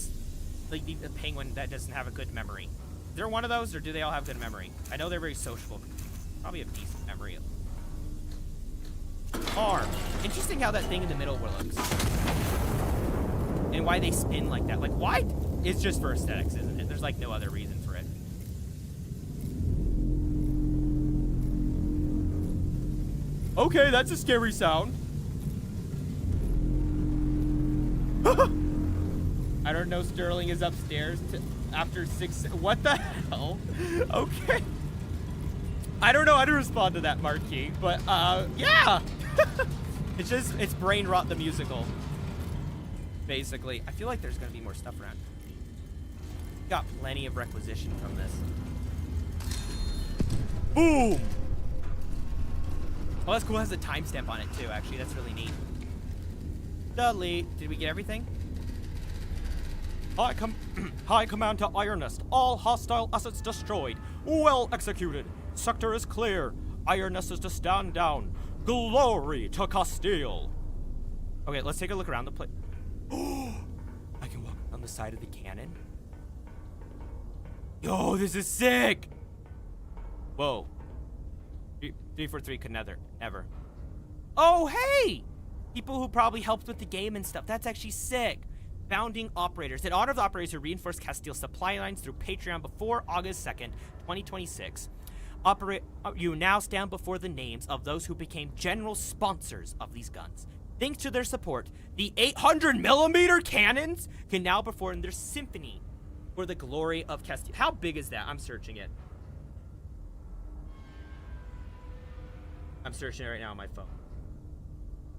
like a penguin that doesn't have a good memory. Is there one of those, or do they all have good memory? I know they're very sociable. Probably a decent memory. Arm. Interesting how that thing in the middle looks. And why they spin like that. Like, why? It's just for aesthetics, isn't it? There's like no other reason for it. Okay, that's a scary sound. I don't know, Sterling is upstairs after 6. What the hell? Okay. I don't know how to respond to that, Marquis, but yeah. It's Brain Rot the musical. Basically. I feel like there's gonna be more stuff around. Got plenty of requisition from this. Boom! Oh, that's cool. It has a timestamp on it too, actually. That's really neat. Dudley, did we get everything? High command to Iron Nest. All hostile assets destroyed. Well executed. Sector is clear. Iron Nest is to stand down. Glory to Castile. Okay, let's take a look around the place. Oh, I can walk on the side of the cannon. Yo, this is sick. Whoa. 343 could never. Oh, hey! People who probably helped with the game and stuff. That's actually sick. Founding operators. In honor of the operators who reinforced Castile's supply lines through Patreon before August 2nd, 2026. You now stand before the names of those who became general sponsors of these guns. Thanks to their support, the 800mm cannons can now perform their symphony for the glory of Castile. How big is that? I'm searching it. I'm searching it right now on my phone.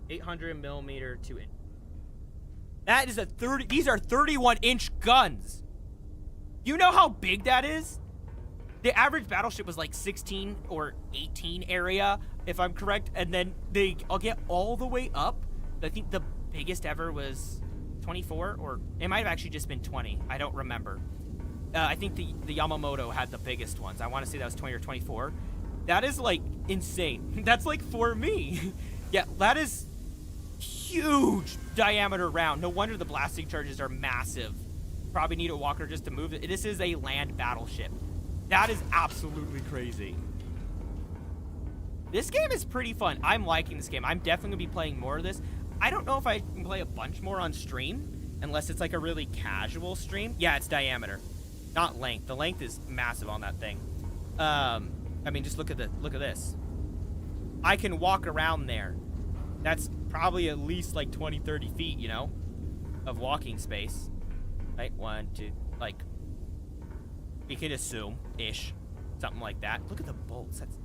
800mm to inch. That is a 30. These are 31-inch guns. You know how big that is? The average battleship was like 16 or 18 area, if I'm correct, and then I'll get all the way up. I think the biggest ever was 24, or it might have actually just been 20. I don't remember. I think the Yamamoto had the biggest ones. I want to say that was 20 or 24. That is like insane. That's like for me. Yeah, that is huge diameter round. No wonder the blasting charges are massive. Probably need a walker just to move it. This is a land battleship. That is absolutely crazy. This game is pretty fun. I'm liking this game. I'm definitely going to be playing more of this. I don't know if I can play a bunch more on stream, unless it's like a really casual stream. Yeah, it's diameter, not length. The length is massive on that thing. I mean, just look at this. I can walk around there. That's probably at least like 20, 30 feet, you know, of walking space. Right, 1, 2, like, we could assume, ish, something like that. Look at the bolts. That's...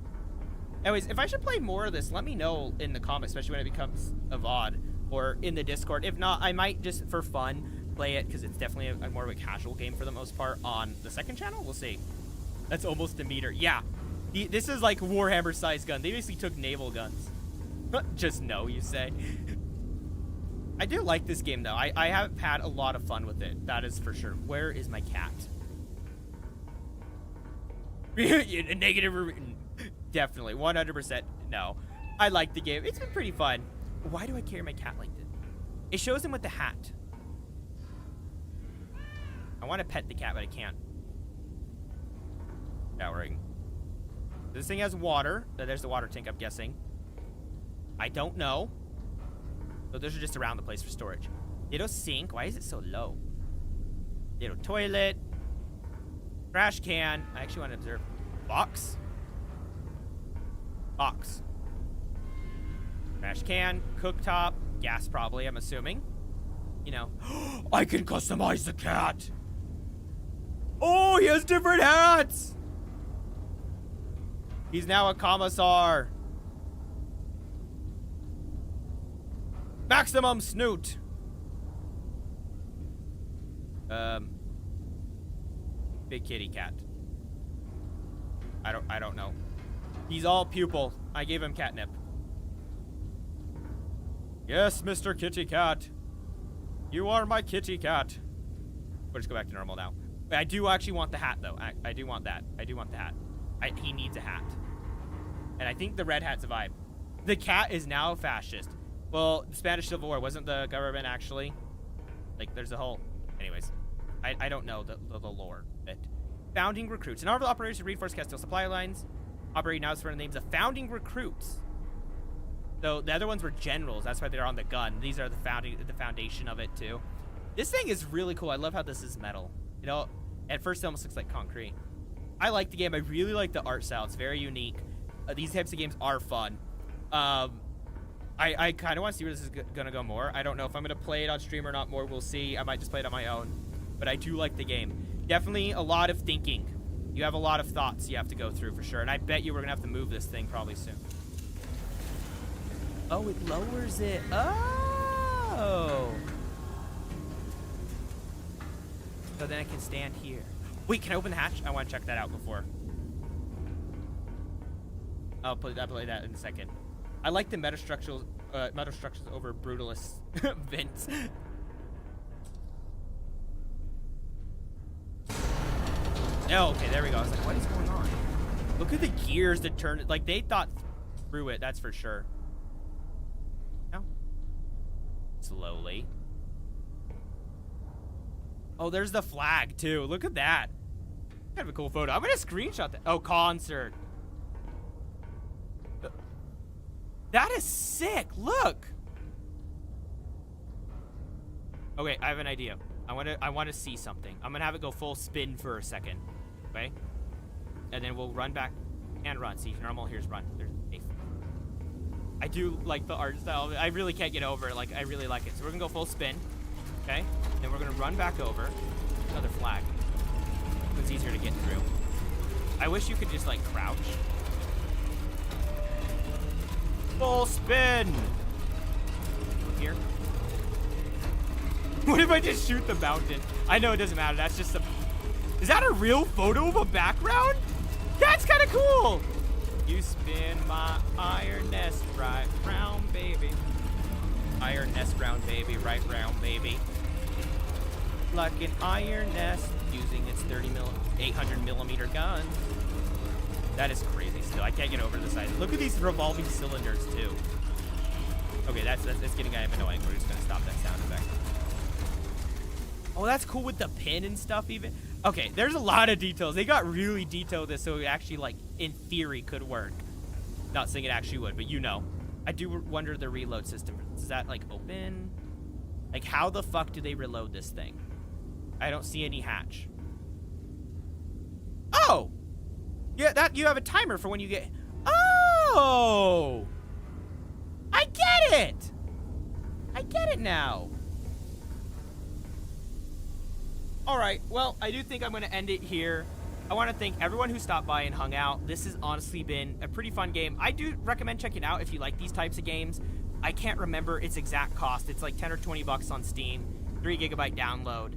Anyways, if I should play more of this, let me know in the comments, especially when it becomes a VOD or in the Discord. If not, I might just for fun play it because it's definitely a more of a casual game for the most part on the second channel. We'll see. That's almost a meter. Yeah, this is like Warhammer size gun. They basically took naval guns. Just no, you say. I do like this game though. I have had a lot of fun with it. That is for sure. Where is my cat? Negative. Definitely, 100%. No, I like the game. It's been pretty fun. Why do I carry my cat like this? It shows him with the hat. I want to pet the cat, but I can't. Showering. This thing has water. There's the water tank, I'm guessing. I don't know. So those are just around the place for storage. Little sink. Why is it so low? Little toilet. Trash can. I actually want to observe. Box. Box. Trash can. Cooktop. Gas probably, I'm assuming. You know. I can customize the cat. Oh, he has different hats. He's now a commissar. Maximum snoot. Big kitty cat. I don't know. He's all pupil. I gave him catnip. Yes, Mr. Kitty Cat. You are my kitty cat. We'll just go back to normal now. I do actually want the hat though. I do want that. I do want the hat. He needs a hat. And I think the red hat's a vibe. The cat is now a fascist. Well, the Spanish Civil War wasn't the government actually. Like, there's a whole... Anyways, I don't know the lore. But founding recruits. In order to operators to reinforce Castile supply lines, operating now for the names of founding recruits. So the other ones were generals. That's why they're on the gun. These are the foundation of it too. This thing is really cool. I love how this is metal. You know, at first it almost looks like concrete. I like the game. I really like the art style. It's very unique. These types of games are fun. I kind of want to see where this is gonna go more. I don't know if I'm gonna play it on stream or not more. We'll see. I might just play it on my own. But I do like the game. Definitely a lot of thinking. You have a lot of thoughts you have to go through for sure. And I bet you we're gonna have to move this thing probably soon. Oh, it lowers it. Oh. So then I can stand here. Wait, can I open the hatch? I want to check that out before. I'll play that in a second. I like the metastructures over brutalist vents. Oh, okay, there we go. I was like, what is going on? Look at the gears that turn it. Like, they thought through it, that's for sure. No. Slowly. Oh, there's the flag, too. Look at that. Kind of a cool photo. I'm going to screenshot that. Oh, concert. That is sick. Look. Okay, I have an idea. I want to see something. I'm going to have it go full spin for a second. Okay? And then we'll run back and run. See, normal, here's run. There's safe. I do like the art style. I really can't get over it. Like, I really like it. So we're going to go full spin. Okay? Then we're going to run back over. Another flag. It's easier to get through. I wish you could just, like, crouch. Full spin! Here. What if I just shoot the mountain? I know it doesn't matter. That's just a... Is that a real photo of a background? That's kind of cool! You spin my iron nest right round, baby. Iron nest round, baby. Right round, baby. Like an iron nest using its 800 millimeter gun. That is crazy still. I can't get over the size. Look at these revolving cylinders too. Okay, that's getting kind of annoying. We're just gonna stop that sound effect. Oh, that's cool with the pin and stuff even. Okay, there's a lot of details. They got really detailed this so it actually, like, in theory could work. Not saying it actually would, but you know. I do wonder the reload system. Is that, like, open? Like, how the fuck do they reload this thing? I don't see any hatch. Oh! Yeah, that you have a timer for when you get... Oh! I get it! I get it now. Alright, well, I do think I'm going to end it here. I want to thank everyone who stopped by and hung out. This has honestly been a pretty fun game. I do recommend checking it out if you like these types of games. I can't remember its exact cost. It's like 10 or 20 bucks on Steam. 3 gigabyte download.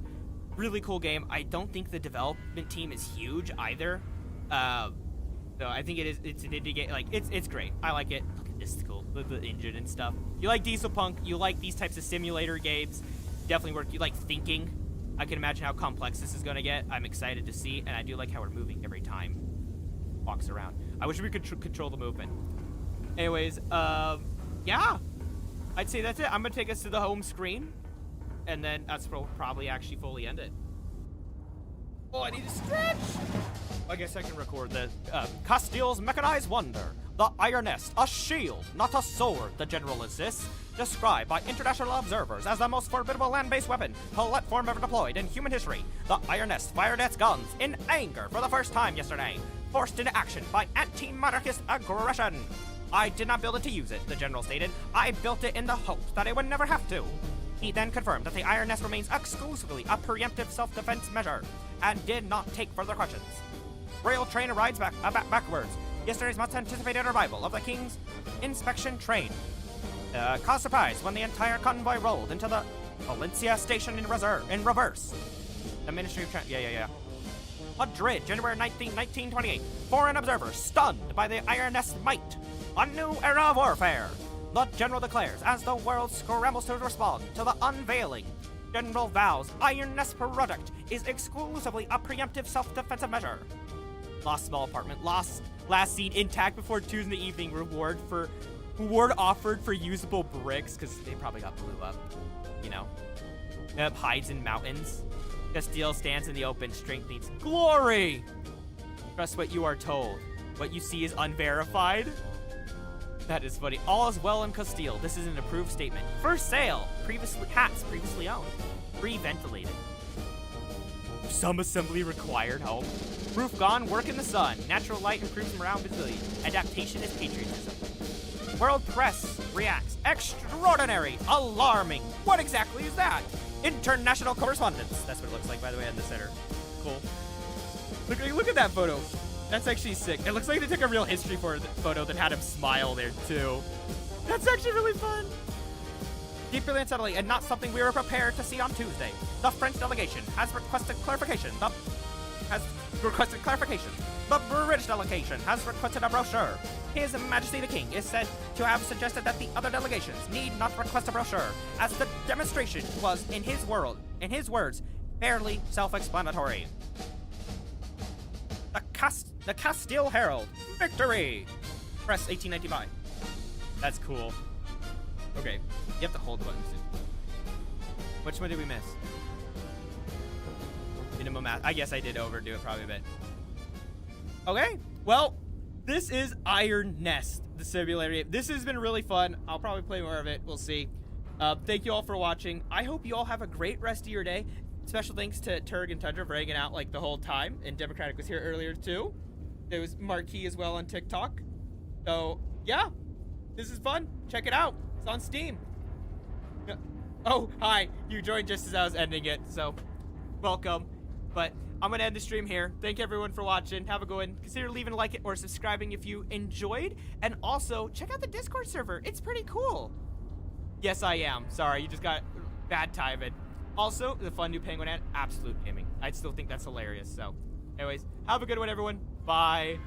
Really cool game. I don't think the development team is huge either. So I think it's an indie game. Like, it's great. I like it. Look at this, it's cool. The engine and stuff. You like Diesel Punk, you like these types of simulator games, definitely work. You like thinking. I can imagine how complex this is going to get. I'm excited to see, and I do like how we're moving every time it walks around. I wish we could control the movement. Anyways, yeah. I'd say that's it. I'm going to take us to the home screen, and then that's probably actually fully end it. Oh, I need to stretch! I guess I can record the, Castile's mechanized wonder. The Iron Nest, a shield, not a sword, the general insists. Described by international observers as the most formidable land-based weapon platform ever deployed in human history, the Iron Nest fired its guns in anger for the first time yesterday, forced into action by anti-monarchist aggression. I did not build it to use it, the general stated. I built it in the hopes that I would never have to. He then confirmed that the Iron Nest remains exclusively a preemptive self-defense measure, and did not take further questions. Rail train rides backwards. Yesterday's much anticipated arrival of the King's inspection train caused surprise when the entire convoy rolled into the Valencia station in reverse. The Ministry of Madrid, January 19, 1928. Foreign observers stunned by the Iron Nest's might. A new era of warfare. The General declares as the world scrambles to respond to the unveiling. General vows Iron Nest product is exclusively a preemptive self-defensive measure. Lost small apartment. Last scene intact before 2 in the evening. Reward offered for usable bricks because they probably got blew up. You know. Yep, hides in mountains. Castile stands in the open. Strength needs glory. Trust what you are told. What you see is unverified. That is funny. All is well in Castile. This is an approved statement. For sale. Previously owned. Pre-ventilated. Some assembly required. Help. Roof gone. Work in the sun. Natural light improves morale and visibility. Adaptation is patriotism. World press reacts. Extraordinary. Alarming. What exactly is that? International correspondence. That's what it looks like, by the way, in the center. Cool. Look at that photo. That's actually sick. It looks like they took a real history photo that had him smile there, too. That's actually really fun. Deeply and subtly, and not something we were prepared to see on Tuesday. The French delegation has requested clarification. The British delegation has requested a brochure. His Majesty the King is said to have suggested that the other delegations need not request a brochure, as the demonstration was, in his words, fairly self-explanatory. The Castile Herald. Victory! Press 1895. That's cool. Okay, you have to hold the button soon. Which one did we miss? Minimum math. I guess I did overdo it probably a bit. Okay, well, this is Iron Nest, the simulator. This has been really fun. I'll probably play more of it. We'll see. Thank you all for watching. I hope you all have a great rest of your day. Special thanks to Turg and Tundra for hanging out like the whole time. And Democratic was here earlier too. There was Marquis as well on TikTok. So, yeah. This is fun. Check it out. It's on Steam. Oh, hi. You joined just as I was ending it. So, welcome. But I'm going to end the stream here. Thank everyone for watching. Have a good one. Consider leaving a like or subscribing if you enjoyed. And also, check out the Discord server. It's pretty cool. Yes, I am. Sorry, you just got bad timing. Also, the fun new penguin ad, absolute gaming. I still think that's hilarious. So, anyways, have a good one, everyone. Bye.